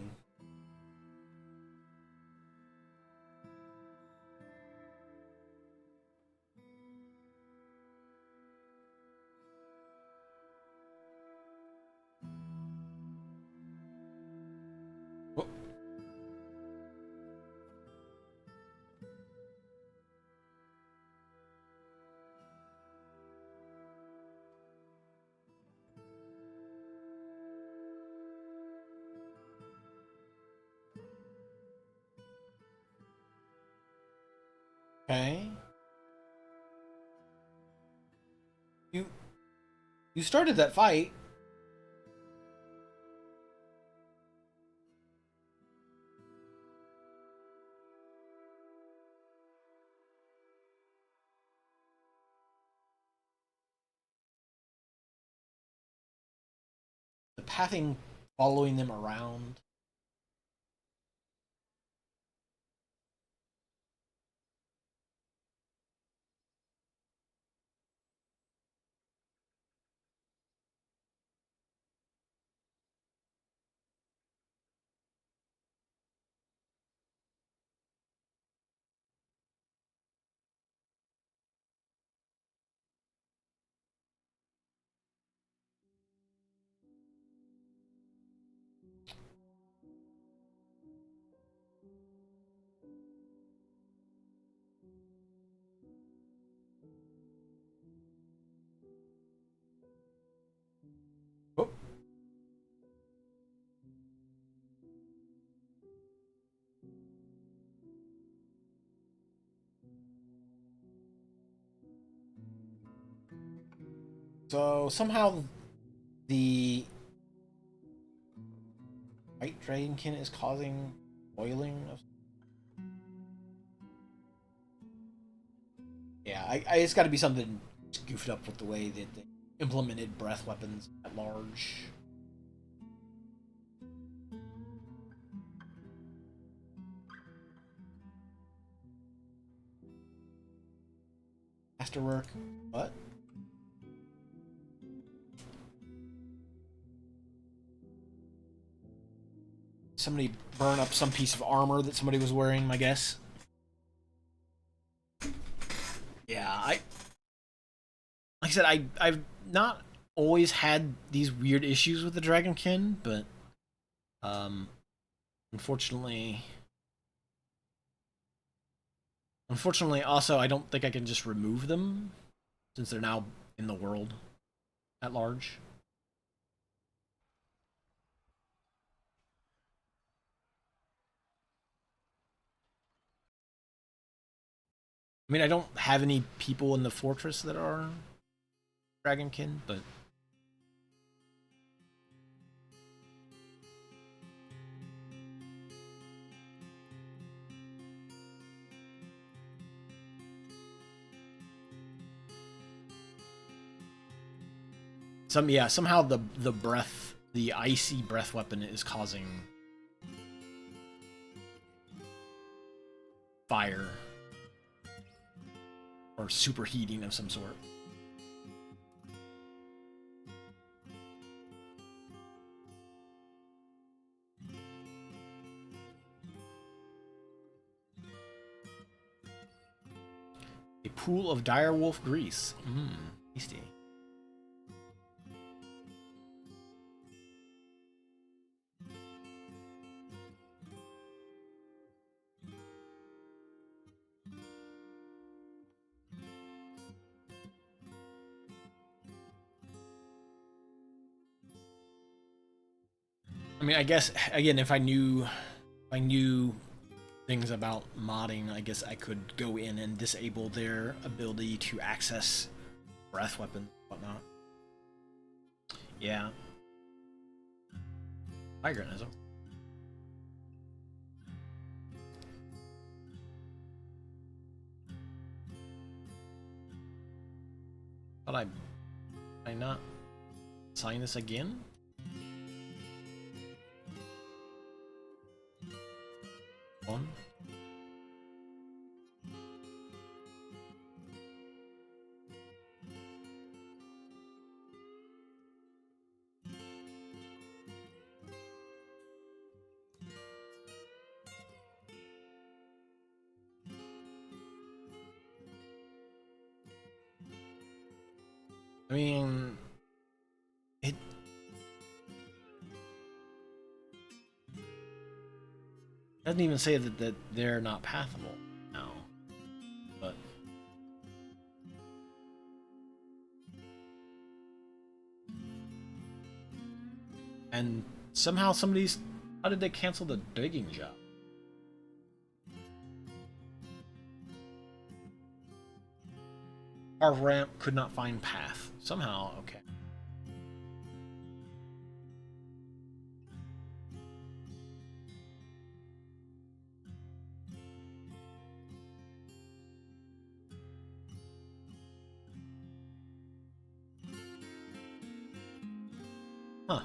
Okay, you you started that fight. The pathing following them around. So somehow the white dragonkin is causing boiling of. Yeah, it's got to be something goofed up with the way that they implemented breath weapons at large. Masterwork. What? Somebody burn up some piece of armor that somebody was wearing, my guess. Yeah, like I said, I've not always had these weird issues with the Dragonkin, but um, unfortunately, also I don't think I can just remove them since they're now in the world at large. I mean, I don't have any people in the fortress that are Dragonkin, but somehow the icy breath weapon is causing fire or superheating of some sort. A pool of direwolf grease. Mmm, tasty. I mean, I guess again, if I knew things about modding, I guess I could go in and disable their ability to access breath weapons and whatnot. Yeah, migranism. But I not sign this again? One. I mean, it doesn't even say that they're not pathable now, but and somehow somebody's how did they cancel the digging job? Our ramp could not find path somehow. Okay. Huh.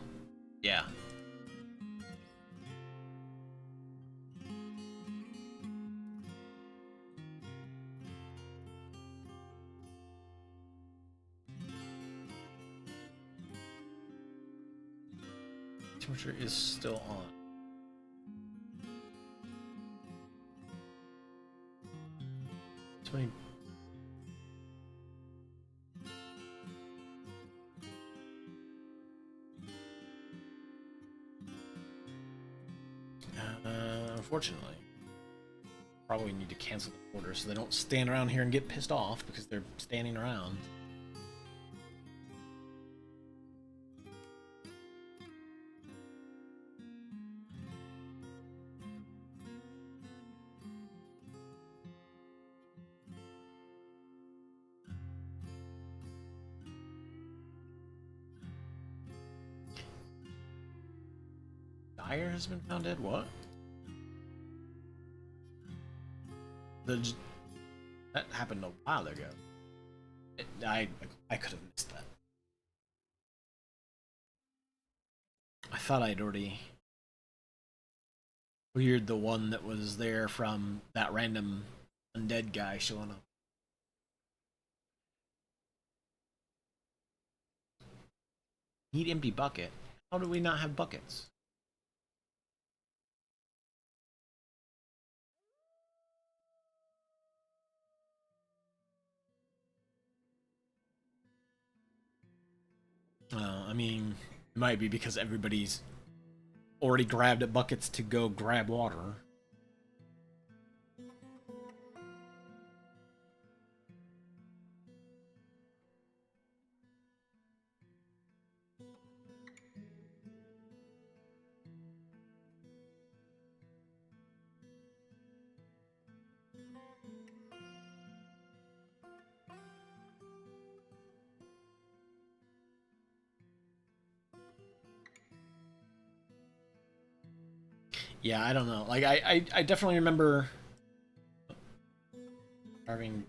Yeah. Temperature is still on. So many. Unfortunately, probably need to cancel the order so they don't stand around here and get pissed off because they're standing around. Fire has been found dead? What? The, that happened a while ago. I could have missed that. I thought I'd already cleared the one that was there from that random undead guy showing up. Need empty bucket. How do we not have buckets? I mean, it might be because everybody's already grabbed at buckets to go grab water. Yeah, I don't know. Like, I definitely remember carving.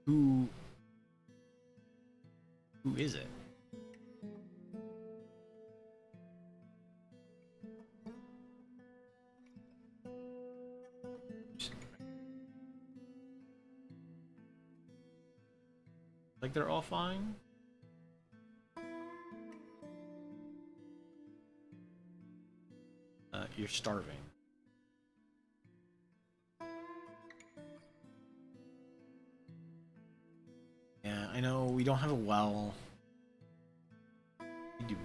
Who is it? Like they're all fine? You're starving. Yeah, I know we don't have a well. You do.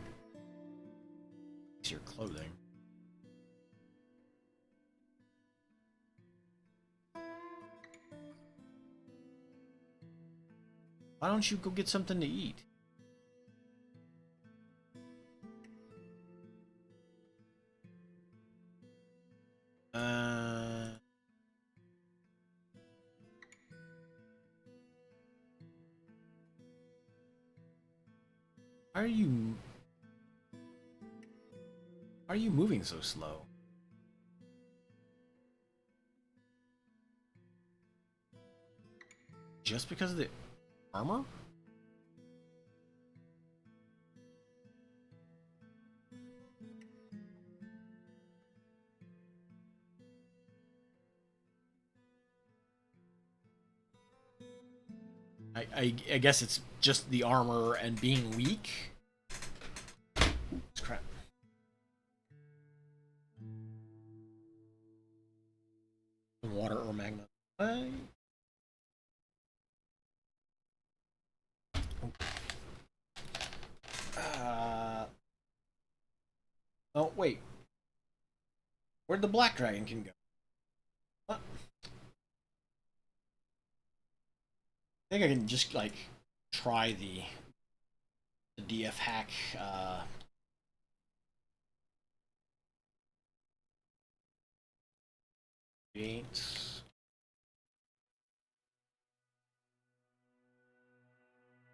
It's your clothing. Why don't you go get something to eat? Uh... Why are you moving so slow? Just because of the armor? I guess it's just the armor and being weak. It's crap. Water or magma. Oh wait. Where'd the black dragon can go? What? I think I can just like try the DF hack. Create.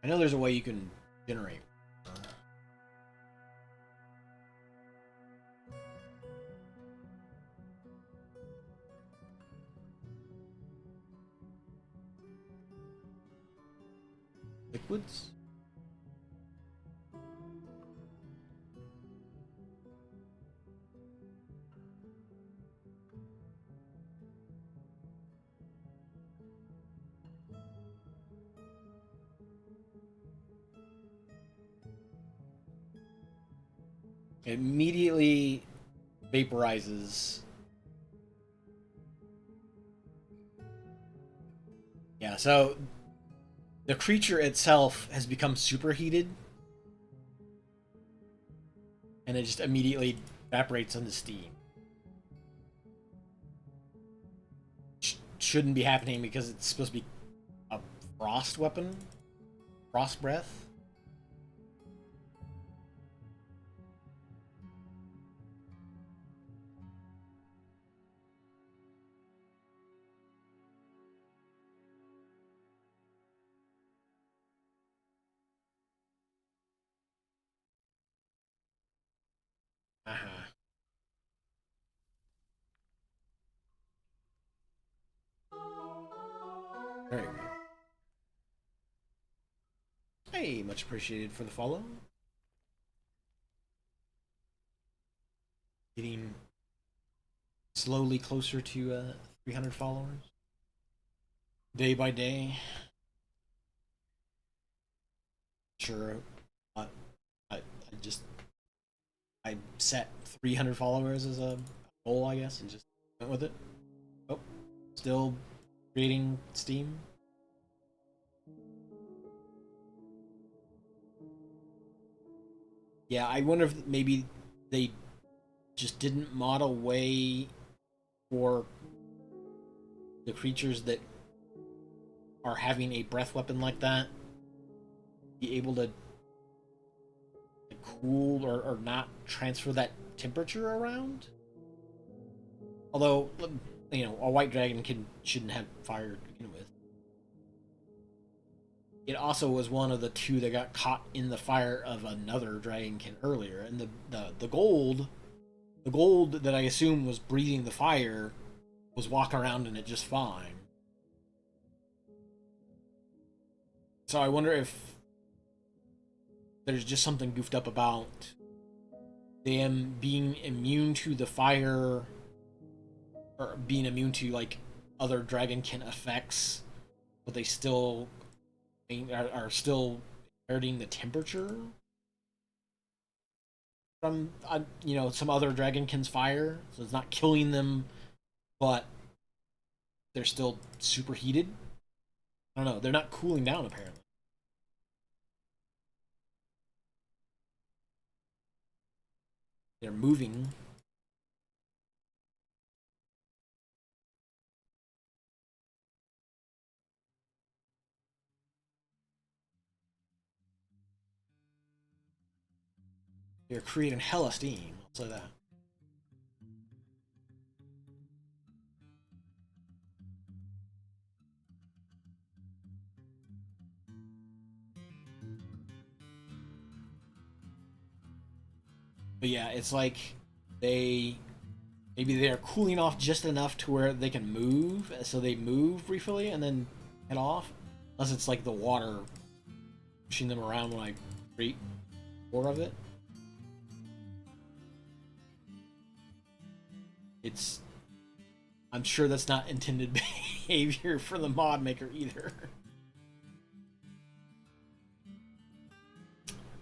I know there's a way you can generate. Liquids? It immediately vaporizes. Yeah, so the creature itself has become superheated, and it just immediately evaporates into steam. Shouldn't be happening because it's supposed to be a frost weapon, frost breath. Uh-huh. Very good. Hey, much appreciated for the follow. Getting slowly closer to 300 followers. Day by day. Sure. I, I just I set 300 followers as a goal, I guess, and just went with it. Oh, still creating Steam. Yeah, I wonder if maybe they just didn't mod a way for the creatures that are having a breath weapon like that be able to cool or not transfer that temperature around. Although, you know, a white dragon shouldn't have fire to begin with. It also was one of the two that got caught in the fire of another dragonkin earlier, and the gold that I assume was breathing the fire was walking around in it just fine. So I wonder if there's just something goofed up about them being immune to the fire or being immune to like other dragonkin effects, but they still are still inheriting the temperature from you know, some other dragonkin's fire, so it's not killing them, but they're still superheated. I don't know. They're not cooling down apparently. They're moving. They're creating hella steam. I'll say that. But yeah, it's like they maybe they're cooling off just enough to where they can move, so they move briefly and then head off. Unless it's like the water pushing them around when I create more of it. It's I'm sure that's not intended behavior for the mod maker either.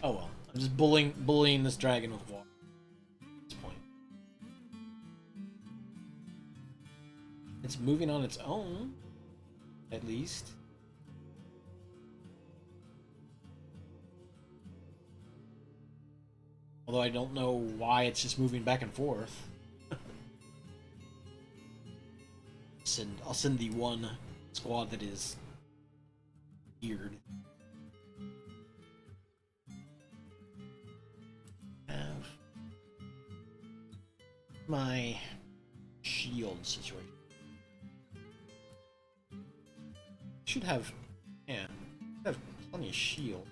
Oh well, I'm just bullying this dragon with water at this point. It's moving on its own, at least. Although I don't know why it's just moving back and forth. I'll send the one squad that is geared. Have my shield situation. Should have, yeah, have plenty of shield.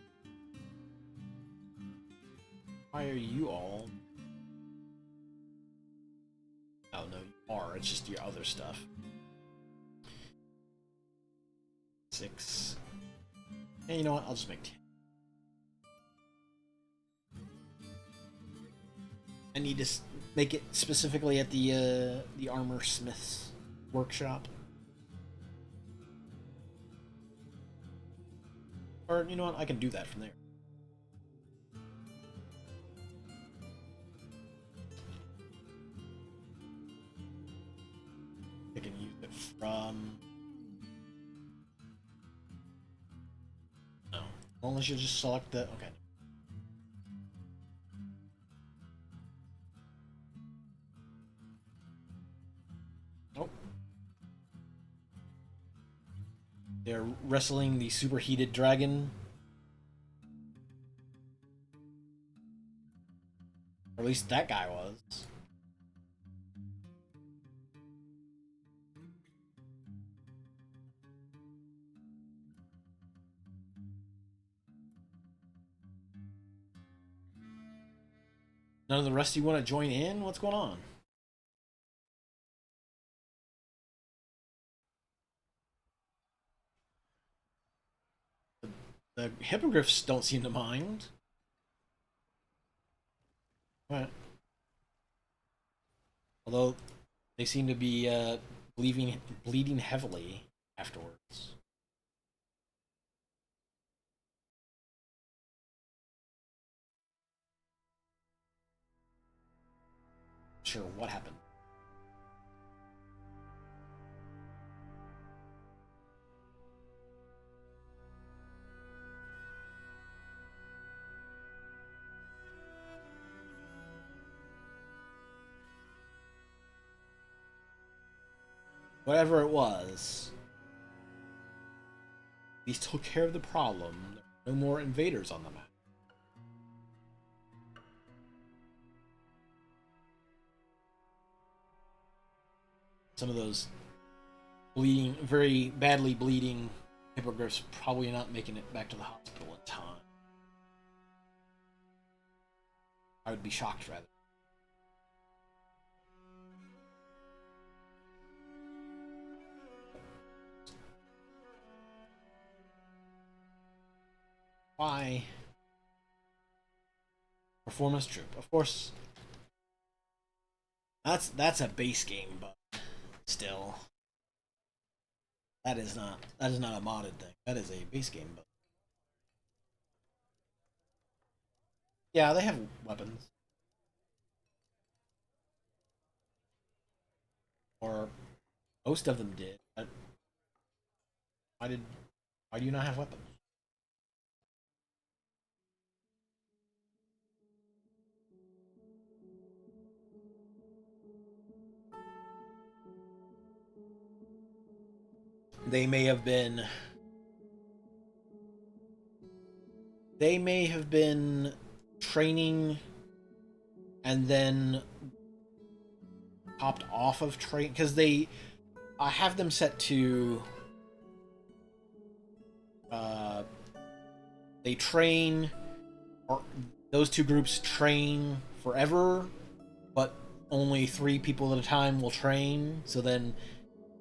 Why are you all? Oh no, you are. It's just your other stuff. 6. And you know what? I'll just make 10. I need to make it specifically at the armor smith's workshop. Or you know what? I can do that from there. I can use it from. No, unless you just select the. Okay. Nope. They're wrestling the superheated dragon. Or at least that guy was. None of the rest of you want to join in? What's going on? The hippogriffs don't seem to mind. Right. Although they seem to be bleeding heavily afterwards. Sure, what happened? Whatever it was, he took care of the problem. No more invaders on the map. Some of those bleeding, very badly bleeding hippogriffs probably not making it back to the hospital in time. I would be shocked, rather. Why? Performance troop. Of course, that's a base game, but still, that is not a modded thing. That is a base game, but yeah, they have weapons, or most of them did. But why did why do you not have weapons? They may have been they may have been training and then hopped off of train because they I have them set to uh, they train or those two groups train forever, but only three people at a time will train. So then,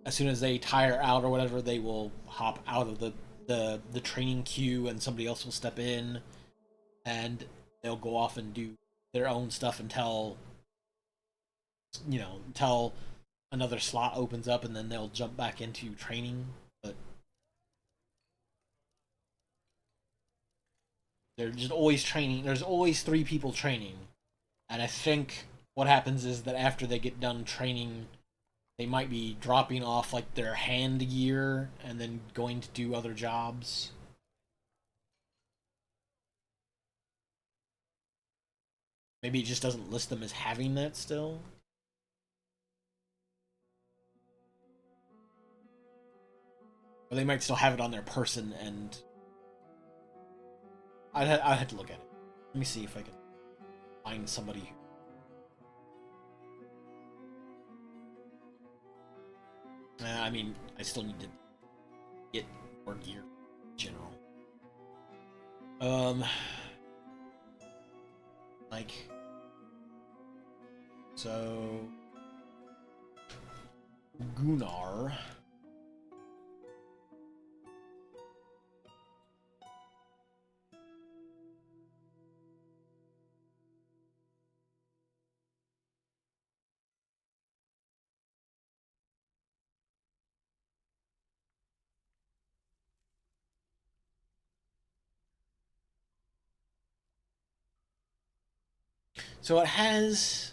as soon as they tire out or whatever, they will hop out of the training queue, and somebody else will step in, and they'll go off and do their own stuff until another slot opens up, and then they'll jump back into training. But they're just always training. There's always three people training, and I think what happens is that after they get done training, they might be dropping off like their hand gear and then going to do other jobs. Maybe it just doesn't list them as having that still. Or they might still have it on their person, and I'd have to look at it. Let me see if I can find somebody. I mean, I still need to get more gear in general. Um, like, so Gunnar. So it has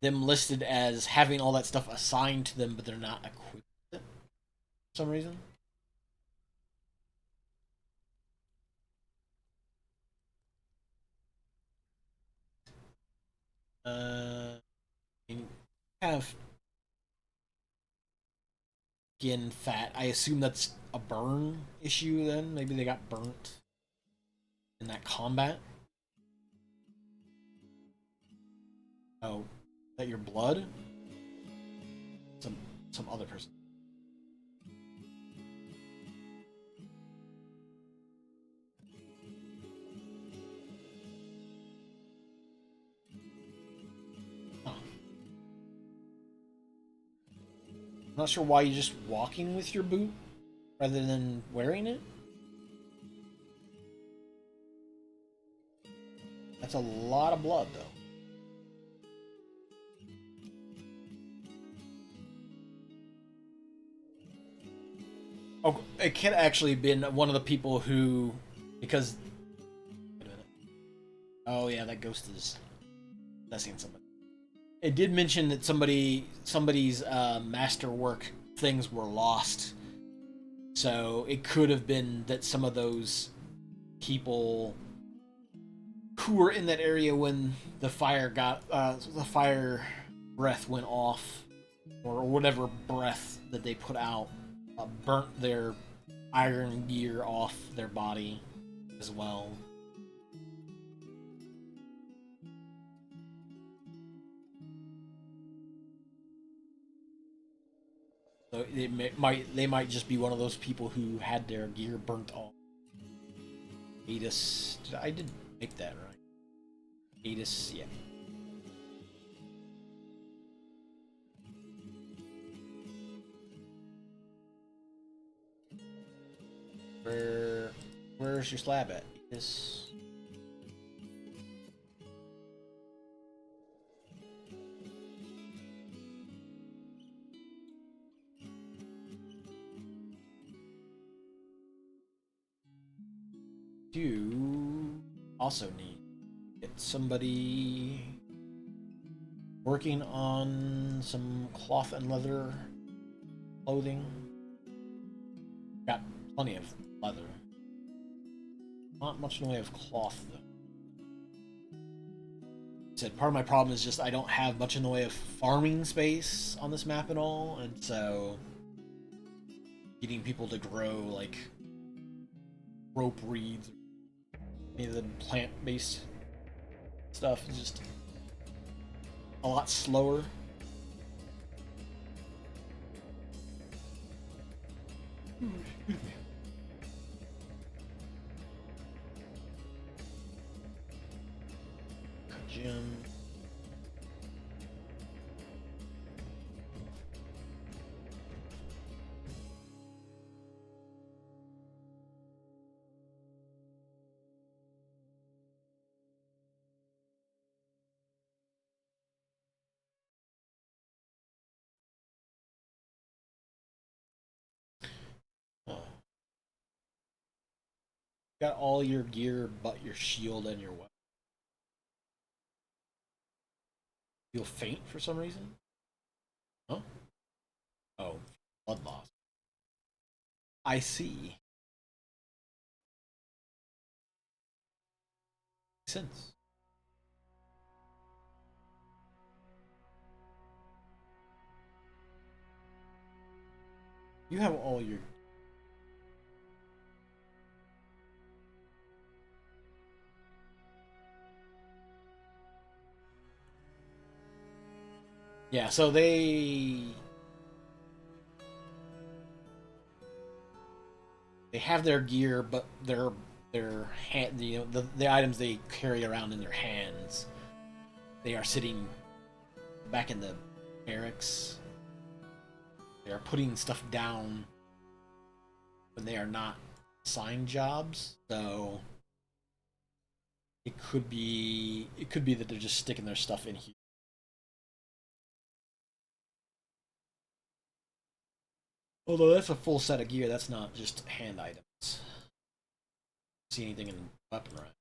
them listed as having all that stuff assigned to them, but they're not equipped with it for some reason. You have skin fat. I assume that's a burn issue then. Maybe they got burnt in that combat. Oh, is that your blood? Some some other person. I'm not sure why you're just walking with your boot rather than wearing it. That's a lot of blood, though. Oh, it could actually been one of the people who, because. Wait a minute. Oh yeah, that ghost is possessing somebody. It did mention that somebody's masterwork things were lost, so it could have been that some of those people who were in that area when the fire breath went off, or whatever breath that they put out, burnt their iron gear off their body as well. So they might just be one of those people who had their gear burnt off. Adis, I did make that right. Adis, yeah. Where, where's your slab at? Adis. You also need to get somebody working on some cloth and leather clothing. Got plenty of leather. Not much in the way of cloth, though. Said part of my problem is just I don't have much in the way of farming space on this map at all, and so getting people to grow like rope reeds, any of the plant-based stuff is just a lot slower. Gym. Oh. Got all your gear but your shield and your weapon. Feel faint for some reason? Huh? Oh, blood loss. I see. Makes sense. You have all your. Yeah, so they have their gear, but their hand, the items they carry around in their hands, they are sitting back in the barracks. They are putting stuff down when they are not assigned jobs. So it could be that they're just sticking their stuff in here. Although that's a full set of gear, that's not just hand items. See anything in weapon rack?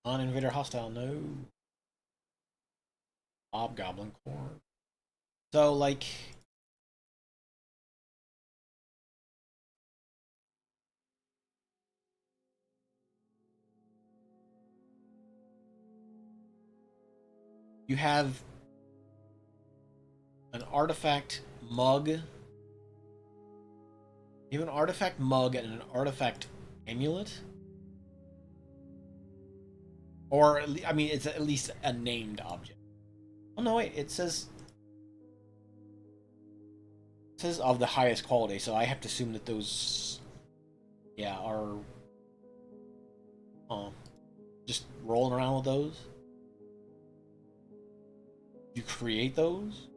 Non-invader hostile, no. Hobgoblin core. So like you have an artifact mug. You have an artifact mug and an artifact amulet. Or I mean, it's at least a named object. Oh no, wait. It says of the highest quality, so I have to assume that those, yeah, are Oh, just rolling around with those? You create those?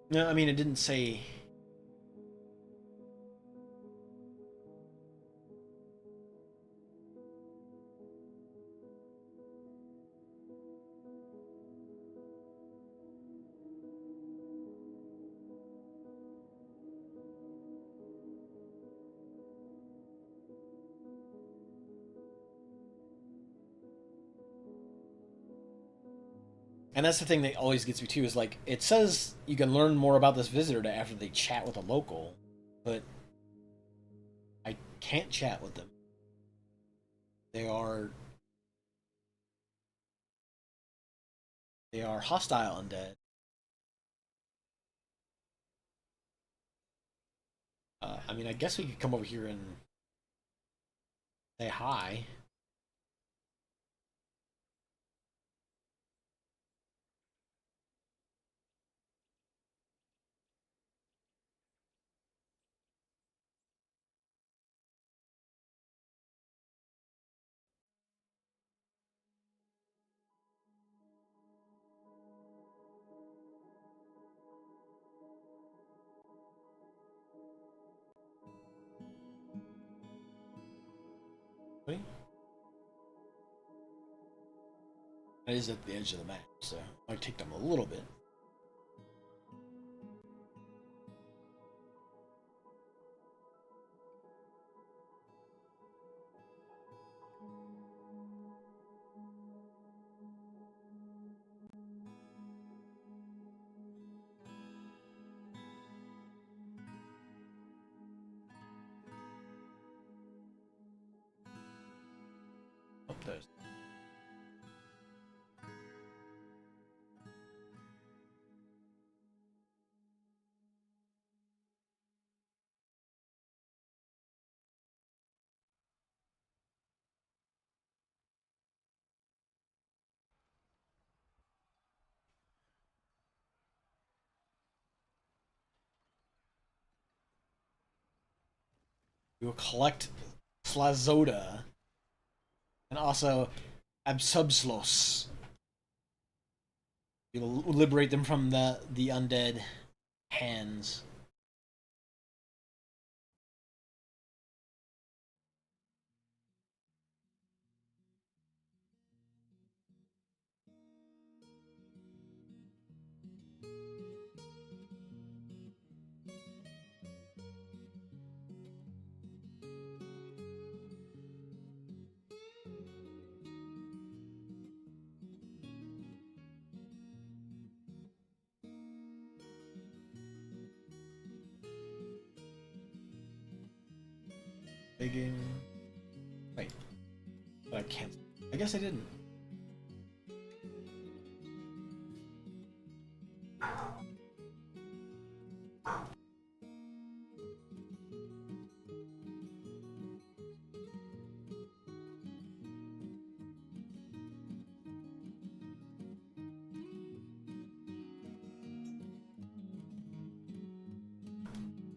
No, I mean, it didn't say. And that's the thing that always gets me too is like it says you can learn more about this visitor after they chat with a local, but I can't chat with them. They are they are hostile undead. I mean, I guess we could come over here and say hi. It is at the edge of the map, so it might take them a little bit. Oh, there's. We will collect Slazoda and also Absubslos. We will liberate them from the undead hands. Digging. Wait, but I can't. I guess I didn't.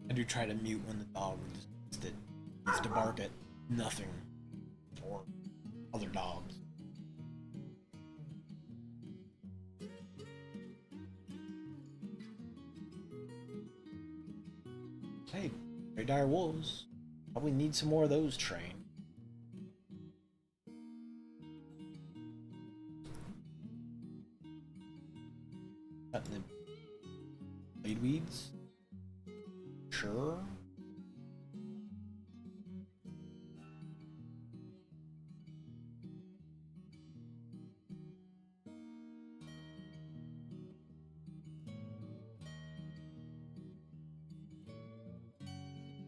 I do try to mute when the dog needs to bark at nothing or other dogs. Hey, very dire wolves. Probably need some more of those trained. Cutting the blade weeds. Sure.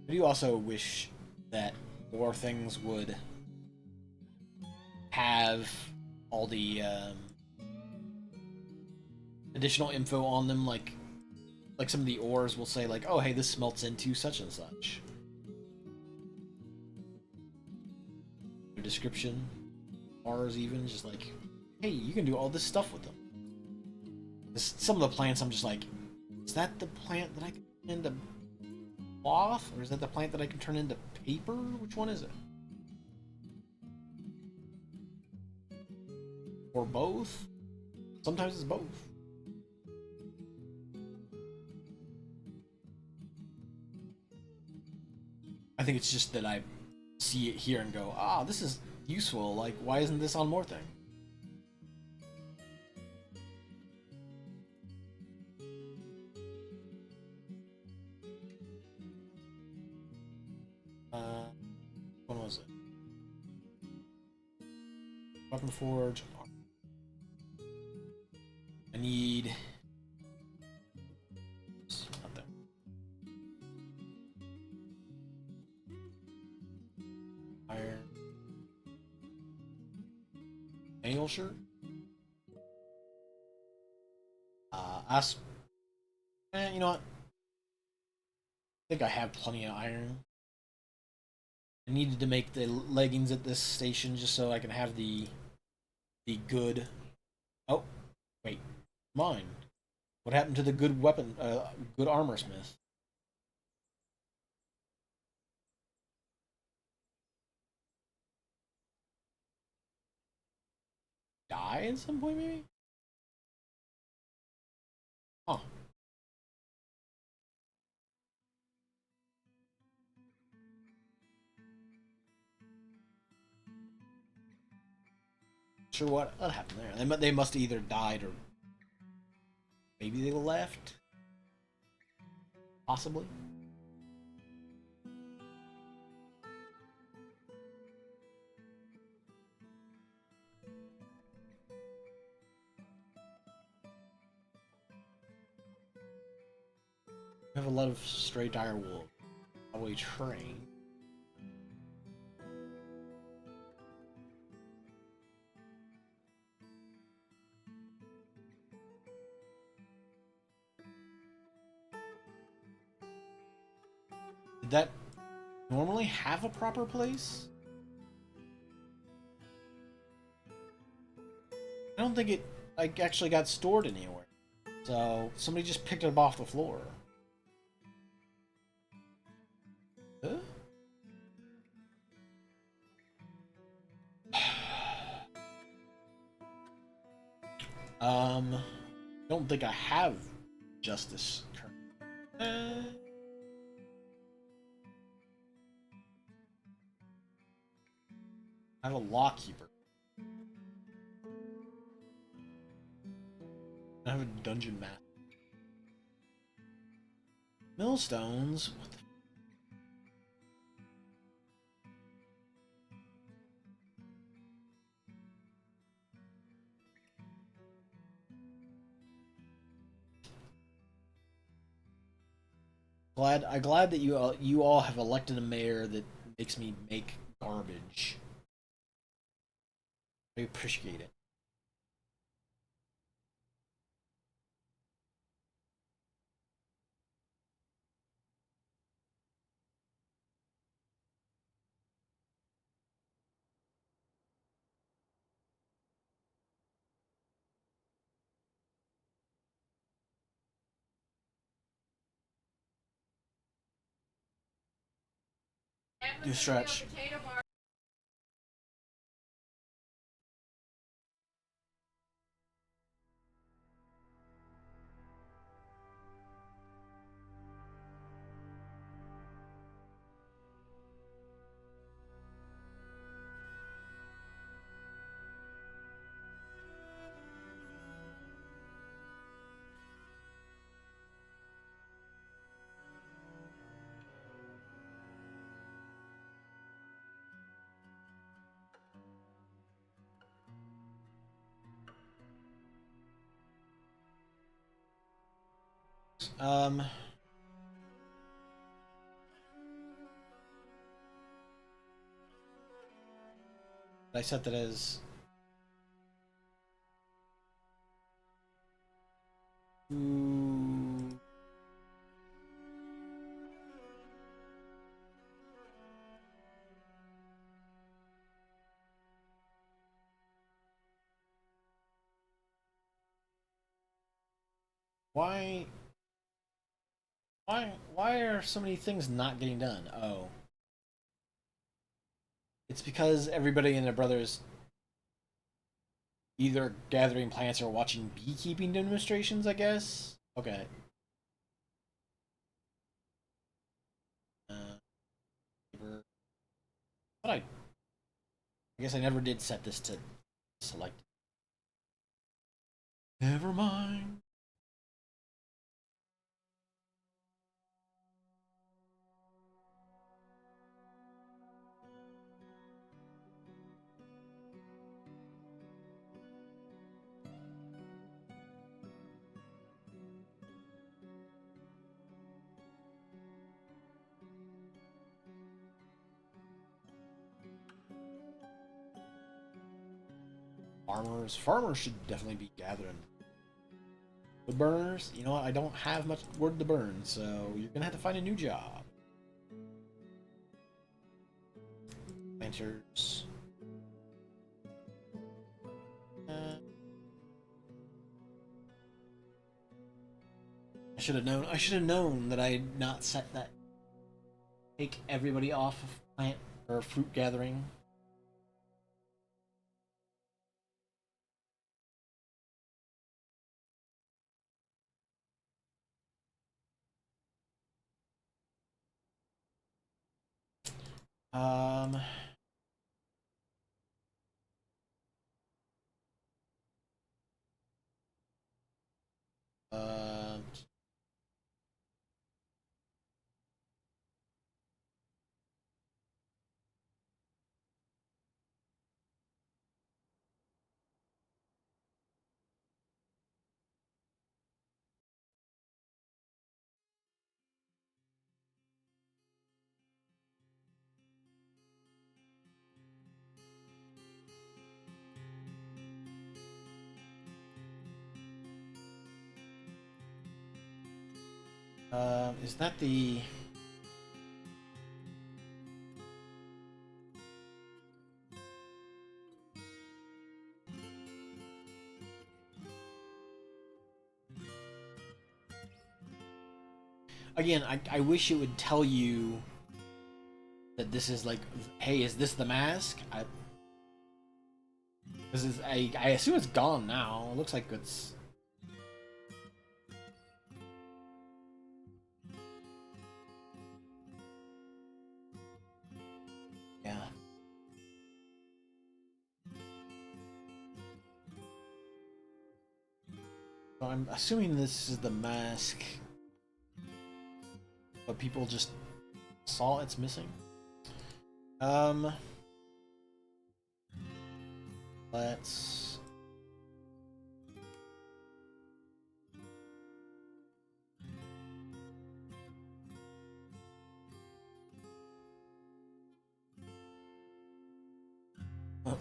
I do also wish that more things would have all the additional info on them, like some of the ores will say like, oh hey, this smelts into such and such. The description, ores even just like, hey, you can do all this stuff with them. Some of the plants I'm just like, is that the plant that I can end up cloth, or is that the plant that I can turn into paper? Which one is it? Or both? Sometimes it's both. I think it's just that I see it here and go, ah, this is useful. Like, why isn't this on more thing? Uh, what was it? Weapon forge. I need. Not there. Iron. Manual shirt. Ask. You know what? I think I have plenty of iron. I needed to make the leggings at this station just so I can have the good. Oh, wait, mine. What happened to the good weapon? Good armor smith. Die at some point, maybe. Huh. Sure, what happened there? They must have either died or maybe they left. Possibly. We have a lot of stray dire wool. Probably train. Did that normally have a proper place? I don't think it like actually got stored anywhere. So somebody just picked it up off the floor. Huh? Um, don't think I have justice currently. I have a law keeper. I have a dungeon master. Millstones. What the? I'm glad that you all have elected a mayor that makes me make garbage. I appreciate it. Do stretch. Um, I set that as. Ooh, why? Why are so many things not getting done? Oh, it's because everybody and their brothers either gathering plants or watching beekeeping demonstrations, I guess. Okay. Uh, but I guess I never did set this to select. Never mind. Farmers should definitely be gathering. Wood burners, you know what? I don't have much wood to burn, so you're gonna have to find a new job. Planters. Uh, I should have known. I should have known that I had not set that. Take everybody off of plant or fruit gathering. Um. Uh, is that the? Again, I wish it would tell you that this is like, hey, is this the mask? This is I assume it's gone now. It looks like it's. Yeah. So I'm assuming this is the mask, but people just saw it's missing. Um, let's.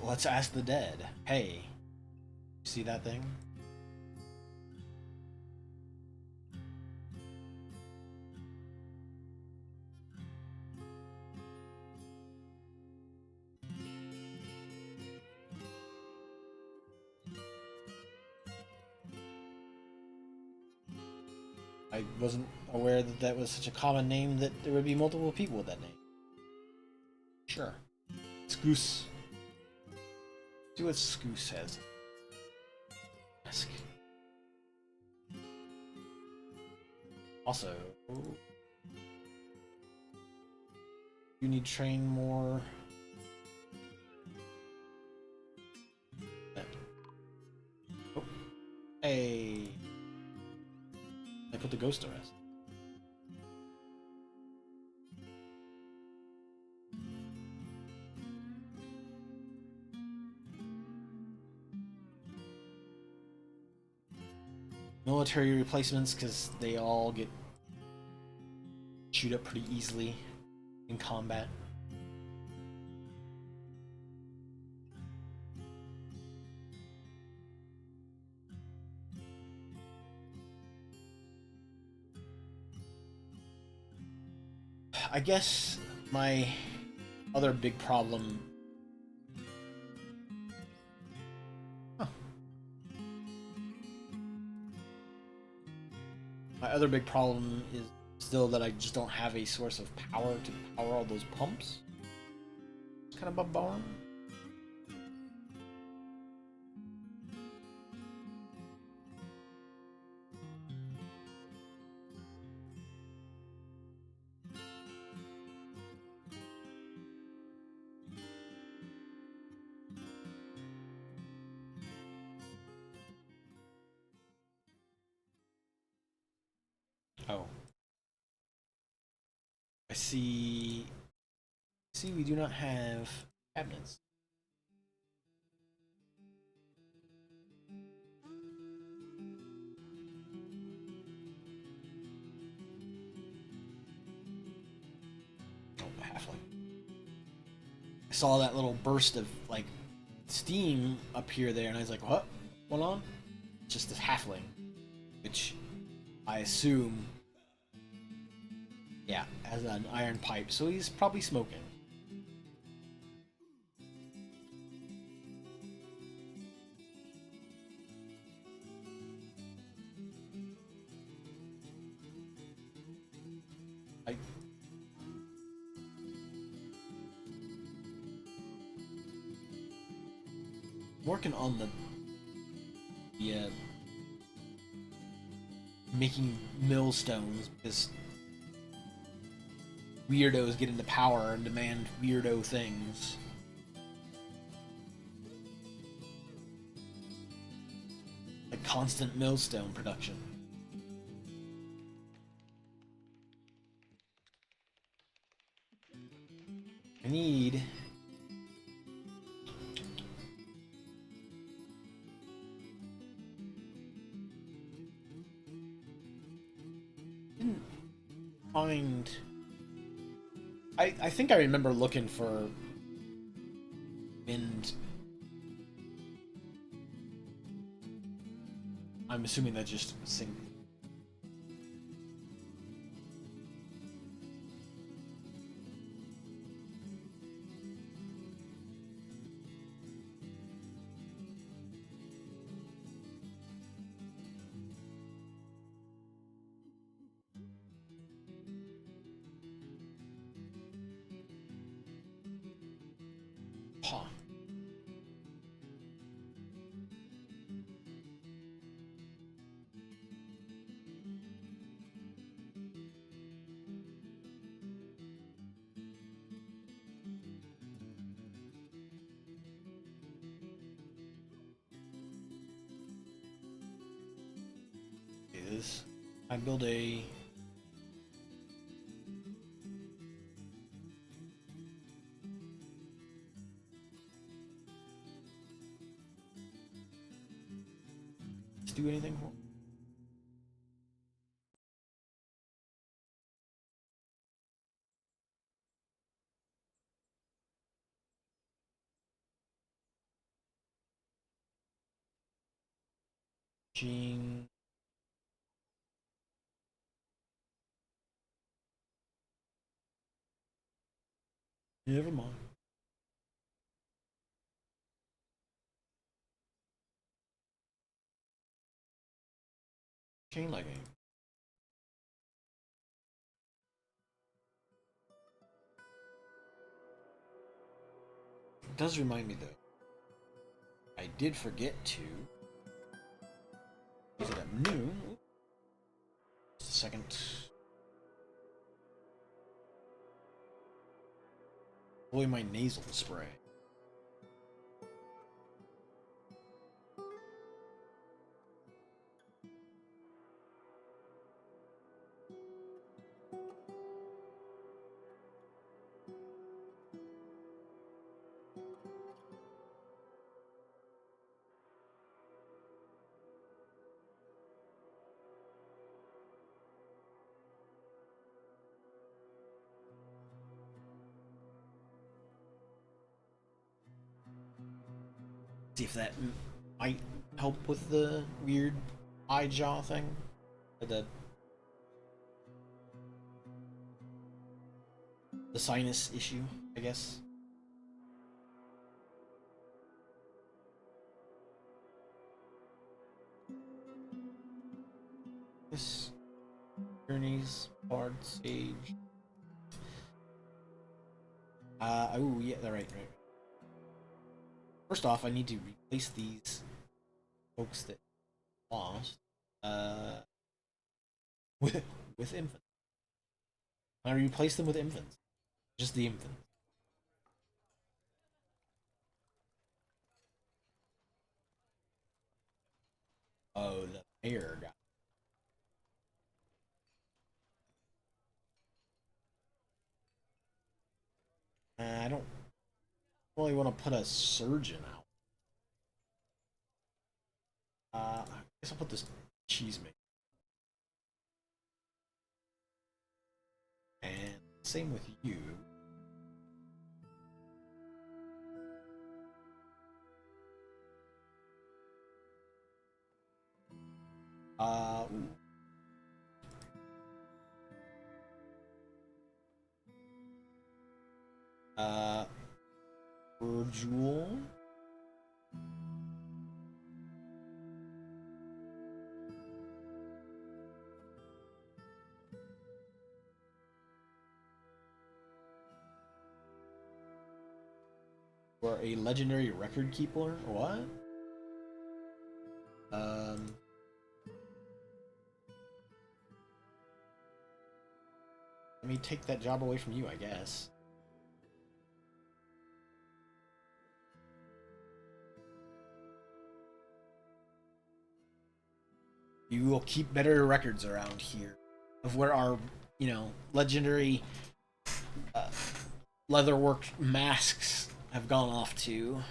Let's ask the dead. Hey, you see that thing? I wasn't aware that that was such a common name that there would be multiple people with that name. Sure. Scoose. See what Scoose says. Ask. Also, you need to train more. Oh. Hey. I put the ghost to rest. Military replacements, because they all get chewed up pretty easily in combat. I guess my other big problem. Huh. My other big problem is still that I just don't have a source of power to power all those pumps. It's kind of a bummer. Oh, I see. See, we do not have cabinets. Oh, halfling. I saw that little burst of like steam appear there, and I was like, "What? What's on?" Just this halfling, which I assume, yeah, has an iron pipe, so he's probably smoking. I working on the making millstones because weirdos get into power and demand weirdo things. Like constant millstone production. I need. Didn't find. I think I remember looking for wind. I'm assuming that just sing. Huh. Is I build a. Let's do anything for. Gene. Never mind. Chain lightning. It does remind me though. I did forget to use it at noon. Just a second. Boy, my nasal spray. See if that might help with the weird eye jaw thing. Or the sinus issue, I guess. This journey's Hard Sage. Oh yeah, right. First off, I need to replace these folks that lost. Uh, with with infants. I replace them with infants. Just the infants. Oh, the mayor guy. I don't really want to put a surgeon out. I guess I'll put this cheese maker. And same with you. Ooh. Uh, Virgil. Or a legendary record keeper. What? Um, Let me take that job away from you, I guess. You will keep better records around here of where our, legendary uh, leatherworked masks have gone off to.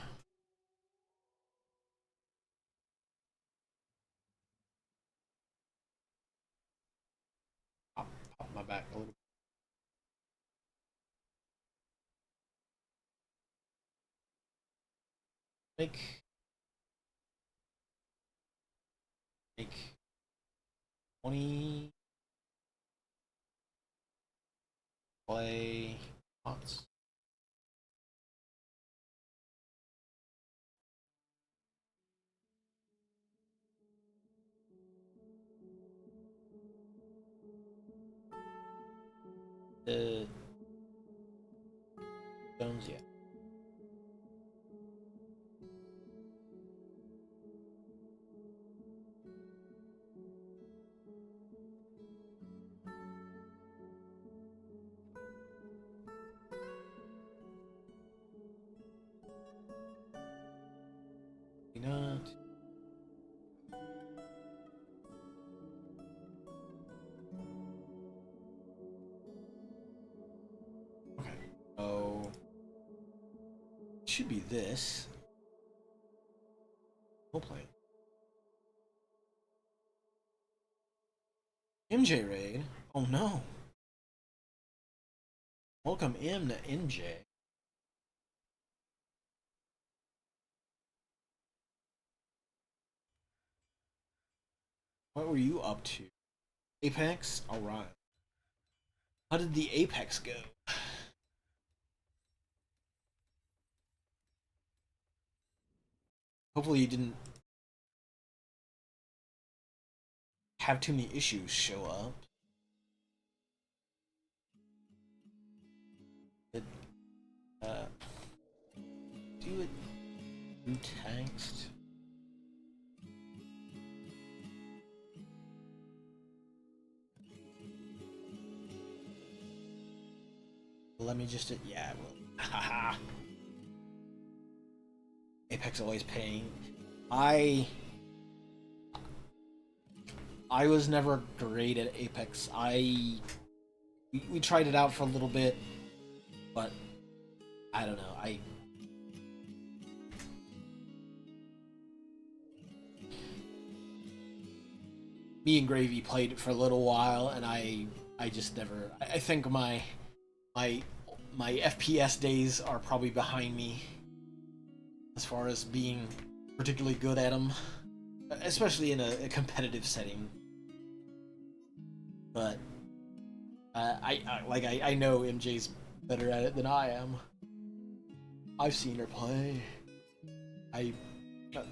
Pop my back a little. Make make 20 play pots. The stones, yeah. Not. Okay. So it should be this. We'll play. MJ raid. Oh no. Welcome M to MJ. What were you up to? Apex? Alright. How did the Apex go? Hopefully you didn't have too many issues show up. Did, uh, do it through text? Let me just, yeah, I will. Haha. Apex always paying. I I was never great at Apex. We tried it out for a little bit, but I don't know. Me and Gravy played it for a little while, and I just never. I think my my FPS days are probably behind me as far as being particularly good at them, especially in a competitive setting. But I know MJ's better at it than I am. I've seen her play. I uh,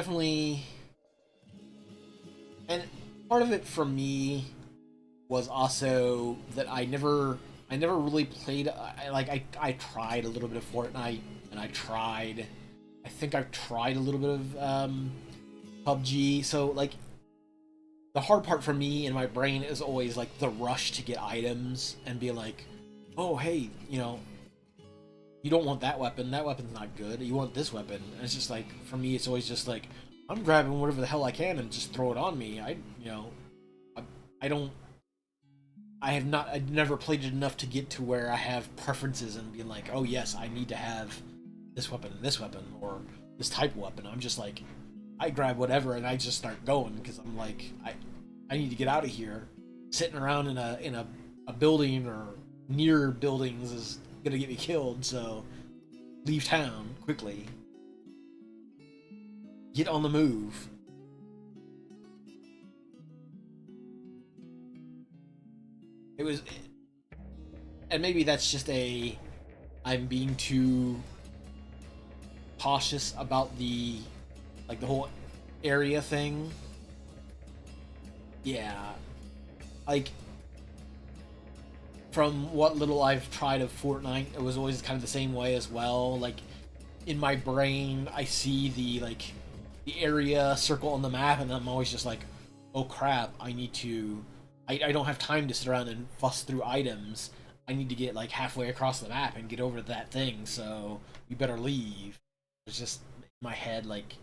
definitely, and part of it for me was also that I never really played. I tried a little bit of Fortnite, and I think I've tried a little bit of PUBG. So like the hard part for me in my brain is always like the rush to get items and be like, oh hey, you don't want that weapon. That weapon's not good. You want this weapon. And it's just like for me, it's always just like I'm grabbing whatever the hell I can and just throw it on me. I, I don't. I have not. I've never played it enough to get to where I have preferences and being like, oh yes, I need to have this weapon, or this type of weapon. I'm just like, I grab whatever and I just start going because I'm like, I need to get out of here. Sitting around in a building or near buildings is gonna get me killed. So leave town quickly. Get on the move. It was, and maybe that's just a I'm being too cautious about the whole area thing. Yeah, like from what little I've tried of Fortnite, it was always kind of the same way as well. Like in my brain, I see the area circle on the map, and I'm always just like, oh crap, I need to. I don't have time to sit around and fuss through items. I need to get like halfway across the map and get over to that thing. So you better leave. It's just in my head like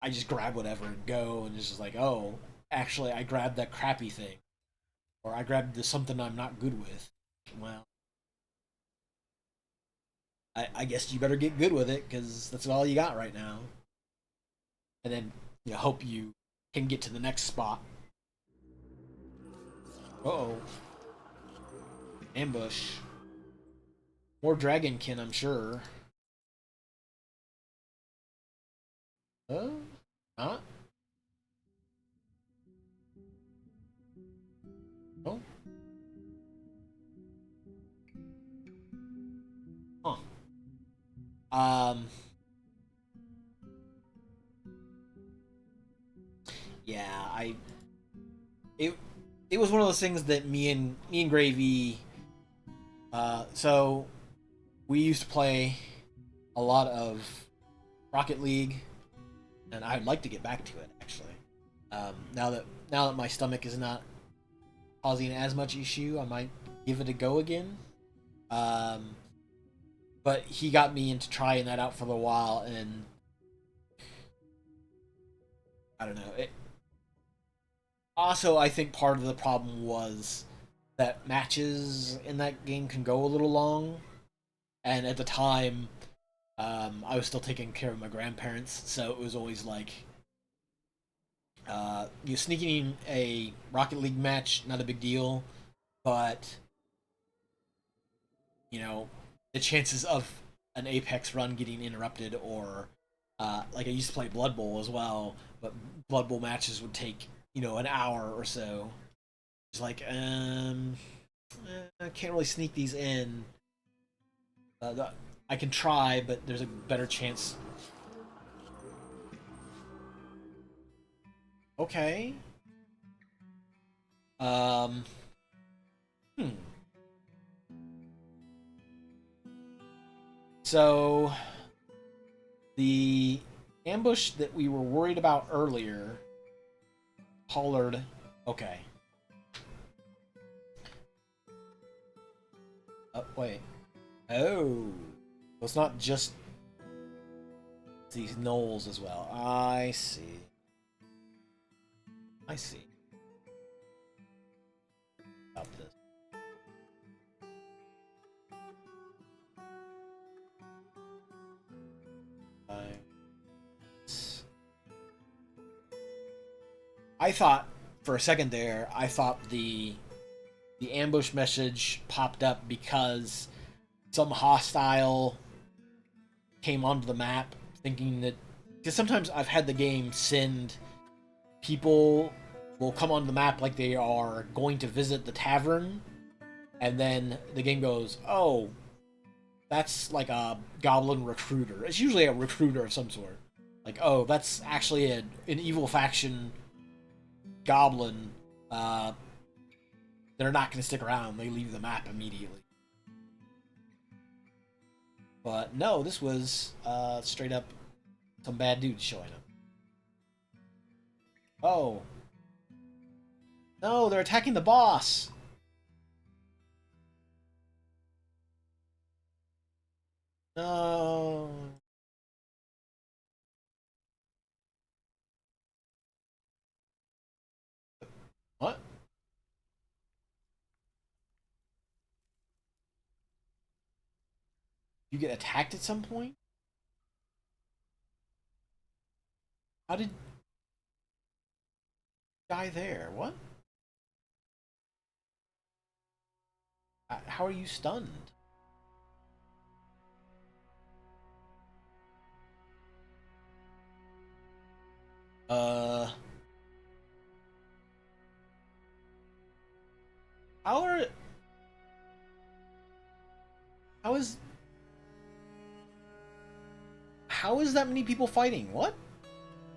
I just grab whatever and go, and it's just like, oh, actually, I grabbed that crappy thing, or I grabbed something I'm not good with. Well, I guess you better get good with it because that's all you got right now, and then hope you can get to the next spot. Uh-oh, ambush, more dragonkin, I'm sure. Not. Oh, huh. Um, yeah, it it was one of those things that me and Gravy. So we used to play a lot of Rocket League, and I'd like to get back to it actually. Now that my stomach is not causing as much issue, I might give it a go again. Um, but he got me into trying that out for a while, and I don't know. Also, I think part of the problem was that matches in that game can go a little long, and at the time, I was still taking care of my grandparents, so it was always like you sneaking in a Rocket League match, not a big deal, but you know the chances of an Apex run getting interrupted, or like I used to play Blood Bowl as well, but Blood Bowl matches would take an hour or so. It's like I can't really sneak these in. I can try, but there's a better chance. Okay. Um. Hmm. So the ambush that we were worried about earlier, Pollard. Okay. Wait. Oh. So it's not just these knolls as well. I see. I see. About this. I thought for a second there, I thought the ambush message popped up because some hostile came onto the map thinking that, because sometimes I've had the game send people will come onto the map like they are going to visit the tavern, and then the game goes, oh, that's like a goblin recruiter. It's usually a recruiter of some sort. Like, oh, that's actually an evil faction goblin. Uh, they're not going to stick around. They leave the map immediately. But no, this was straight up some bad dudes showing up. Oh, no, they're attacking the boss. No. What? You get attacked at some point? How did you die there? What? How are you stunned? Uh, how are how is how is that many people fighting? What?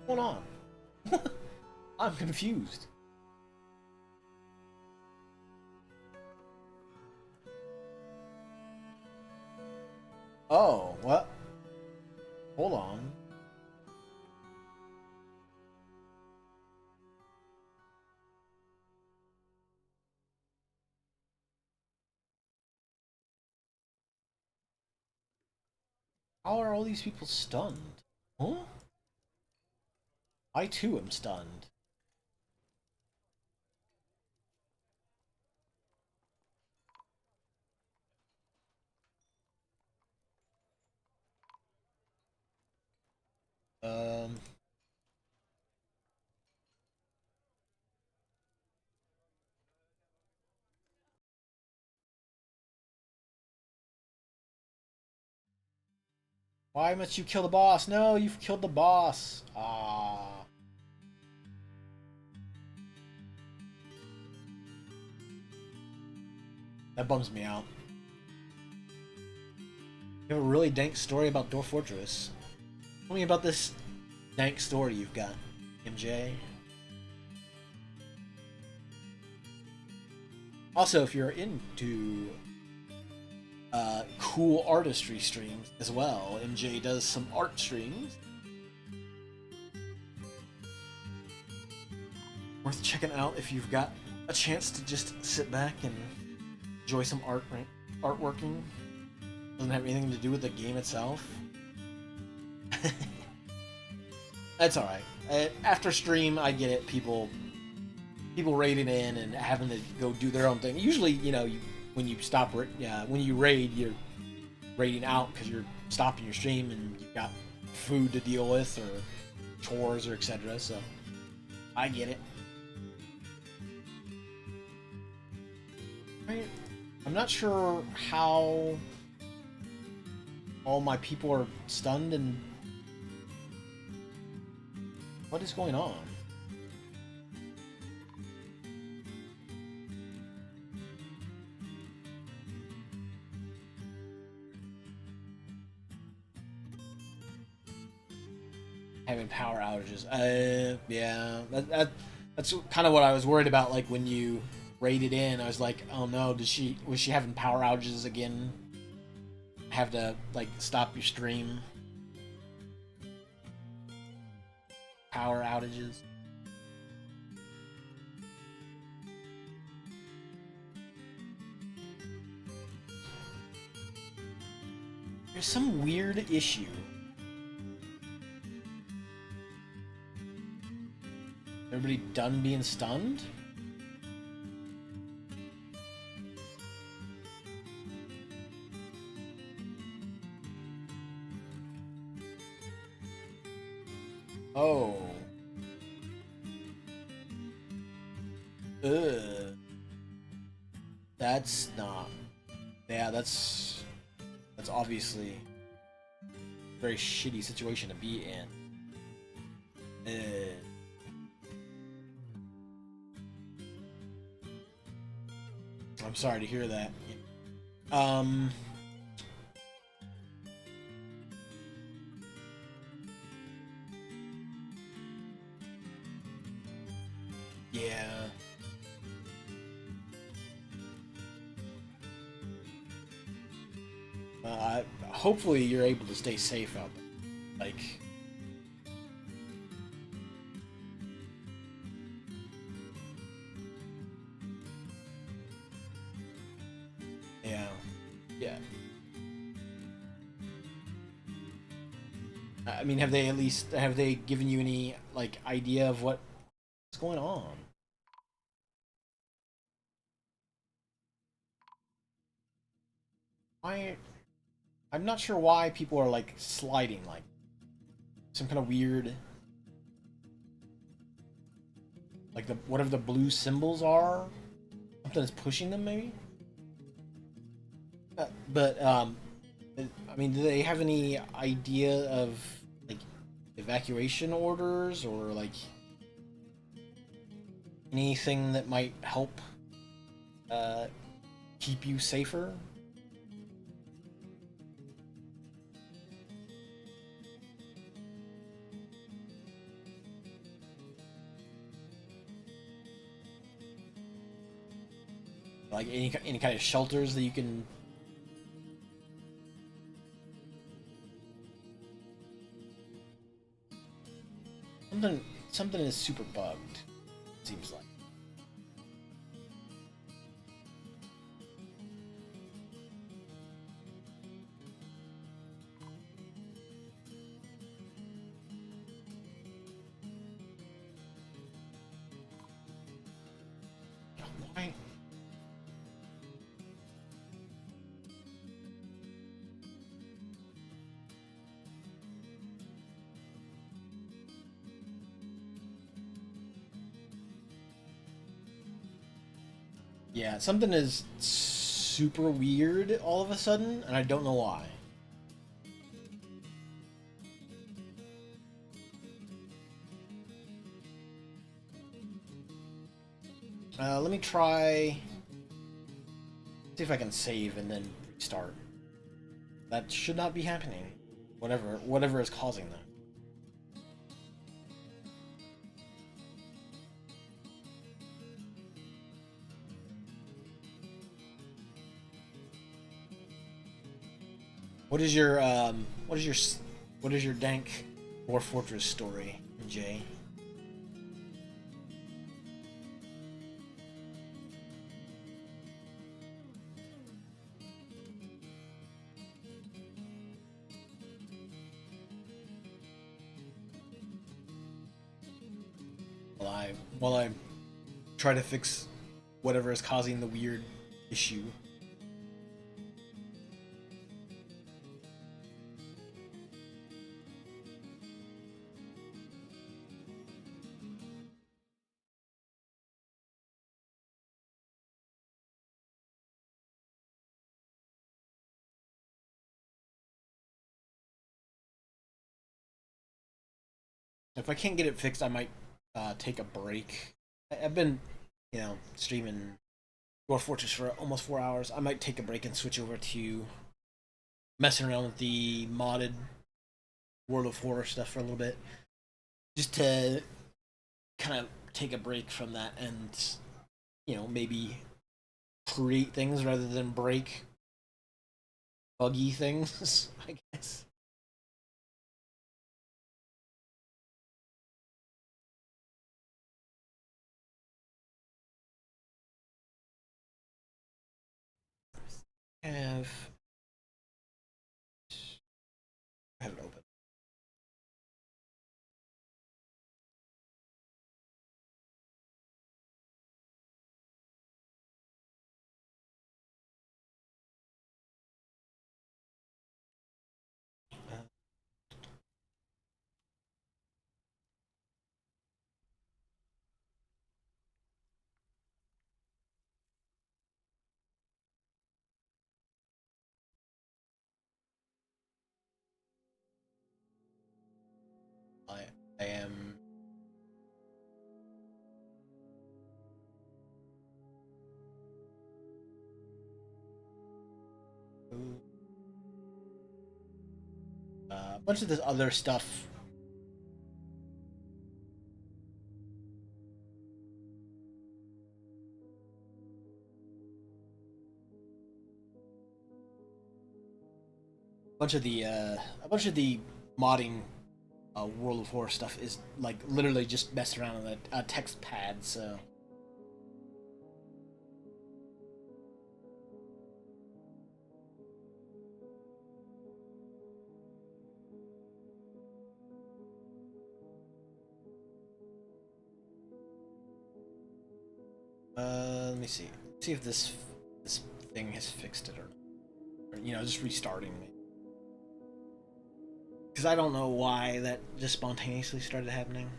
What's going on? I'm confused. Oh, what? Hold on. How are all these people stunned? Huh? I too am stunned. Um, why must you kill the boss? No, you've killed the boss. Ah, that bums me out. You have a really dank story about Dwarf Fortress. Tell me about this dank story you've got, MJ. Also, if you're into cool artistry streams as well, MJ does some art streams. Worth checking out if you've got a chance to just sit back and enjoy some artworking. Doesn't have anything to do with the game itself. That's all right. After stream, I get it. People raiding in and having to go do their own thing. Usually, when you stop, when you raid, you're raiding out because you're stopping your stream and you've got food to deal with or chores or etc. So I get it. I'm not sure how all my people are stunned and what is going on. Having power outages. Yeah, that's kind of what I was worried about. Like when you raided in, I was like, oh no, was she having power outages again? Have to like stop your stream. Power outages. There's some weird issue. Everybody done being stunned? Oh. Ugh. That's not. Yeah, that's obviously a very shitty situation to be in. Ugh. I'm sorry to hear that. Um. Yeah. Hopefully you're able to stay safe out there. Like, yeah, yeah. I mean, have they given you any like idea of what's going on? I I'm not sure why people are like sliding like some kind of weird like the whatever the blue symbols are. Something is pushing them maybe. But I mean, do they have any idea of like evacuation orders or like anything that might help uh, keep you safer? Like any kind of shelters that you can. Something something is super bugged. Seems like. Why? Yeah, something is super weird all of a sudden, and I don't know why. Let me try. See if I can save and then restart. That should not be happening. Whatever is causing that. What is your what is your dank Dwarf Fortress story, Jay? While I try to fix whatever is causing the weird issue. If I can't get it fixed, I might take a break. I've been, streaming Dwarf Fortress for almost 4 hours. I might take a break and switch over to messing around with the modded World of Horror stuff for a little bit, just to kind of take a break from that and maybe create things rather than break buggy things. I guess. Have have it open. I am. A bunch of this other stuff. A bunch of the modding World of War stuff is like literally just messed around on a text pad. So let me see. See if this thing has fixed it or you know, just restarting me. Because I don't know why that just spontaneously started happening.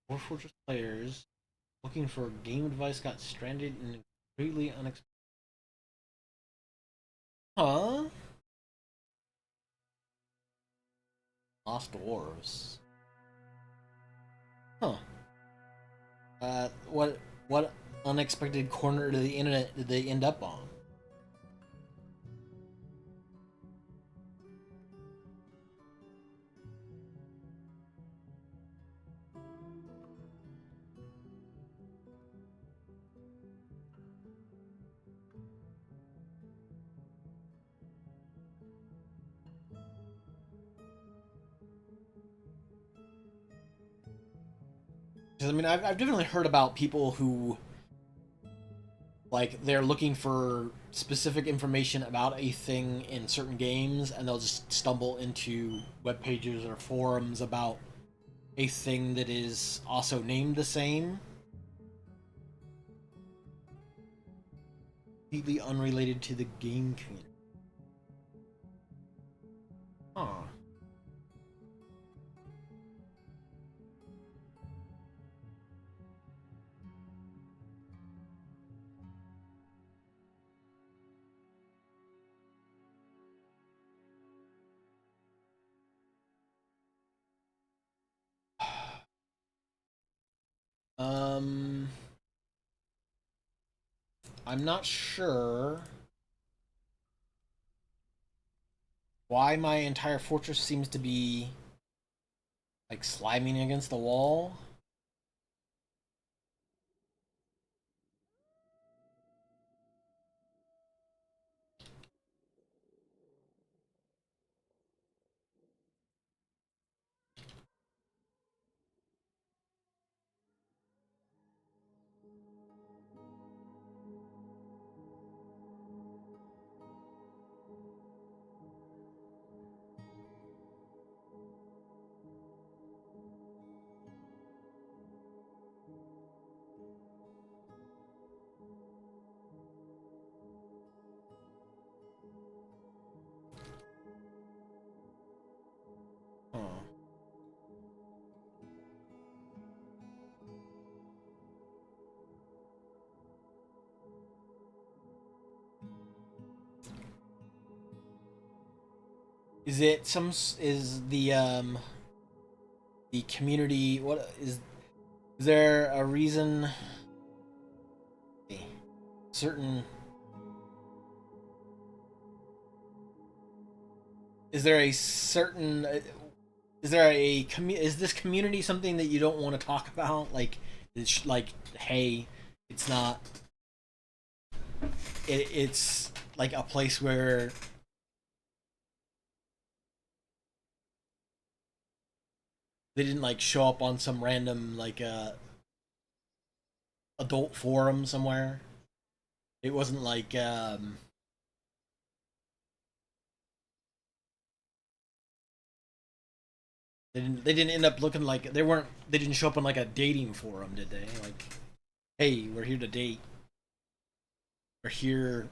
4 Fortress players looking for a game device got stranded in a completely unexpected. Huh? Lost dwarves. Huh. What unexpected corner of the internet did they end up on? 'Cause, I mean, I've definitely heard about people who like they're looking for specific information about a thing in certain games, and they'll just stumble into web pages or forums about a thing that is also named the same, completely unrelated to the game community. Huh. Um, I'm not sure why my entire fortress seems to be like sliming against the wall. Huh. Is it some? Is the community? What is there a reason? Certain is there a certain is there a is this community something that you don't want to talk about? Like it's like hey, it's not it's like a place where they didn't like show up on some random like adult forum somewhere. It wasn't like they didn't end up looking like they didn't show up on like a dating forum, did they? Like, hey, we're here to date. We're here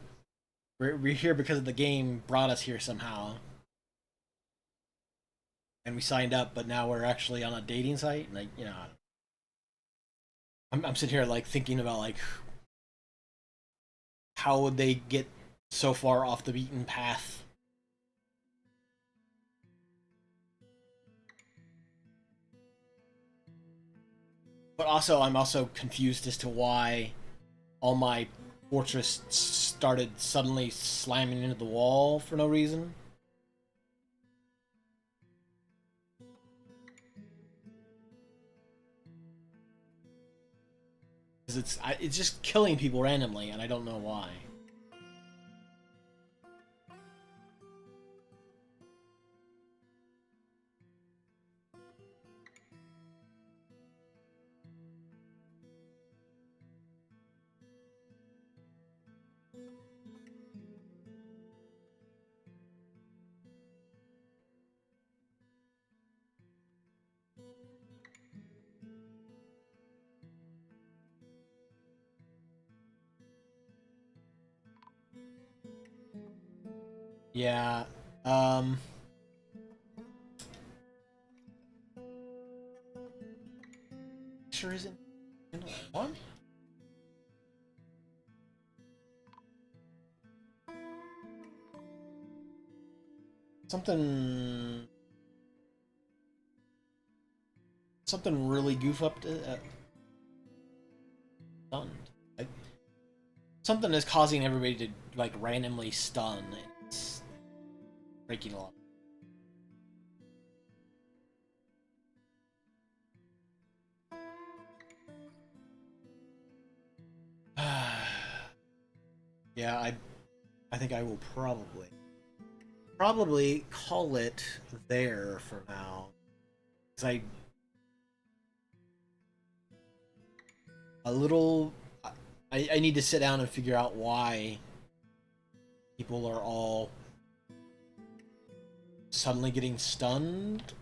we're here because the game brought us here somehow. And we signed up, but now we're actually on a dating site. Like, you know, I'm sitting here like thinking about like how would they get so far off the beaten path. But also, I'm also confused as to why all my fortress started suddenly slamming into the wall for no reason. Because it's just killing people randomly, and I don't know why. Yeah. Um. Sure isn't one. Something. Something really goof up to. Stunned. Something is causing everybody to like randomly stun. It's breaking a lot. Yeah, I think I will probably call it there for now. Cause I a little I need to sit down and figure out why people are all suddenly getting stunned.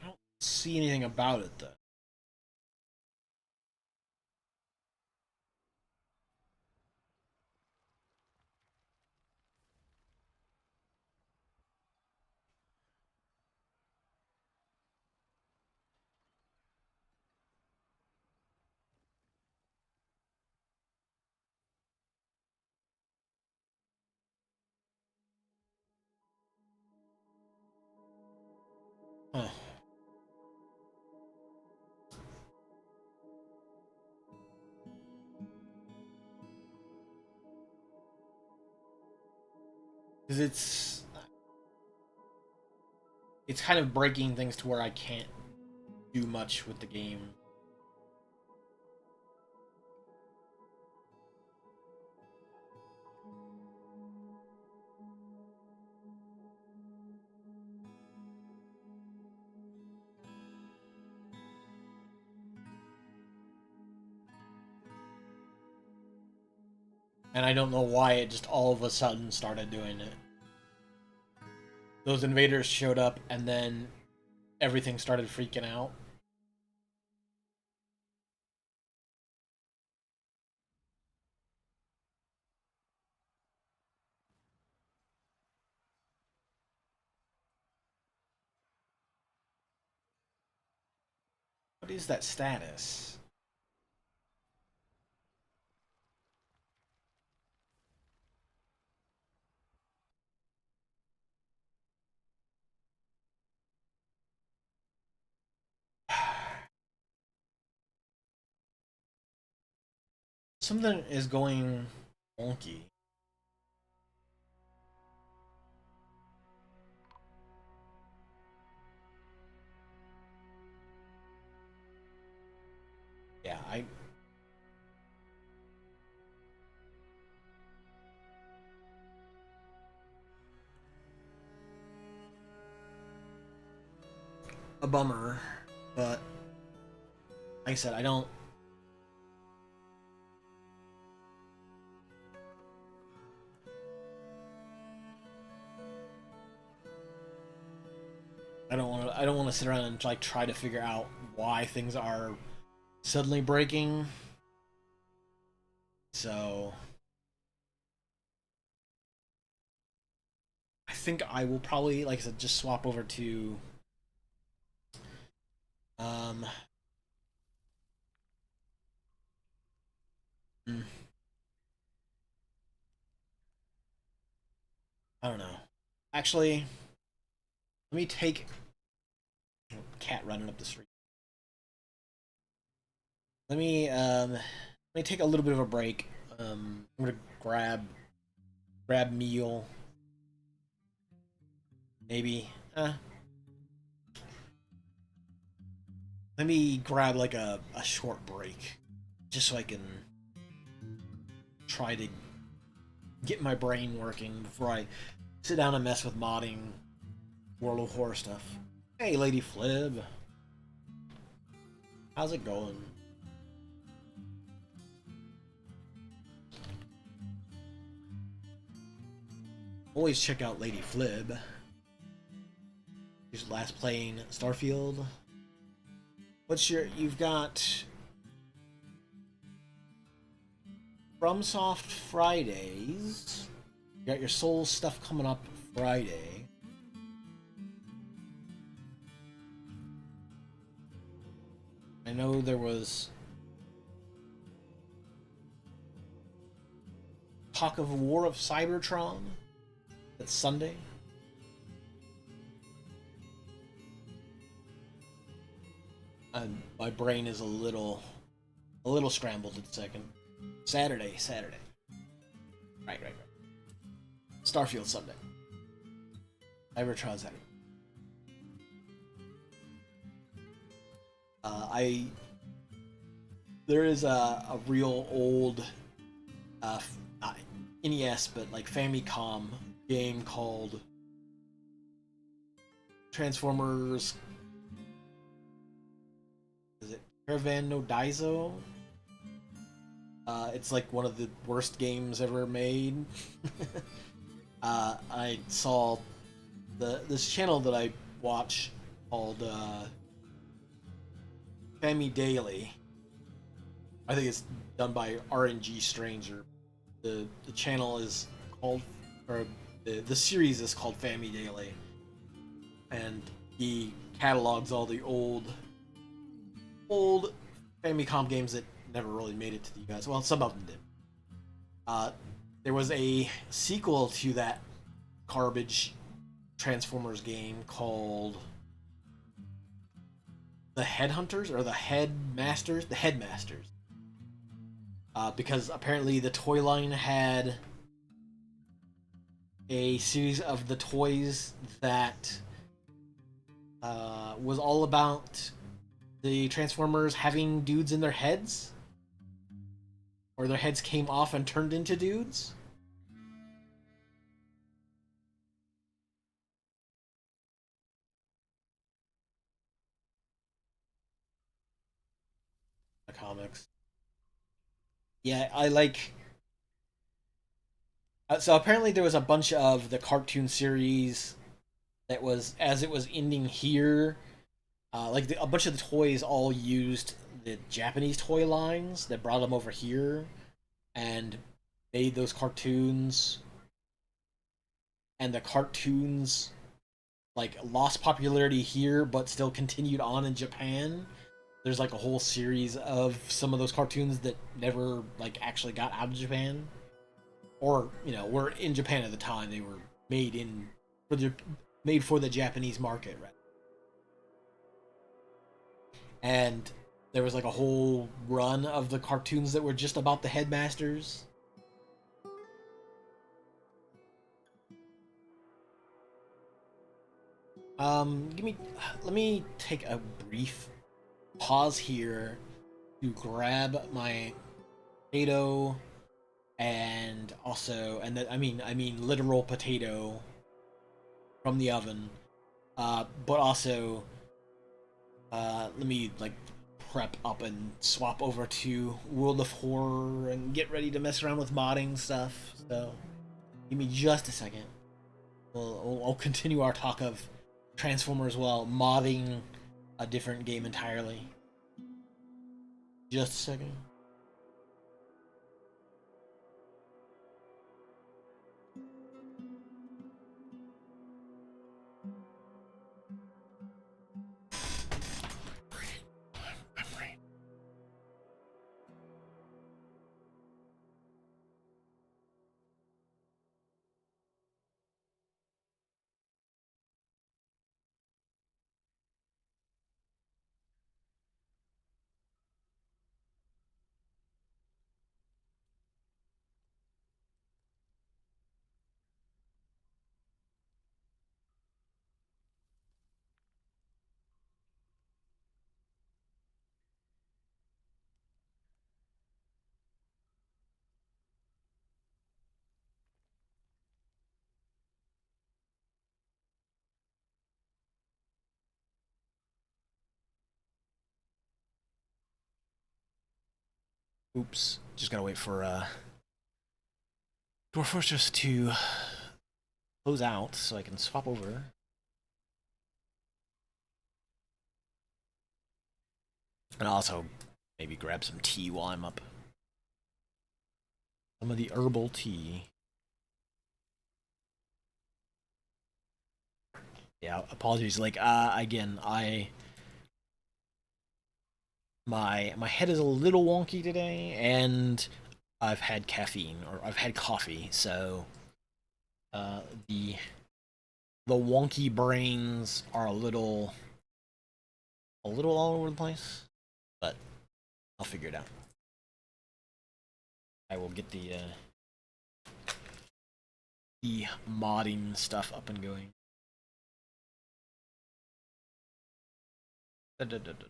I don't see anything about it though. Huh. Because it's kind of breaking things to where I can't do much with the game. And I don't know why it just all of a sudden started doing it. Those invaders showed up and then everything started freaking out. What is that status? Something is going wonky. Yeah, I a bummer, but like I said, I don't. I don't want to sit around and like try to figure out why things are suddenly breaking. So I think I will probably, like I said, just swap over to um hmm, I don't know. Actually, let me take cat running up the street. Let me take a little bit of a break. I'm gonna grab meal, maybe. Let me grab like a short break, just so I can try to get my brain working before I sit down and mess with modding World of Horror stuff. Hey, Lady Flib, how's it going? Always check out Lady Flib. She's last playing Starfield. What's your? You've got FromSoft Fridays. You got your Soul stuff coming up Friday. I know there was talk of War of Cybertron. That's Sunday. And my brain is a little scrambled at the second. Saturday. Right. Starfield Sunday. Cybertron Saturday. I there is a real old not NES but like Famicom game called Transformers. Is it Caravan no Daizo? It's like one of the worst games ever made. I saw this channel that I watch called Fami Daily. I think it's done by RNG Stranger. The channel is called, or the series is called Fami Daily, and he catalogs all the old Famicom games that never really made it to the US. Well, some of them did. There was a sequel to that garbage Transformers game called the Headhunters or the Headmasters, the Headmasters. Because apparently the toy line had a series of the toys that was all about the Transformers having dudes in their heads, or their heads came off and turned into dudes. The comics. Yeah, I like. So apparently there was a bunch of the cartoon series that was as it was ending here. A bunch of the toys all used the Japanese toy lines that brought them over here and made those cartoons. And the cartoons like lost popularity here, but still continued on in Japan. There's like a whole series of some of those cartoons that never like actually got out of Japan, or were in Japan at the time. They were made in for the made for the Japanese market, right? And there was like a whole run of the cartoons that were just about the headmasters. Give me, let me take a brief pause here to grab my potato and also, I mean literal potato from the oven, but also, let me like prep up and swap over to World of Horror and get ready to mess around with modding stuff. So, give me just a second. I'll continue our talk of Transformer as well, modding a different game entirely. Just a second. Oops. Just gotta wait for Dwarf Fortress to close out so I can swap over. And also maybe grab some tea while I'm up. Some of the herbal tea. Yeah, apologies. Like, again, my head is a little wonky today, and I've had caffeine or I've had coffee, so uh, the the wonky brains are a little all over the place, but I'll figure it out. I will get the modding stuff up and going. Da, da, da, da.